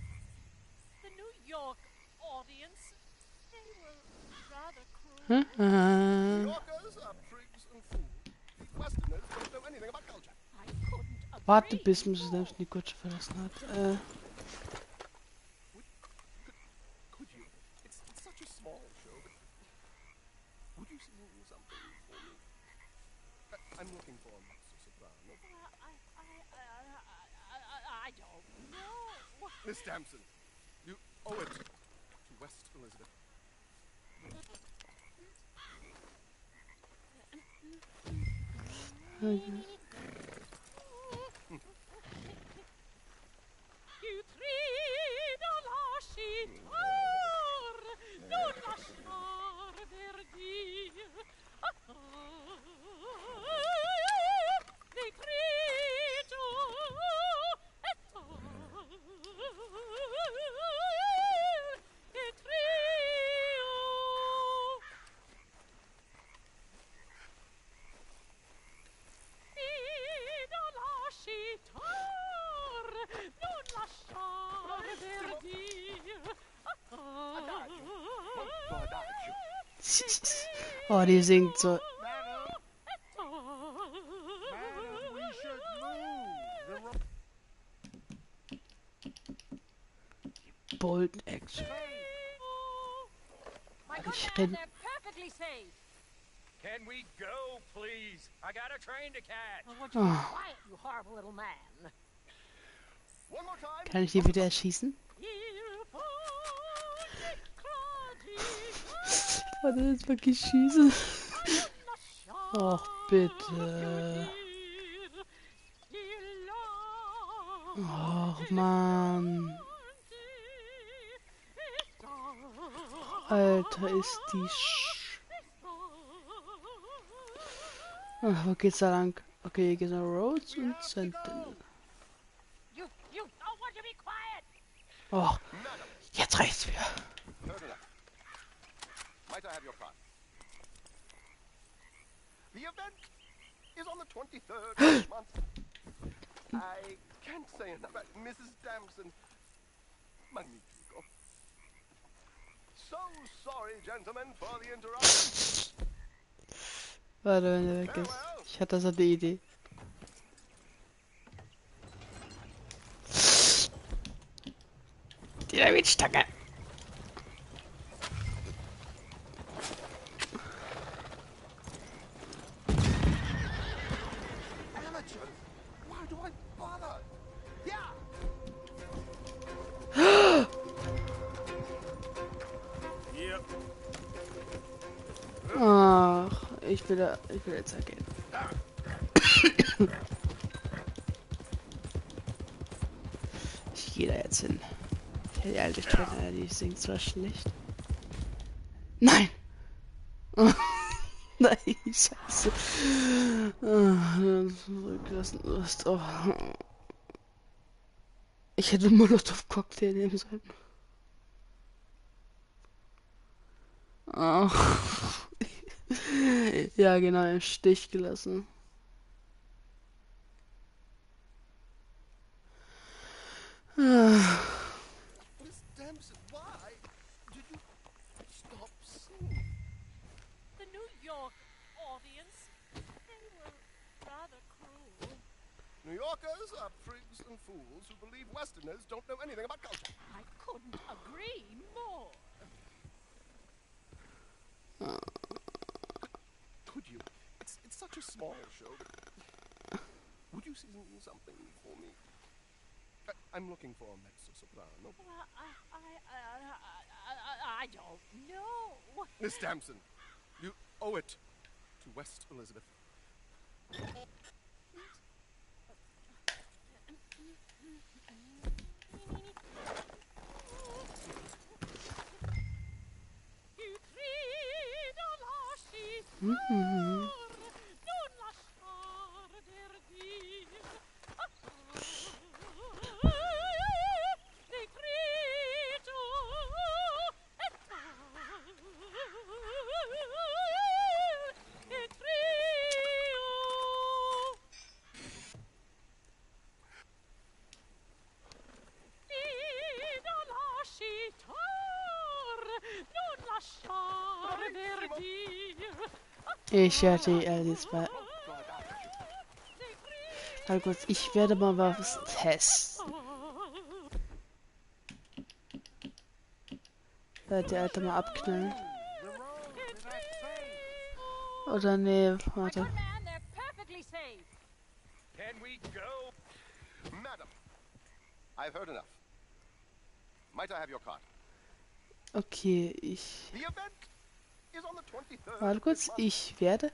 The New York audience, they were rather cruel. New Yorkers are prigs and fools. Westerners don't know anything about culture. Warte, bis Mrs. Damson die Kutsche verlassen hat. Could you? It's such a small show, but would you sing something for me? I'm looking for a mezzo-soprano. I don't know. Miss Damson, you owe it to West Elizabeth. Oh, die singt so. Bold Action. Ich renn. Can we go, please? I got a train to catch. I want you to be quiet, you horrible little man. One more time. Kann ich die wieder erschießen? Warte, jetzt wirklich schießen. Och, bitte. Och, Mann. Alter, ist die Ach, wo geht's da lang? Okay, hier geht's nach Rhodes und Sentinel. Och, jetzt reicht's wieder. Might I have your card? The event is on the 23rd of this month. I can't say enough about Mrs. Damson. Magnifico. So sorry, gentlemen, for the interruption. Warte, wenn er weg ist. Ich hatte so eine Idee. Dynamitstange. Amateurs? Why do I bother? Yeah. Yep. Ach, ich will jetzt ergehen. Ich gehe da jetzt hin. Die alte Strecke, die singt zwar schlecht. Nein! Nein, scheiße. Zurücklassen wirst. Oh. Ich hätte einen Molotow-Cocktail nehmen sollen. Oh. Ja, genau, im Stich gelassen. Miss Damson, why did you stop singing? The New York audience, they were rather cruel. New Yorkers are prigs and fools who believe Westerners don't know anything about culture. I couldn't agree more. Could you? It's such a small show. Would you sing something for me? I'm looking for a mezzo soprano. I don't know. Miss Damson, you owe it to West Elizabeth. Ich hatte diesmal. Also gut, ich werde mal was testen. Die Alte mal abknallen. Oder nee, warte. Can we go? Madam, I've heard enough. Might I have your card? Okay, ich. The event is on the 23rd. Warte kurz, ich werde,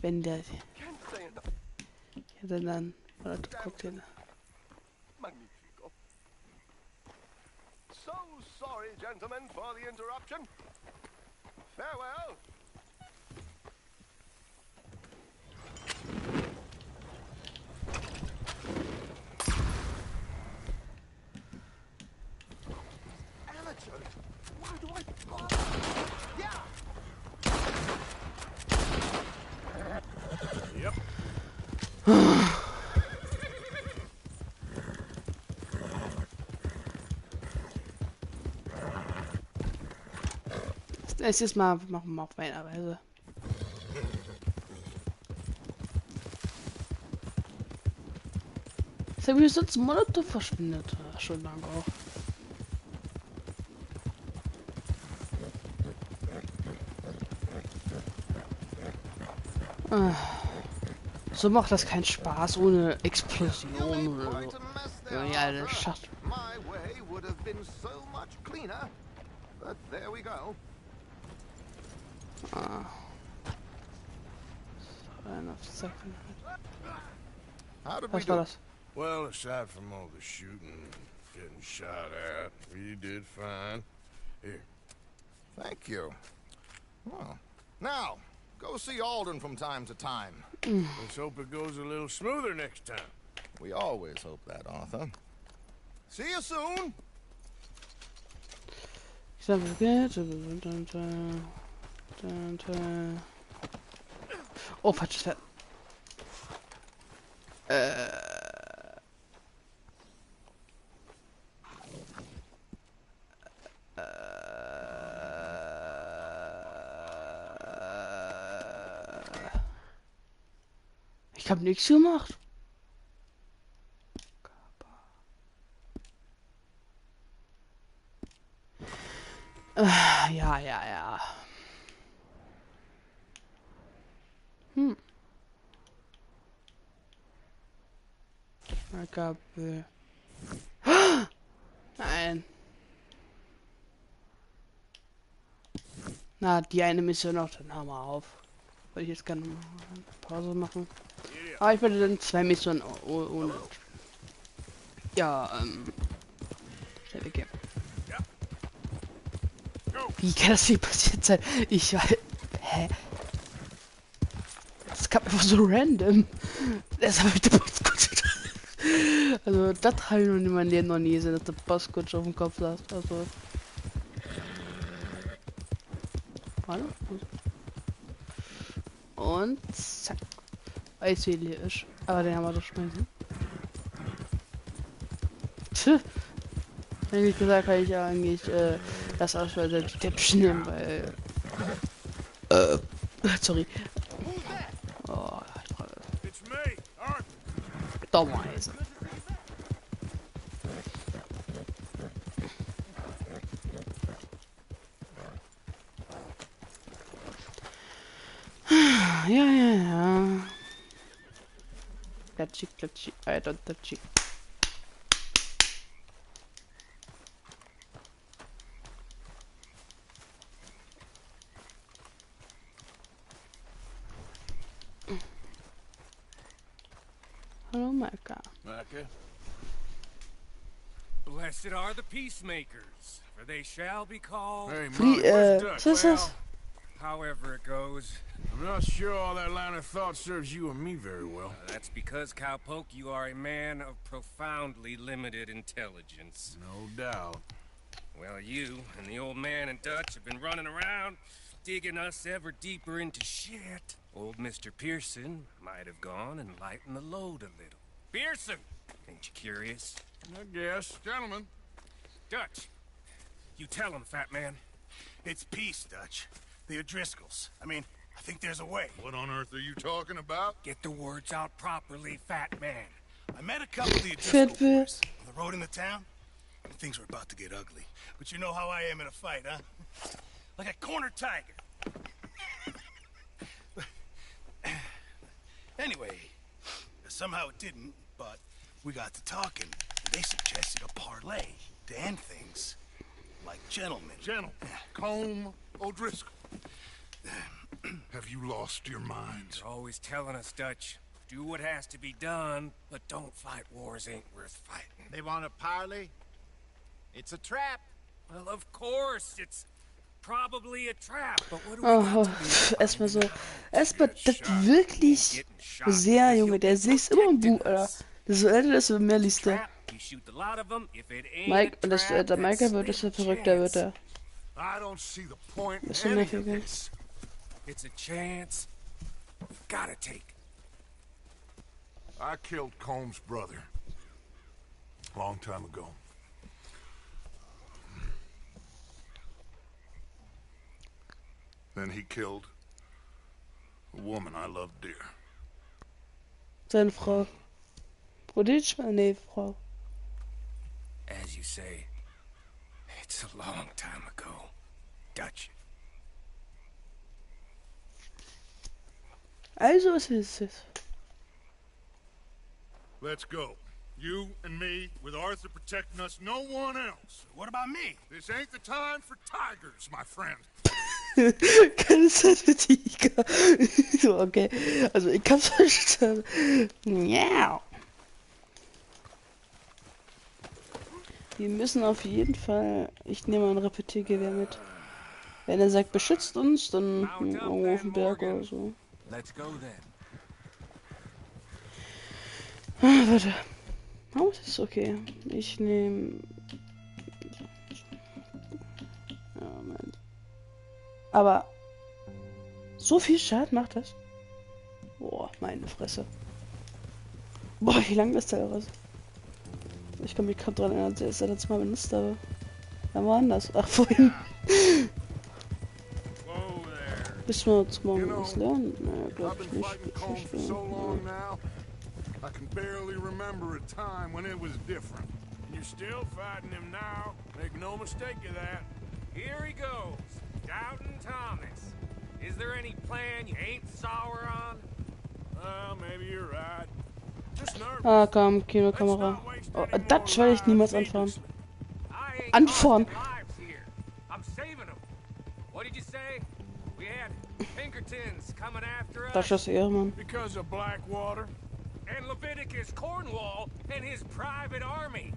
wenn der. Can't say enough. hätte dann Cocktail. Magnifico. So sorry, gentlemen, for the interruption. Farewell. Amateurs. Why do I bother? Yeah. Yep. Nächstes Mal machen wir auf meine Weise. Ich habe wie sonst Molotow verschwindet. Ach, schon lange auch. So macht das keinen Spaß ohne Explosion oder so. Ja, das schafft. My way would have been so much cleaner. But there we go. How did we Was war do? das? Well, aside from all the shooting, getting shot at, we did fine. Here. Thank you. Well, now, go see Alden from time to time. Let's hope it goes a little smoother next time. We always hope that, Arthur. See you soon. Oh, falsches Pferd. Ich habe nichts gemacht. Ja. Nein. Na, die eine Mission noch, dann haben wir auf. Wollte ich jetzt gerne mal eine Pause machen. Aber ich werde dann 2 Missionen ohne. Ja, schnell weggehen. Wie kann das hier passiert sein? Ich war. Hä? Das kam einfach so random. Das habe ich der Postkutsche. Also, das habe ich noch in meinem Leben noch nie gesehen, dass der Postkutsche auf dem Kopf saß. Also. Hallo? Und zack. Weiß wie leer ist. Aber den haben wir doch schmeißen. Eigentlich gesagt habe ich ja eigentlich das Auswahl die Däppchen nehmen, weil. Sorry. Oh, dummerweise. Ja. Klatschi, Alter, Klatschi. Hello, Micah. Micah? Blessed are the peacemakers, for they shall be called. Hey, Free, Mark, where's Dutch? Well, however it goes. I'm not sure all that line of thought serves you and me very well. That's because, Cowpoke, you are a man of profoundly limited intelligence. No doubt. Well, you and the old man and Dutch have been running around, digging us ever deeper into shit. Old Mr. Pearson might have gone and lightened the load a little. Pearson! Ain't you curious? I guess. Gentlemen. Dutch, you tell him, fat man. It's peace, Dutch. The O'Driscolls. I mean, I think there's a way. What on earth are you talking about? Get the words out properly, fat man. I met a couple of the O'Driscoll boys on the road into town, and things were about to get ugly. But you know how I am in a fight, huh? Like a corner tiger. Anyway, somehow it didn't, but we got to talking. They suggested a parlay to end things like gentlemen. Gentlemen. Combe O'Driscoll. Have you lost your minds? You're always telling us, Dutch. Do what has to be done, but don't fight wars ain't worth fighting. They want a parley? It's a trap. Well, of course, it's probably a trap, but what do we Oh, got to do? erstmal so. Erstmal das wirklich sehr, Junge. Der liest immer ein Buch, Alter. Desto älter, desto mehr liest der. You shoot the lot of them. If it ain't Mike, a und desto trap, älter Mike that's wird, desto still a verrückter wird chance. er. I don't see the point in Desto any of nerviger. this. It's a chance. Gotta take. I killed Combs' brother. Long time ago. Then he killed a woman I loved dear. Seine Frau. Oder die nee, Frau. As you say, it's a long time ago. Dutch. Also, was ist es? Let's go. You and me, with Arthur protecting us, no one else. What about me? This ain't the time for tigers, my friend. Keine Zeit für Tiger. So, okay. Also, ich hab's verstanden. Ja. Wir müssen auf jeden Fall. Ich nehme ein Repetiergewehr mit. Wenn er sagt, beschützt uns, dann irgendwo auf dem Berg oder so. Let's go then. Ah, warte. Oh, das ist okay. Ich nehme. Ja, Moment. Aber so viel Schaden macht das? Boah, meine Fresse. Boah, wie lang das Teil ist. Ich kann mich gerade dran erinnern, als ich das letzte Mal benutzt habe. Wann war denn das? Ach, vorhin. Müssen wir uns morgen was lernen? Naja, glaube ich nicht. I can barely remember a time when it was different. You're still fighting him now. Make no mistake of that. Here he goes. Doubting Thomas. Is there any plan you ain't sour on? Well, maybe you're right. Just nervous. Ah, komm, Kinokamera. Oh, das werde ich niemals anfahren. Anfahren! I'm saving them. What did you say? We had Pinkertons coming after us. Das ist Ehrenmann. Because of Blackwater. And Leviticus Cornwall and his private army.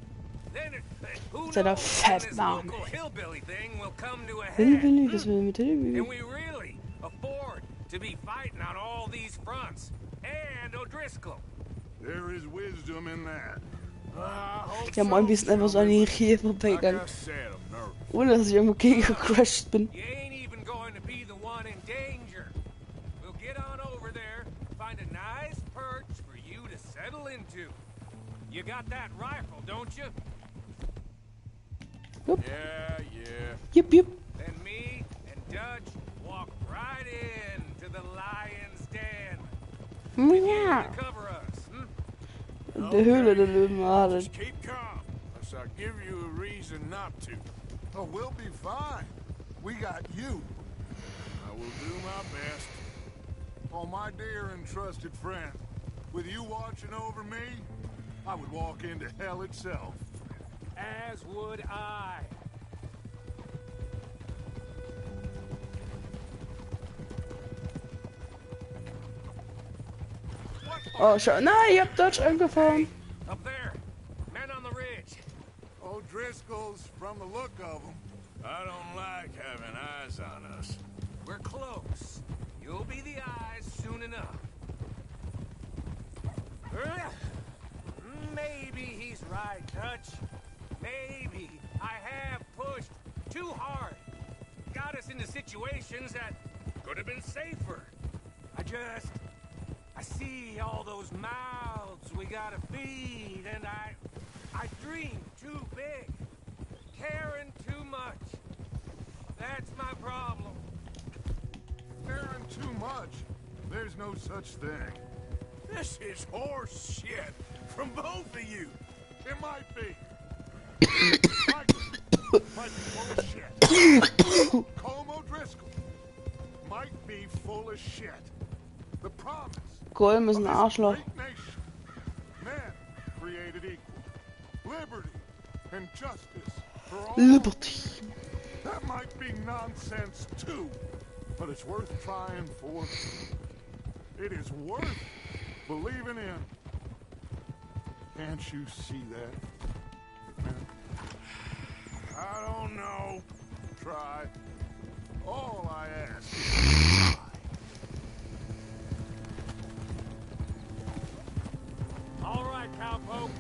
Then who knows Seiner when this Fettnarm. local hillbilly thing will come to a head. Hillbilly? Was will mit Hillbilly? Can we really afford to be fighting on all these fronts? And O'Driscoll. There is wisdom in that. Ja, moin, wir sind einfach so an die Rehe vorbeigegangen. Ohne dass ich irgendwo gegengecrashed bin. You ain't even going to be the one in danger. We'll get on over there, find a nice perch for you to settle into. You got that rifle, don't you? Yep. Yeah. Yep, yep. Then me and Dutch walk right in to the lion's den. Ja. To cover us, Der Höhle der Löwen. Ah, das. Just keep calm, unless I give you a reason not to. Oh, we'll be fine. We got you. I will do my best. Oh, my dear and trusted friend. With you watching over me, I would walk into hell itself. As would I. Oh, schau. Nein, ihr habt Dodge angefahren. Up there, men on the ridge. O'Driscoll's, from the look of them. I don't like having eyes on us. We're close. You'll be the eyes soon enough. Maybe he's right, Dutch. Maybe I have pushed too hard. Got us into situations that could have been safer. I see all those mouths we gotta feed, and I dream too big, caring too much. That's my problem. Caring too much? There's no such thing. This is horse shit from both of you. It might be. might be full of shit. Colm O'Driscoll might be full of shit. The promise. Colm ist ein Arschloch. Men created equal. Liberty and justice for all. Liberty. That might be nonsense too, but it's worth trying for. It is worth believing in. Can't you see that? I don't know. Try. All I ask is try. All right, cowpoke.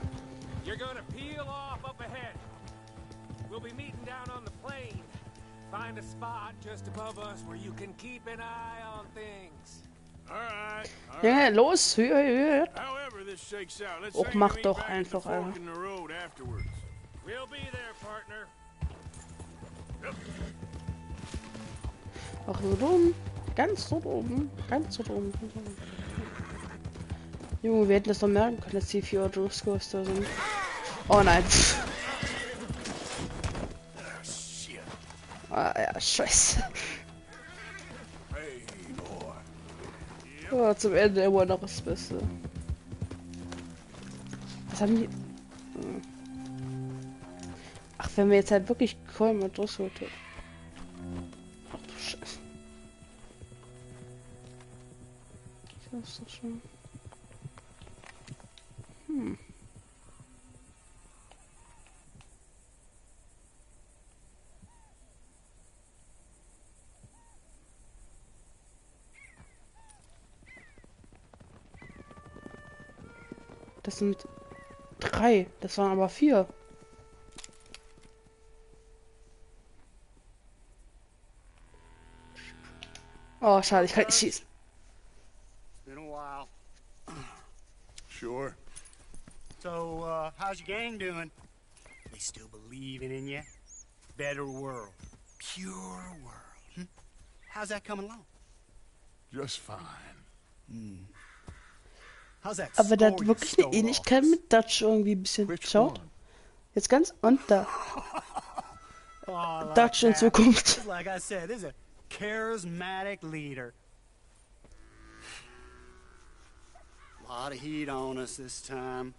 You're gonna peel off up ahead. We'll be meeting down on the plain. Find a spot just above us where you can keep an eye on things. All right. Ja, los, höher. However this shakes out, let's Och, say mach we meet doch back at the einfach, fork Alter. in the road afterwards. We'll be there, partner. Ach, so dumm. Ganz so dumm. Ganz so dumm. Junge, wir hätten das doch merken können, dass die 4 O'Driscolls da sind. Oh nein. Ah ja, scheiße. Ja, zum Ende immer noch das Beste. Was haben die... Ach, wenn wir jetzt halt wirklich Colm und Driscoll töten. Ach du Scheiße. Das ist doch schon... Das sind 3. Das waren aber 4. Oh, schade, ich kann nicht schießen. Been a while. Sure. So, how's your gang doing? They still believing in you? Better world. Pure world. Hm? How's that coming along? Just fine. How's that Aber der hat score you wirklich eine stole Ähnlichkeit mit Dutch irgendwie ein bisschen. Schaut. Jetzt ganz und da. Oh, I like Dutch in that. Zukunft. Just like I said, this is a charismatic leader. Lot of heat on us this time.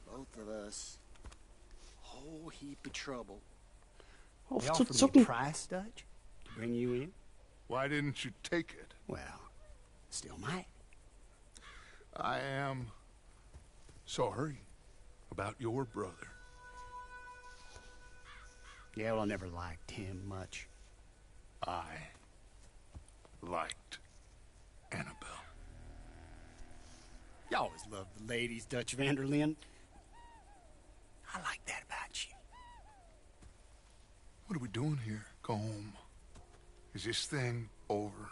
Both of us. Whole heap of trouble. Auf They zu offered me a zucken. price, Dutch, to bring you in. Why didn't you take it? Well, still might. I am sorry about your brother. Yeah, well, I never liked him much. I liked Annabelle. You always loved the ladies, Dutch Vanderlyn. I like that about you. What are we doing here? Go home. Is this thing over?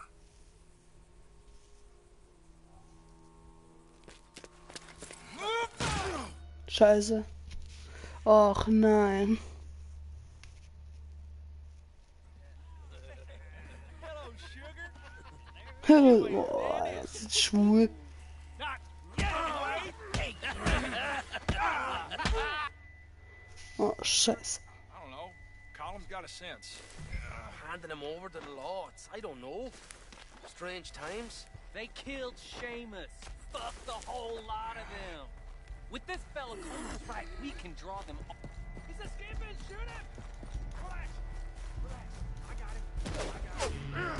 Scheiße. Och nein. Boah, das ist schwul. Oh, scheiße. I don't know. Colum's got a sense. Handing him over to the lords. I don't know. Strange times. They killed Seamus. Fuck the whole lot of them. With this fella Cole's right, we can draw them all. He's escaping! Shoot him! Relax. Relax. I got him.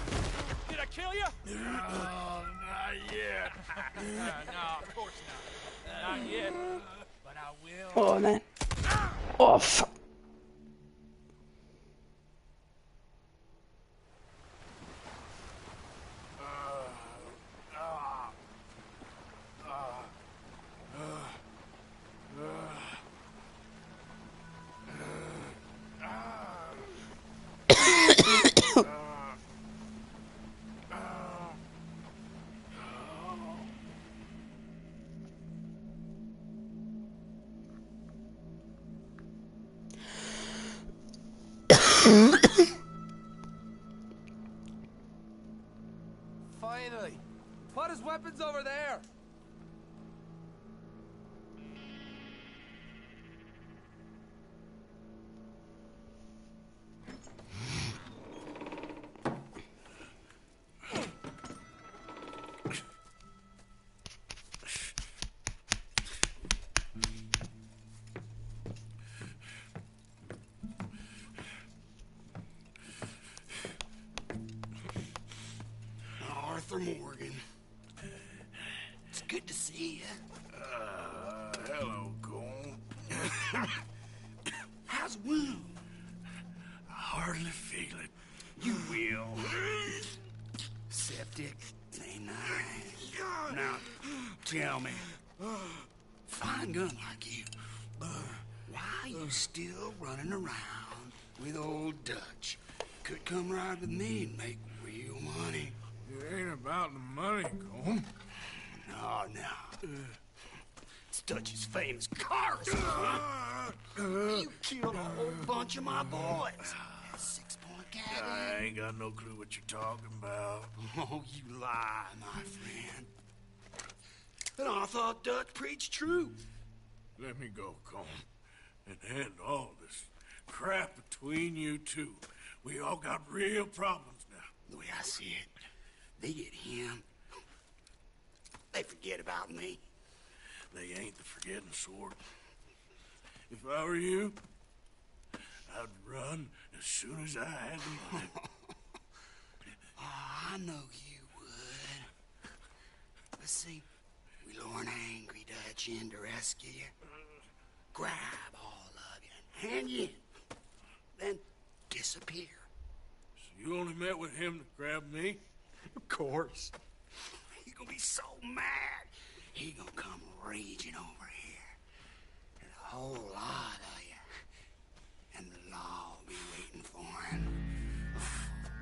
Did I kill you? Oh, not yet. No, of course not. Not yet. But I will. Oh nein. Oh, fuck. Finally! Put his weapons over there! Arthur Morgan. It's Good to see you. Hello, Cole. How's the wound? I hardly feel it. You will. Septic. Ain't nice. Now, tell me. Fine gun like you. Why are you still running around with old Dutch? Could come right with me and make real money. It ain't about the money, Cole. No. It's Dutch's famous car. You killed a whole bunch of my boys. That 6-point cabin. I ain't got no clue what you're talking about. Oh, you lie, my friend. And I thought Dutch preached truth. Let me go, Cole, and end all this crap between you two. We all got real problems now. The way I see it, they get him. They forget about me. They ain't the forgetting sort. If I were you, I'd run as soon as I had the money. I know you would. Let's see. We lure an angry Dutch in to rescue you. Grab all of you and hand you in. Then disappear. So you only met with him to grab me? Of course. He gonna be so mad. He gonna come raging over here. And a whole lot of you. And the law will be waiting for him.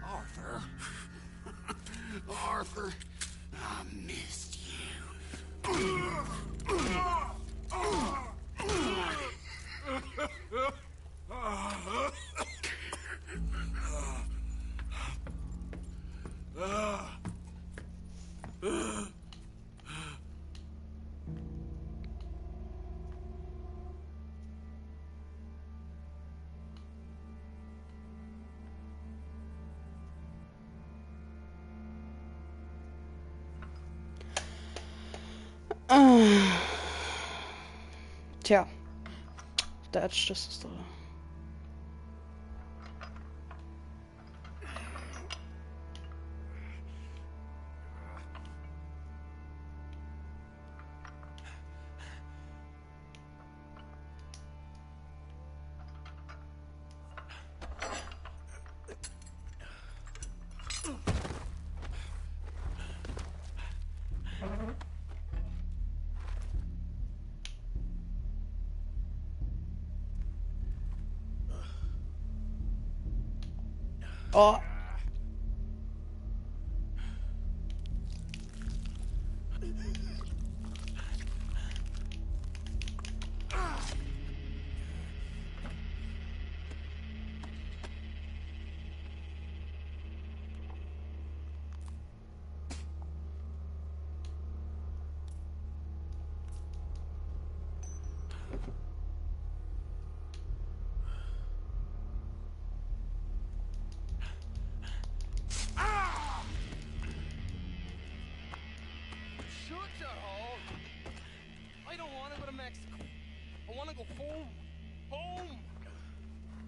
Arthur. Arthur, I missed you. Tja. Dutch, das ist doch... Oh. I don't want to go to Mexico. I want to go home. Home!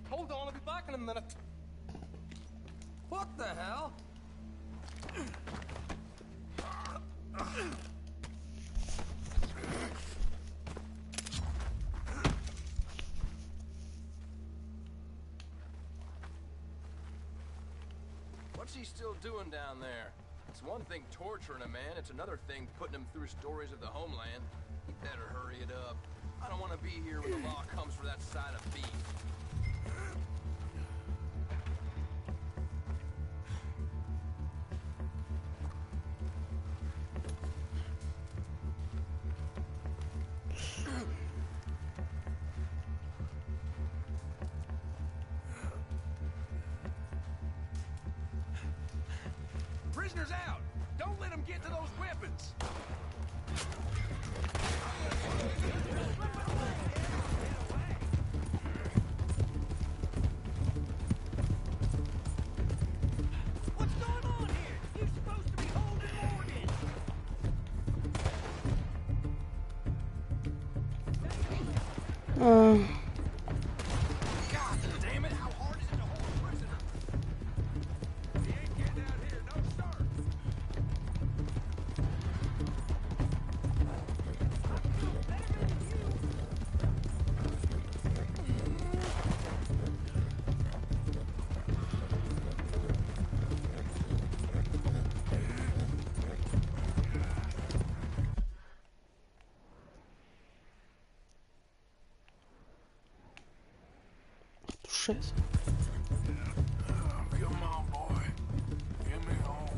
Hold on, I'll be back in a minute. What the hell? What's he still doing down there? It's one thing torturing a man, it's another thing putting him through stories of the homeland. He better hurry it up. I don't want to be here when the law comes for that side of beef. Prisoners out! Don't let them get to those weapons! What's going on here? You're supposed to be holding Morgan. God damn it! How hard is it to hold a prisoner? He ain't getting out here, no sir. Scheiße. Come on, boy. Get me home.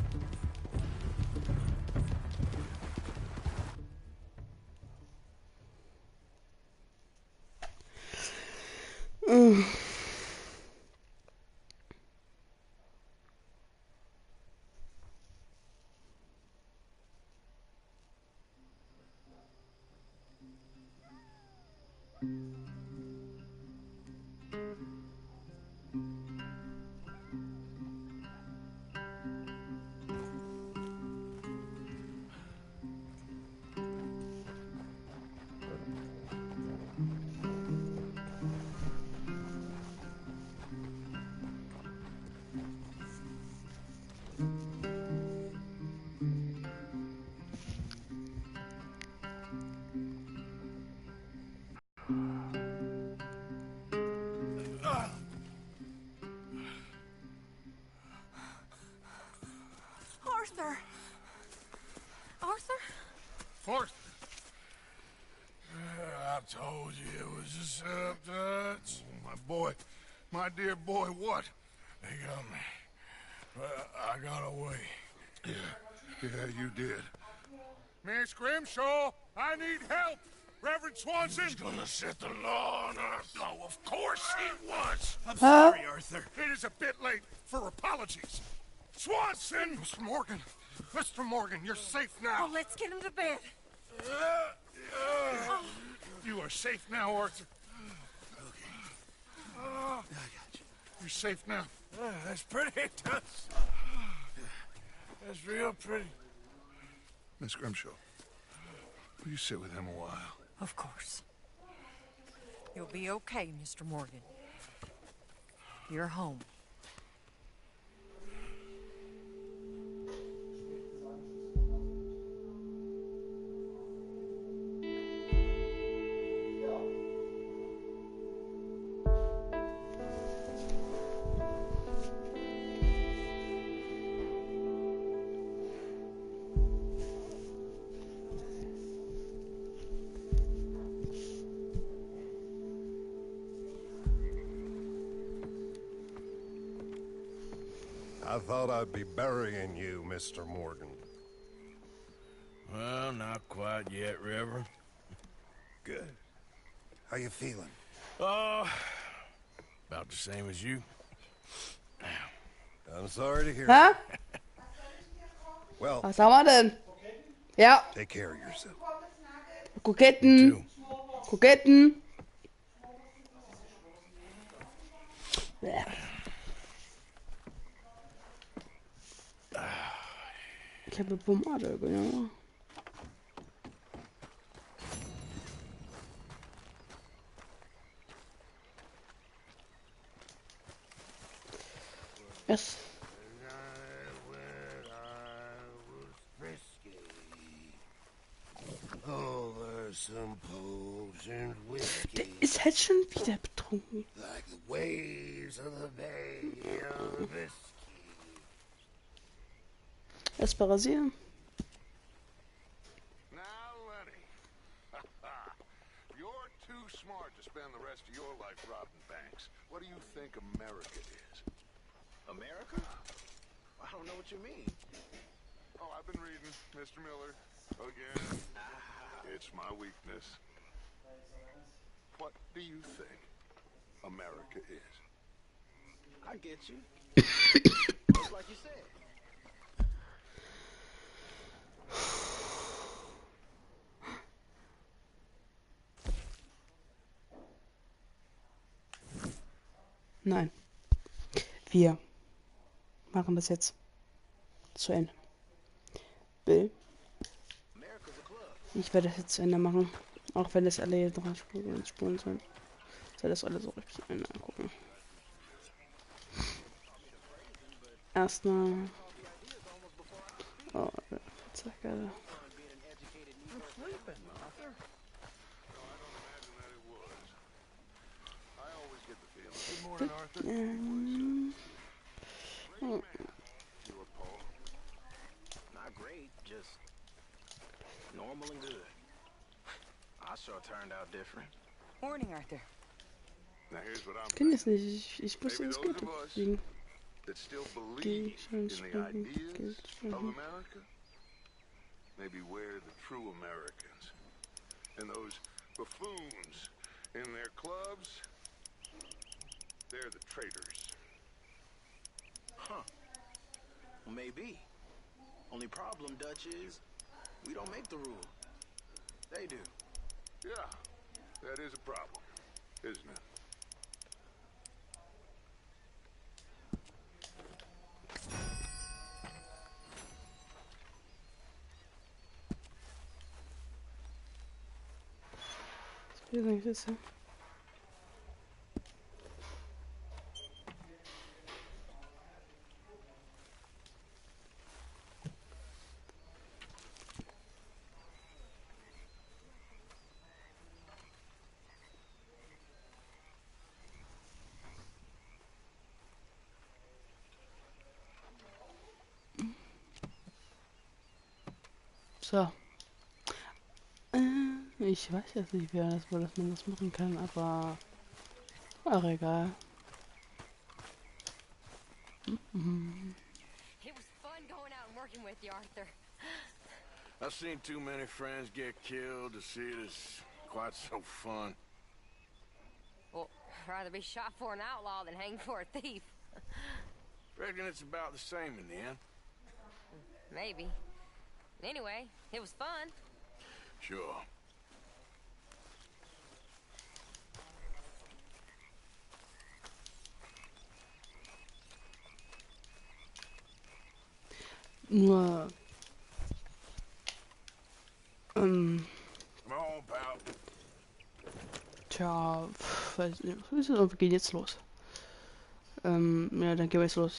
Arthur! Arthur? Forth. I told you it was a setup, Dutch. My boy, my dear boy, what? They got me. I got away. Yeah, you did. Miss Grimshaw, I need help. Reverend Swanson. He's gonna set the law on us. Oh, of course he was. I'm sorry, Arthur. It is a bit late for apologies. Swanson! Mr. Morgan, you're safe now. Oh, let's get him to bed. You are safe now, Arthur. Okay. I got you. You're safe now. That's pretty, Dutch. That's real pretty. Miss Grimshaw, will you sit with him a while? Of course. You'll be okay, Mr. Morgan. You're home. I thought I'd be burying you, Mr. Morgan. Well, not quite yet, Reverend. Good. How you feeling? Oh, about the same as you. I'm sorry to hear Hä? that. Well, Was haben wir denn? Ja. take care of yourself. Kroketten. Kroketten. Ich habe Pomade, genau. Yes. Over some potent whiskey. Der ist halt schon wieder betrunken. Like the waves of the bay of whiskey. Erst rasieren. Now, Lenny. You're too smart to spend the rest of your life robbing banks. What do you think America is? America? I don't know what you mean. Oh, I've been reading, Mr. Miller. Again. It's my weakness. What do you think America is? I get you. Just like you said. Nein. Wir machen das jetzt zu Ende. Bill. Ich werde das jetzt zu Ende machen. Auch wenn das alle 3 Spuren sind. Soll das alles so richtig zu Ende angucken. Erstmal. Oh, zack, Alter. Good morning, Arthur. Not great, just normal and good. I sure turned out different. Morning, Arthur. Now here's what I'm Ich kenne das nicht. Ich wusste, es geht. Deswegen. that still believe in the ideas of America, maybe we're the true Americans. And those buffoons in their clubs, they're the traitors. Huh. Well, maybe. Only problem, Dutch, is we don't make the rules. They do. Yeah, that is a problem, isn't it? Wie soll ich das sagen? So. Ich weiß jetzt nicht, wer das wohl, dass man das machen kann, aber auch egal. It was fun going out and working with you, Arthur. I've seen too many friends get killed to see it as quite so fun. Well, rather be shot for an outlaw than hanged for a thief. Reckon it's about the same in the end. Maybe. Anyway, it was fun. Sure. Nur, Come on, pal. tja, weiß nicht, was ist denn, wir gehen jetzt los. Ja, dann gehen wir jetzt los.